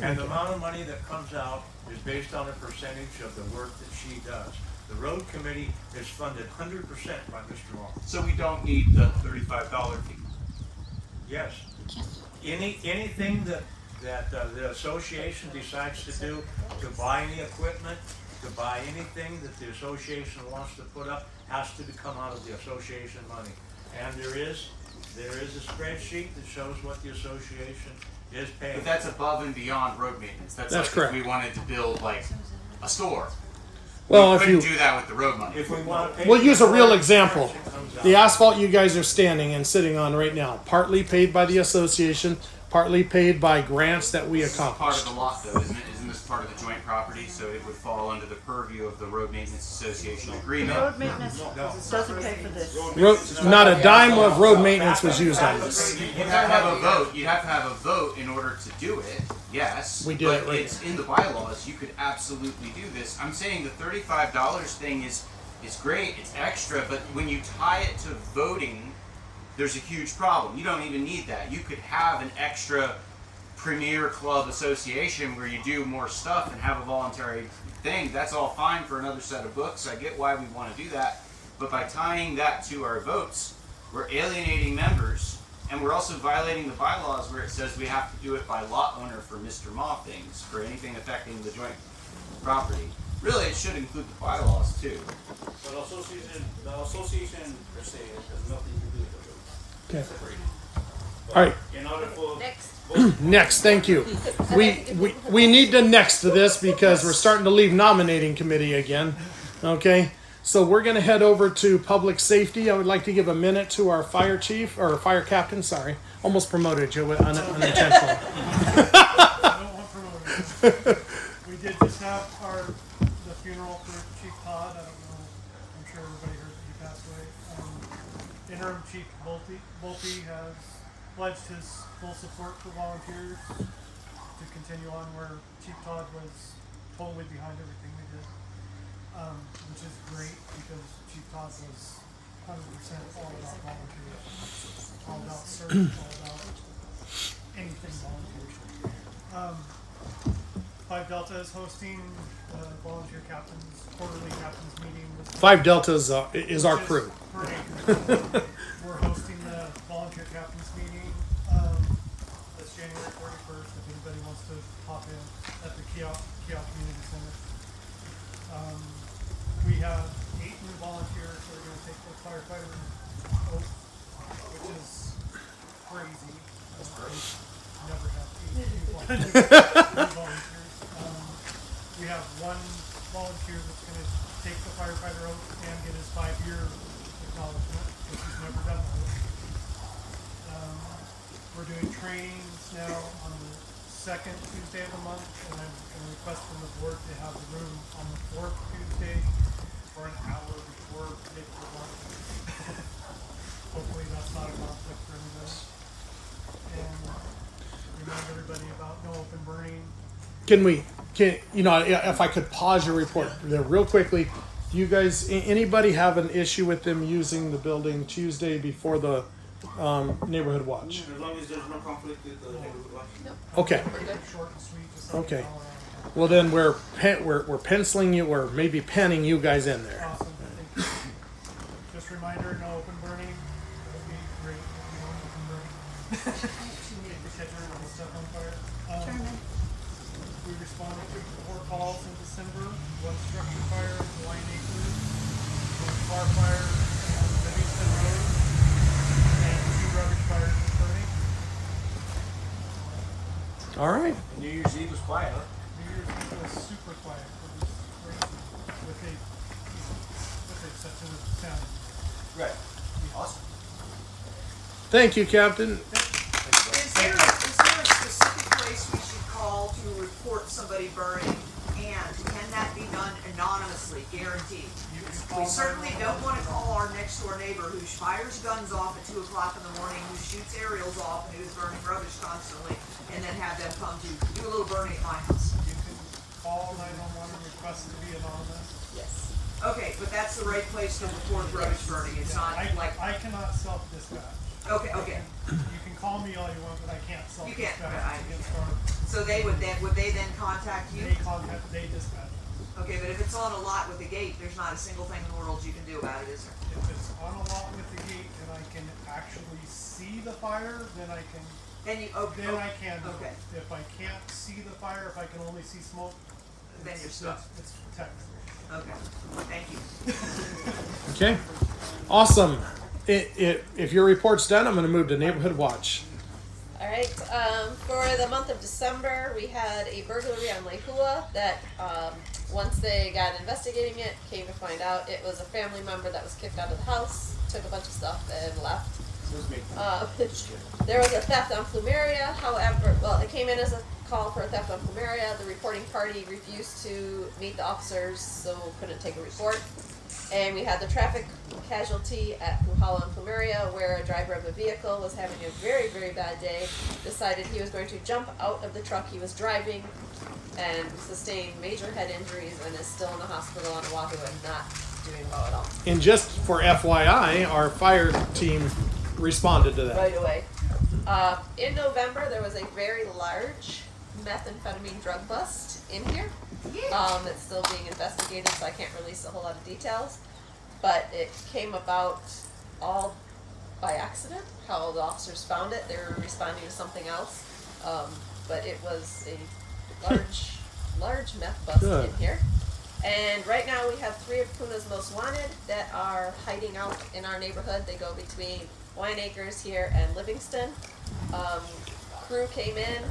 And the amount of money that comes out is based on a percentage of the work that she does. The road committee is funded 100% by Mr. Long. So we don't need the $35 fee. Yes. Anything that the association decides to do, to buy any equipment, to buy anything that the association wants to put up, has to come out of the association money. And there is a spreadsheet that shows what the association is paying. But that's above and beyond road maintenance. That's like correct. If we wanted to build like a store. Well, we if couldn't you do that with the road money. If we want to pay we'll use a real example. The asphalt you guys are standing and sitting on right now, partly paid by the association, partly paid by grants that we This is part accomplished. of the lot though, isn't it? Isn't this part of the joint property? So it would fall under the purview of the road maintenance association agreement. Road maintenance doesn't pay for this. Not a dime of road maintenance was used on this. You'd have to have a vote. You'd have to have a vote in order to do it. Yes. We did but it right. it's in the bylaws. You could absolutely do this. I'm saying the $35 thing is great. It's extra, but when you tie it to voting, there's a huge problem. You don't even need that. You could have an extra premier club association where you do more stuff and have a voluntary thing. That's all fine for another set of books. I get why we want to do that. But by tying that to our votes, we're alienating members, and we're also violating the bylaws where it says we have to do it by lot owner for Mr. Ma things, for anything affecting the joint property. Really, it should include the bylaws too. But the association per se has nothing to do with the road. Okay. Separate. All right. In order for Next, thank you. We need to next to this because we're starting to leave nominating committee again. Okay, so we're going to head over to public safety. I would like to give a minute to our fire chief or fire captain. Sorry, almost promoted you unintentionally. We did just have the funeral for Chief Todd. I don't know. I'm sure everybody heard that he passed away. Interim Chief Volpe has pledged his full support for volunteers to continue on where Chief Todd was totally behind everything we did, which is great because Chief Todd was 100% all about volunteers, all about service, all about anything volunteers. 5 Delta is hosting the volunteer captains, quarterly captains meeting. 5 Delta is our crew. We're hosting the volunteer captains meeting. That's January 31st. If anybody wants to pop in at the Kiosk Community Center. We have 8 new volunteers who are going to take the firefighter oath, which is crazy. Never have 8 new volunteers. We have 1 volunteer that's going to take the firefighter oath and get his 5-year acknowledgement, because he's never done that. We're doing trainings now on the 2nd Tuesday of the month, and I'm going to request from the board to have the room on the 4th Tuesday for an hour before April 1. Hopefully that's not a conflict for anybody. And remind everybody about no open burning. If I could pause your report there real quickly, do you guys, anybody have an issue with them using the building Tuesday before the neighborhood watch? As long as there's no conflict with the neighborhood watch. Okay. Short and sweet, just Okay. Well then we're penciling you or maybe penning you guys in there. Awesome. Thank you. Just a reminder, no open burning. That would be great if you don't open We responded to 4 calls in December, 1 structure fire in Wine Acres, 1 car fire on Livingston Road, and 2 rubbish fires in Fern. All right. New Year's Eve was quiet, huh? New Year's Eve was super quiet. It was crazy with the exception of the town. Right. Awesome. Thank you, Captain. Is there a specific place we should call to report somebody burning? And can that be done anonymously, guaranteed? We certainly don't want to call our next door neighbor who fires guns off at 2 o'clock in the morning, who shoots aerials off, and who's burning rubbish constantly, and then have them come to do a little burning at my house. You can call 911 and request to be anonymous. Yes. Okay, but that's the right place to report rubbish burning. It's not like. I cannot self-dispatch. Okay, okay. You can call me all you want, but I can't You can't, self-dispatch against our. So they would then contact you? They dispatch. Okay, but if it's on a lot with a gate, there's not a single thing in the world you can do about it, is there? If it's on a lot with the gate and I can actually see the fire, then I can. Then you, Then I can. do it. Okay. If I can't see the fire, if I can only see smoke. Then you're stuck. It's text. Okay, thank you. Okay. Awesome. If your report's done, I'm going to move to Neighborhood Watch. All right. For the month of December, we had a burglary on Lehua that once they got investigating it, came to find out it was a family member that was kicked out of the house, took a bunch of stuff, and left. There was a theft on Plumeria. However, well, it came in as a call for a theft on Plumeria. The reporting party refused to meet the officers, so couldn't take a report. And we had the traffic casualty at Mahalo and Plumeria, where a driver of a vehicle was having a very, very bad day, decided he was going to jump out of the truck he was driving, and sustained major head injuries, and is still in the hospital on Oahu and not doing well at all. And just for FYI, our fire team responded to that. Right away. In November, there was a very large methamphetamine drug bust in here. It's still being investigated, so I can't release a whole lot of details. But it came about all by accident, how the officers found it. They were responding to something else. But it was a large meth bust in here. And right now we have 3 of Puna's most wanted that are hiding out in our neighborhood. They go between Wine Acres here and Livingston. Crew came in.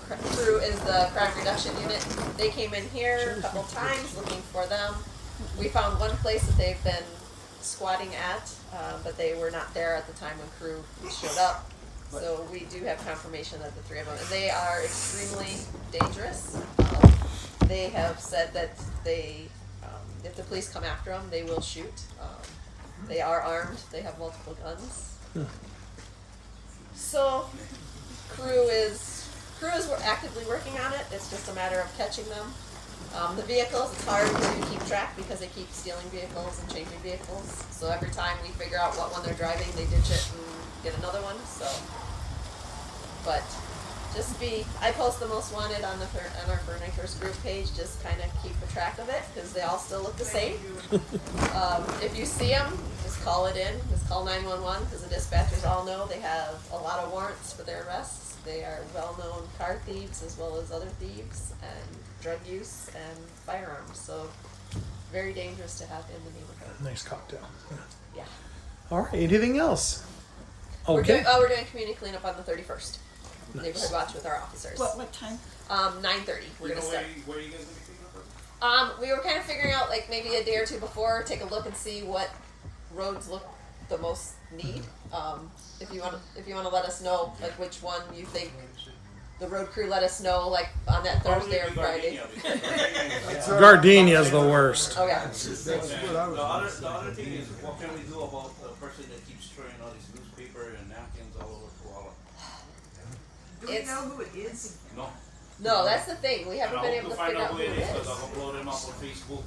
Crew is the crime reduction unit. They came in here a couple times looking for them. We found one place that they've been squatting at, but they were not there at the time when crew showed up. So we do have confirmation that the 3 of them, and they are extremely dangerous. They have said that if the police come after them, they will shoot. They are armed. They have multiple guns. So crew is actively working on it. It's just a matter of catching them. The vehicles, it's hard to keep track because they keep stealing vehicles and changing vehicles. So every time we figure out what one they're driving, they ditch it and get another one. So, but I post the most wanted on our Fern Acres group page. Just kind of keep a track of it because they all still look the same. If you see them, just call it in. Just call 911 because the dispatchers all know they have a lot of warrants for their arrests. They are well-known car thieves as well as other thieves and drug use and firearms. So very dangerous to have in the neighborhood. Nice cocktail. Yeah. All right. Anything else? We're Okay. doing community cleanup on the 31st. Nice. Neighborhood watch with our officers. What time? 9:30. We're gonna start. Where are you guys gonna be cleaning up? We were kind of figuring out like maybe a day or two before, take a look and see what roads look the most need. If you want to let us know like which one you think the road crew let us know like on that Thursday or Friday. Gardenia's the worst. Okay. The other thing is, what can we do about the person that keeps throwing all this newspaper and napkins all over Koala? Do we know who it is? No. No, that's the thing. We haven't been able to figure out who it is. Because I'll upload them up on Facebook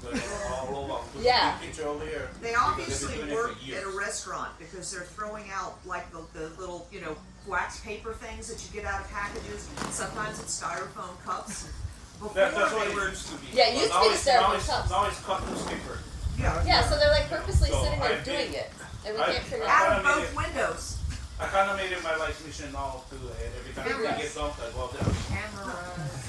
all over. Yeah. Picture over here. They obviously work at a restaurant because they're throwing out like the little, wax paper things that you get out of packages. Sometimes it's styrofoam cups. That's what it used to be. Yeah, it used to be the styrofoam cups. Now it's cut newspaper. Yeah, so they're like purposely So sitting there I've doing been- it, and we I've- can't figure Out out. of both windows. I kind of made it my life mission now to every time we get dumped, I go out there.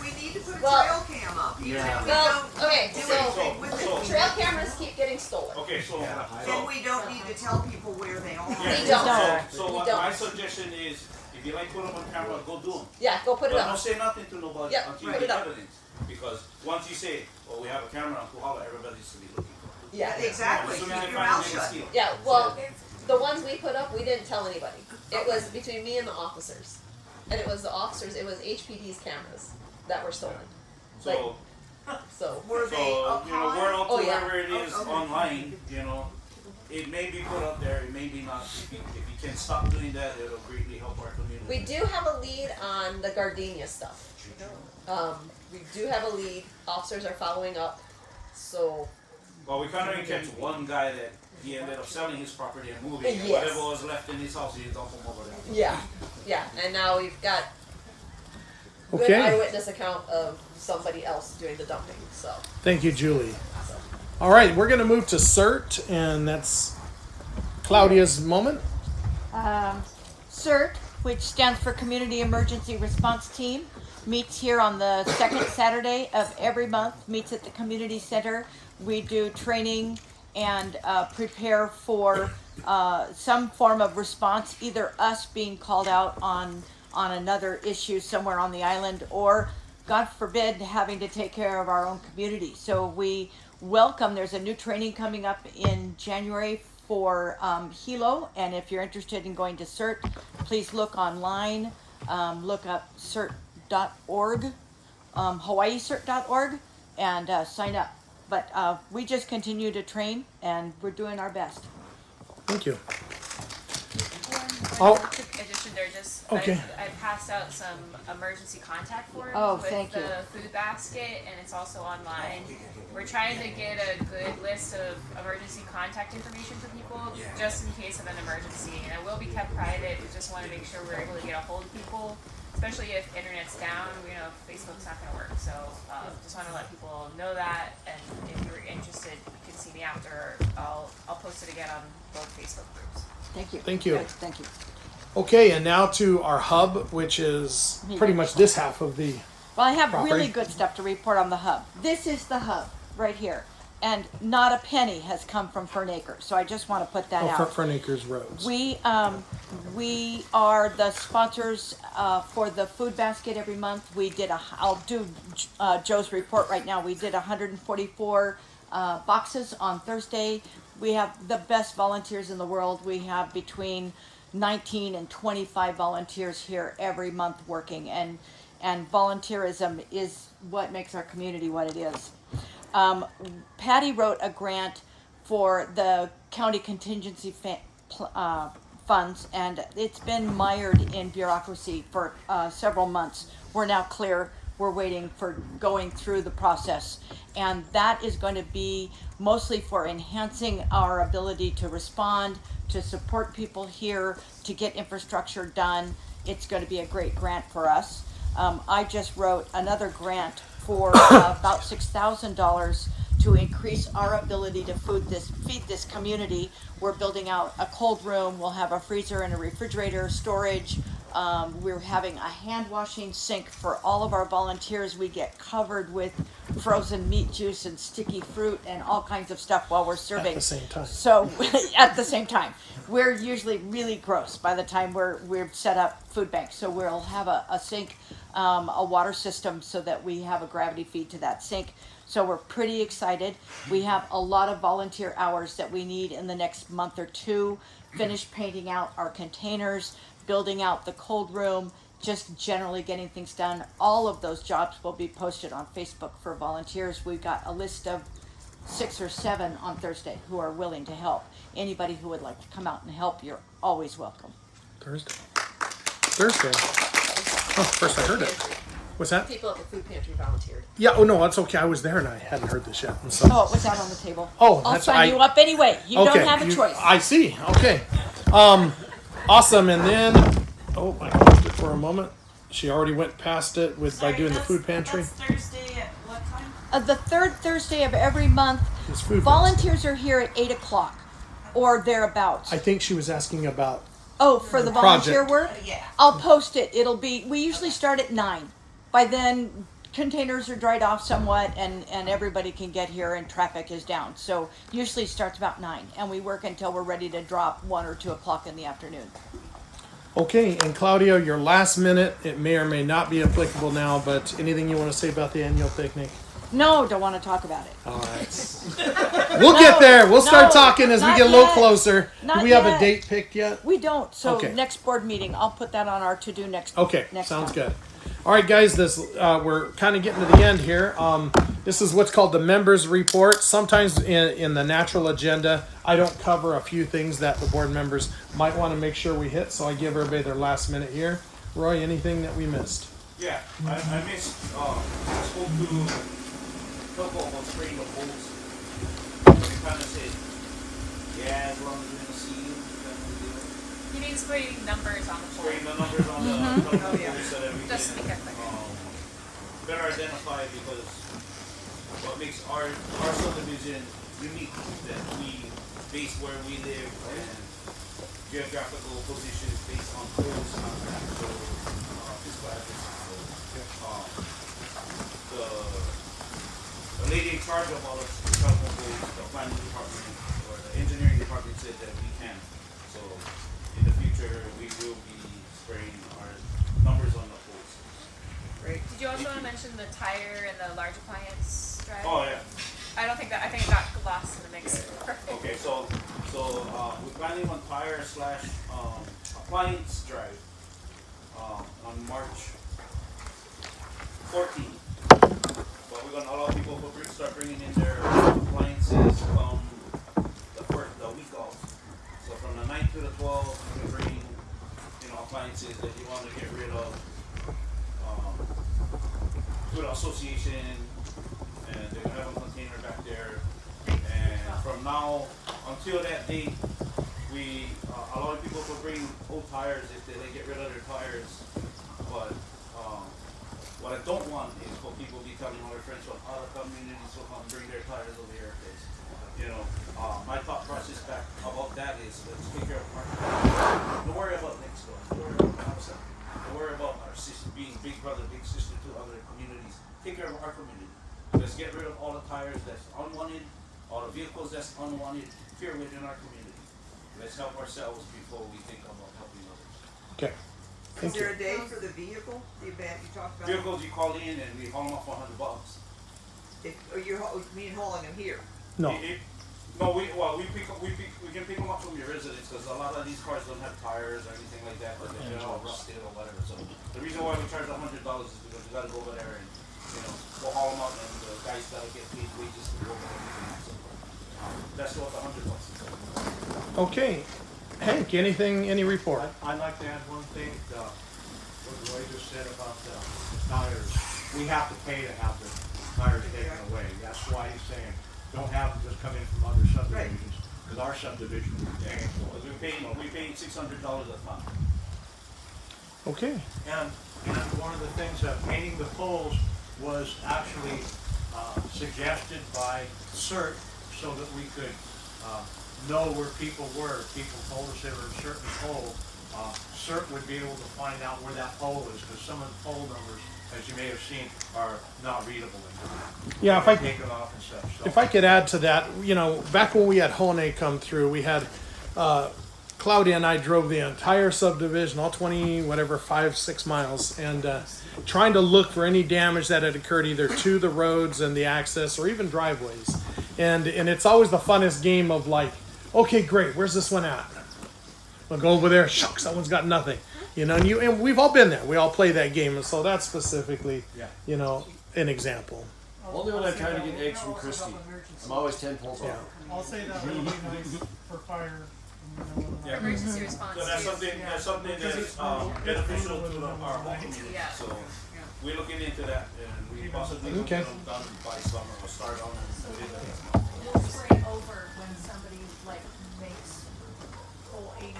We need to put a Well- trail cam up. Even if we Well, don't okay, do so anything with it. trail cameras keep getting stolen. Okay, so Then we don't need to tell people where they are. yeah, We don't. So We what don't. my suggestion is, if you like put them on camera, go do them. Yeah, go put it But up. don't say nothing to nobody Yep, until you put it get up. evidence. Because once you say, well, we have a camera on Mahalo, everybody's to be looking for it. Yeah, Exactly. As soon Keep as they your find mouth it, they shut. steal it. Yeah, well, the ones we put up, we didn't tell anybody. It was between me and the officers. And it was the officers, it was HPD's cameras that were stolen. So, So, Were they so up you know, high? word out to Oh, yeah. whoever it is Okay. online, you know, it may be put up there, it may be not. If you can stop doing that, it'll greatly help our community. we do have a lead on the gardenia stuff. We do have a lead, officers are following up, so, Well, we kind of catch one guy that he ended up selling his property and moving, and Yes. whatever was left in his house, he dumped them over there. yeah, and now we've got good Okay. eyewitness account of somebody else doing the dumping, so. Thank you, Julie. All right, we're going to move to CERT, and that's Claudia's moment. CERT, which stands for Community Emergency Response Team, meets here on the second Saturday of every month, meets at the community center. We do training and prepare for some form of response, either us being called out on another issue somewhere on the island, or God forbid having to take care of our own community. So we welcome, there's a new training coming up in January for Hilo, and if you're interested in going to CERT, please look online, look up CERT.org, HawaiiCERT.org, and sign up. But we just continue to train, and we're doing our best. Thank you. One quick addition there, just Okay. I passed out some emergency contact forms Oh, with thank you. the food basket, and it's also online. We're trying to get a good list of emergency contact information for people, just in case of an emergency. And it will be kept private. We just want to make sure we're able to get a hold of people, especially if internet's down. You know, Facebook's not going to work. So just want to let people know that. And if you're interested, you can see me after. I'll post it again on both Facebook groups. Thank you. Thank you. Good, thank you. Okay, and now to our hub, which is pretty much this half of the Well, I have property. really good stuff to report on the hub. This is the hub right here, and not a penny has come from Fern Acres. So I just want to put that out. Fern Acres Roads. We are the sponsors for the food basket every month. We did I'll do Joe's report right now. We did 144 boxes on Thursday. We have the best volunteers in the world. We have between 19 and 25 volunteers here every month working, and volunteerism is what makes our community what it is. Patty wrote a grant for the county contingency funds, and it's been mired in bureaucracy for several months. We're now clear. We're waiting for going through the process, and that is going to be mostly for enhancing our ability to respond, to support people here, to get infrastructure done. It's going to be a great grant for us. I just wrote another grant for about $6,000 to increase our ability to feed this community. We're building out a cold room. We'll have a freezer and a refrigerator storage. We're having a hand washing sink for all of our volunteers. We get covered with frozen meat juice and sticky fruit and all kinds of stuff while we're serving. At the same time. So at the same time, we're usually really gross by the time we're set up food banks. So we'll have a sink, a water system, so that we have a gravity feed to that sink. So we're pretty excited. We have a lot of volunteer hours that we need in the next month or two. Finish painting out our containers, building out the cold room, just generally getting things done. All of those jobs will be posted on Facebook for volunteers. We've got a list of 6 or 7 on Thursday who are willing to help. Anybody who would like to come out and help, you're always welcome. Thursday. Oh, first I heard it. What's that? People at the food pantry volunteered. Yeah, oh no, that's okay. I was there and I hadn't heard this yet. And so, Oh, it was out on the table. Oh, I'll that's- sign you up anyway. You okay, don't have a choice. I see. Okay. Awesome. And then, oh, I closed it for a moment. She already went past it by doing the food pantry. That's Thursday at what time? The third Thursday of every month, It's food volunteers are here at 8 o'clock or thereabouts. I think she was asking about Oh, for the volunteer Project. work? Yeah. I'll post it. We usually start at 9. By then, containers are dried off somewhat and everybody can get here and traffic is down. So usually it starts about 9 and we work until we're ready to drop 1 or 2 o'clock in the afternoon. Okay, and Claudio, your last minute, it may or may not be applicable now, but anything you want to say about the annual picnic? No, don't want to talk about it. All right. We'll get there. We'll start talking as we get a little closer. Do we have a date picked yet? We don't. So Okay. next board meeting, I'll put that on our to-do next. Okay, next sounds time. good. All right, guys, this we're kind of getting to the end here. This is what's called the members report. Sometimes in the natural agenda, I don't cover a few things that the board members might want to make sure we hit, so I give everybody their last minute here. Roy, anything that we missed? Yeah, I missed, spoke to Coco about spraying the holes. They kind of said, yeah, as long as we're in the sea, then we do it. You need spraying numbers on the Spraying the board. numbers on the Oh, yeah. holes so that we Just to can make it quick. better identify, because what makes our subdivision unique is that we base where we live and geographical positions based on holes, not actual physical addresses. So, the lady in charge of all of the telephone poles, the planning department or the engineering department said that we can. So in the future, we will be spraying our numbers on the poles. Great. Did you also want to mention the tire and the large appliance drive? Oh, yeah. I think it got lost in the mix. Perfect. Okay, so we're planning on tire / appliance drive on March 14th. But we're gonna allow people to start bringing in their appliances from the week off. So from the 9th to the 12th, you can bring appliances that you want to get rid of to the association, and they're gonna have a container back there. And from now until that date, we allow people to bring old tires if they get rid of their tires. But what I don't want is for people to be telling all their friends from other communities to come bring their tires over here. Because, my thought process back about that is let's take care of our community. Don't worry about next door. Don't worry about outside. Don't worry about our sister being big brother, big sister to other communities. Take care of our community. Let's get rid of all the tires that's unwanted, all the vehicles that's unwanted here within our community. Let's help ourselves before we think about helping others. Okay. Is there a day for the vehicle, the event you talked about? Vehicles you call in and we haul them off for $100. Or you mean hauling them here? No. No, we can pick them up from your residence because a lot of these cars don't have tires or anything like that, but they're all rusted or whatever. So the reason why we charge $100 is because you got to go over there and go haul them out, and the guys got to get paid wages to go over there. So that's what the $100 is. Okay. Hank, any report? I'd like to add one thing, what Roy just said about the tires. We have to pay to have the tires taken away. That's why he's saying, don't have them just come in from other subdivisions, because our subdivision is paying for it. We're paying $600 a ton. Okay. And one of the things that painting the poles was actually suggested by CERT so that we could know where people were. If people told us they were a certain pole, CERT would be able to find out where that pole is, because some of the pole numbers, as you may have seen, are not readable. Yeah, Take it off and such. So if I could add to that, back when we had Hone come through, we had Claudia and I drove the entire subdivision, all 5-6 miles, and trying to look for any damage that had occurred either to the roads and the access or even driveways. And it's always the funnest game of like, okay, great, where's this one at? We'll go over there, shucks, that one's got nothing. And we've all been there. We all play that game, and so that's specifically, an example. Only when I'm trying to get eggs from Christy. I'm always 10 poles off. I'll say that would be nice for fire. Yeah. Emergency response. So that's something that's beneficial to our whole community. Yeah. So we're looking into that, and we possibly will get them done by summer or start on them within the next month. We'll spray over when somebody makes hole 89,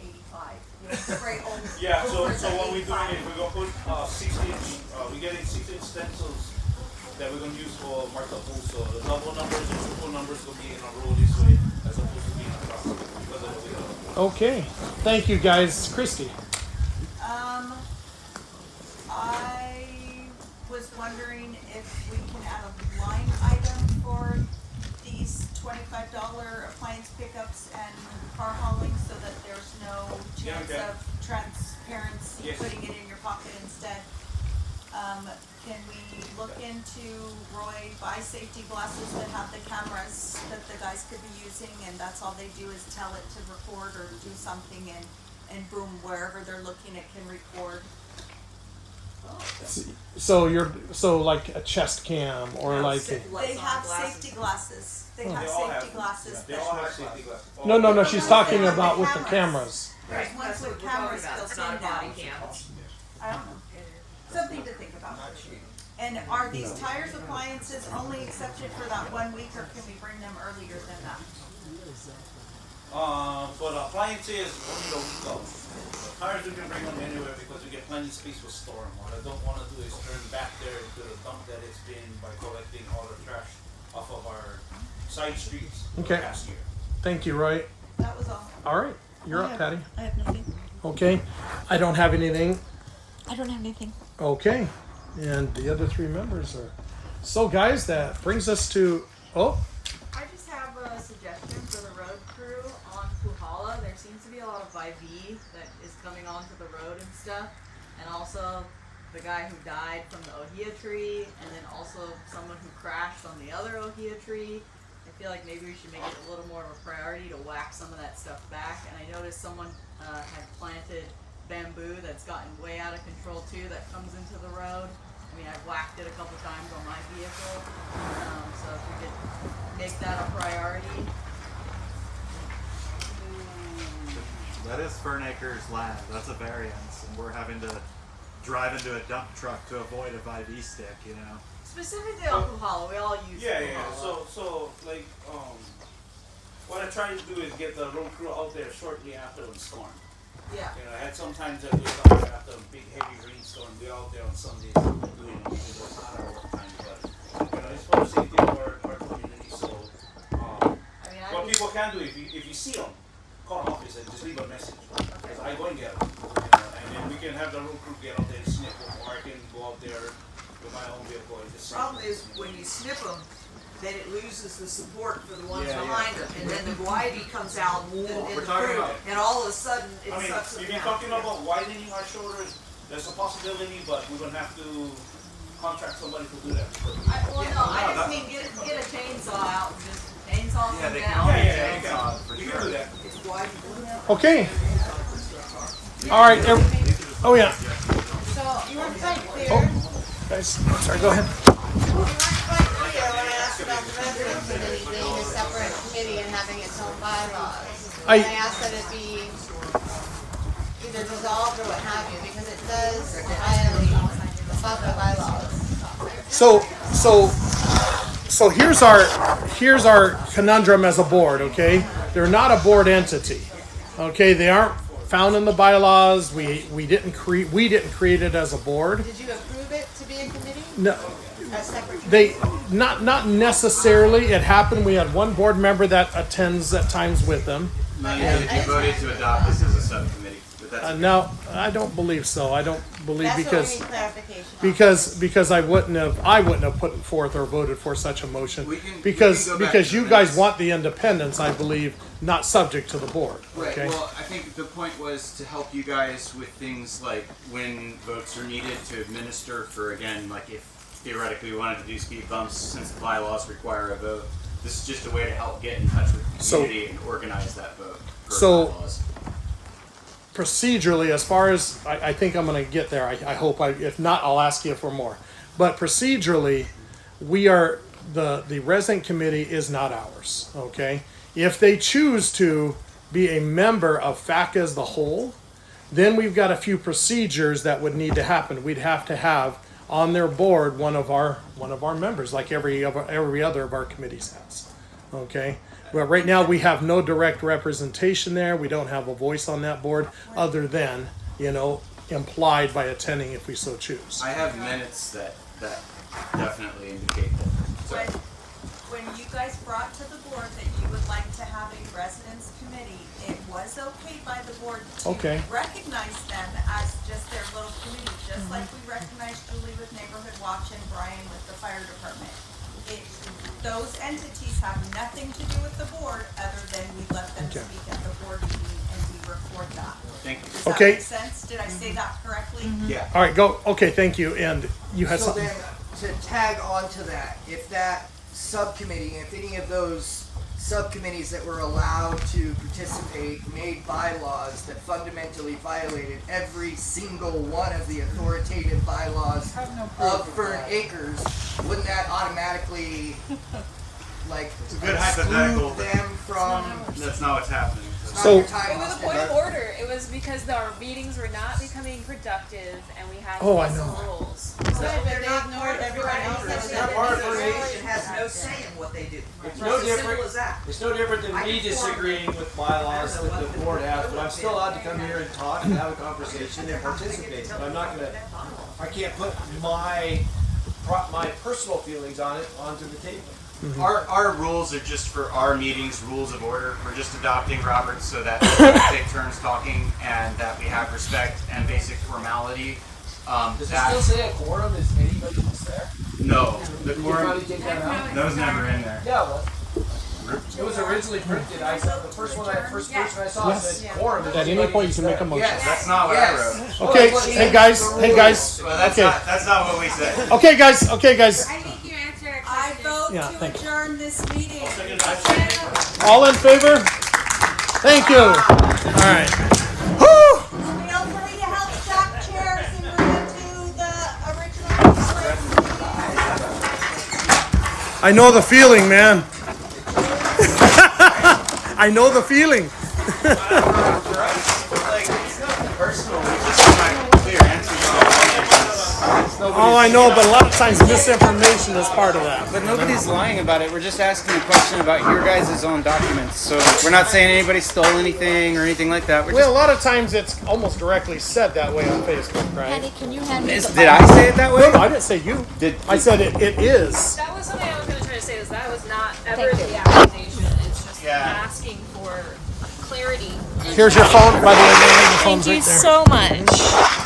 85. You'll spray over. Yeah, so over what we're doing 85. is we're gonna put 6-inch, we're getting 6-inch stencils that we're gonna use for marked up holes. So the double numbers and triple numbers will be in a row this way as opposed to being across. Because Okay. Thank you, guys. Christy. I was wondering if we can add a line item for these $25 appliance pickups and car hauling so that there's no chance of transparency, putting it in your pocket instead. Can we look into Roy buy safety glasses that have the cameras that the guys could be using, and that's all they do is tell it to record or do something, and boom, wherever they're looking it can record. So like a chest cam or like a, They have safety glasses. They have safety glasses. They all have safety glasses. no, she's talking about with the cameras. There's ones with cameras built in now. I don't know. Something to think about. And are these tires appliances only accepted for that 1 week, or can we bring them earlier than that? For the appliances, only the week of. Tires, we can bring them anywhere because we get plenty of space to store them. What I don't want to do is turn back there into the dump that it's been by collecting all the trash off of our side streets for the past year. Thank you, Roy. That was all. All right. You're up, Patty. I have nothing. Okay. I don't have anything. I don't have anything. Okay. And the other three members are. So, guys, that brings us to. Oh. I just have a suggestion for the road crew on Puhala. There seems to be a lot of IV that is coming onto the road and stuff. And also the guy who died from the ohia tree, and then also someone who crashed on the other ohia tree. I feel like maybe we should make it a little more of a priority to whack some of that stuff back. And I noticed someone had planted bamboo that's gotten way out of control too, that comes into the road. I mean, I've whacked it a couple times on my vehicle. So if we could make that a priority. That is Fern Acres land. That's a variance, and we're having to drive into a dump truck to avoid a IV stick, you know. Specifically on Puhala, we all use Puhala. So like, what I try to do is get the road crew out there shortly after the storm. Yeah. You know, I had some times that we come there after a big heavy rainstorm, we're out there on Sundays doing it, even though it's not our work time, but, you know, it's for the safety of our community, so, what people can do, if you see them, call the office and just leave a message, because I go and get them, you know, and then we can have the road crew get out there and snip them, or I can go out there with my own vehicle and just. The problem is when you snip them, then it loses the support for the ones behind them, and then the guivy comes out in the fruit, and all of a sudden it sucks If it you're down. talking about widening our shoulders, there's a possibility, but we're gonna have to contract somebody to do that. I just mean get a chainsaw out and just chainsaw them they down. can always chainsaw for You sure. can do that. It's guivy. Okay. All right. Oh, yeah. So you weren't quite clear. Oh, guys, sorry, go ahead. You weren't quite clear when I asked about the resident committee being a separate committee and having its own bylaws. I asked that it be either dissolved or what have you, because it does violate the public bylaws. So here's our conundrum as a board, okay? They're not a board entity. Okay, they aren't found in the bylaws. We didn't create it as a board. Did you approve it to be a committee? No. A separate committee? They not necessarily. It happened. We had one board member that attends at times with them. You voted to adopt this as a subcommittee, but that's No, I don't believe so. I don't believe That's because what we need clarification on. because I wouldn't have put forth or voted for such a motion We can because go back because to you the guys minutes. want the independence, I believe, not subject to the board. Right. Okay. Well, I think the point was to help you guys with things like when votes are needed to administer for, again, like if theoretically we wanted to do speed bumps since the bylaws require a vote. This is just a way to help get in touch with the community and organize that vote per bylaws. Procedurally, as far as I think I'm going to get there. I hope. If not, I'll ask you for more. But procedurally, we are the resident committee is not ours. Okay. If they choose to be a member of FACA as the whole, then we've got a few procedures that would need to happen. We'd have to have on their board one of our members, like every other of our committees has. Okay. But right now we have no direct representation there. We don't have a voice on that board other than, implied by attending if we so choose. I have minutes that definitely indicate that. So, When you guys brought to the board that you would like to have a residents committee, it was okayed by the board to Okay. recognize them as just their little committee, just like we recognize Julie with Neighborhood Watch and Brian with the fire department. Those entities have nothing to do with the board other than we let them Okay. speak at the board meeting and we record that. Thank you. Does that Okay. make sense? Did I say that correctly? Yeah. All right, go. Okay, thank you. And you had So something. then, to tag on to that, if that subcommittee, if any of those subcommittees that were allowed to participate made bylaws that fundamentally violated every single one of the authoritative bylaws of Fern Acres, wouldn't that automatically, like, It's a good hypothetical, exclude but them from? that's not what's happening. So- It was a point of order. It was because our meetings were not becoming productive and we had Oh, I some know. rules. But they're not part of everybody else. They're not part of Fern It has no say in what they do. It's It's no as different. simple as that. It's no different than I me can form disagreeing with bylaws that the board has, but I'm still allowed to come here and talk and have a conversation and participate. But I'm not gonna, I can't put my personal feelings on it onto the table. Our rules are just for our meetings, rules of order. We're just adopting Robert's so that we don't take turns talking and that we have respect and basic formality. Does it That- still say a quorum is anybody that's there? No, the Did you quorum, finally take that out? that was never in there. Yeah, it was. It was originally printed. I saw the first person I saw Yes. said quorum. is At any anybody point, you that's can make a there." motion. Yes. That's not what I wrote. Okay, hey guys, hey guys. Well, that's Okay, that's not what we said. okay guys, okay guys. I think you answered it. I vote Yeah, to thank you. adjourn this meeting. All in favor? Thank you. All right. Whew. Feel free to help stack chairs and move into the original place. I know the feeling, man. I know the feeling. For us, like, it's nothing personal. We just want clear answers. Oh, I know, but a lot of times misinformation is part of that. But nobody's lying about it. We're just asking a question about your guys' own documents. So we're not saying anybody stole anything or anything like that. We're Well, a just. lot of times it's almost directly said that way on Facebook, right? Penny, can you hand me the Did I say it that way? No, I didn't say you. I said it is. That was something I was going to try to say. Is that was not ever Thank you. the accusation. It's just Yeah. asking for clarity. Here's your phone, by the way. The phone's Thank you right there. so much.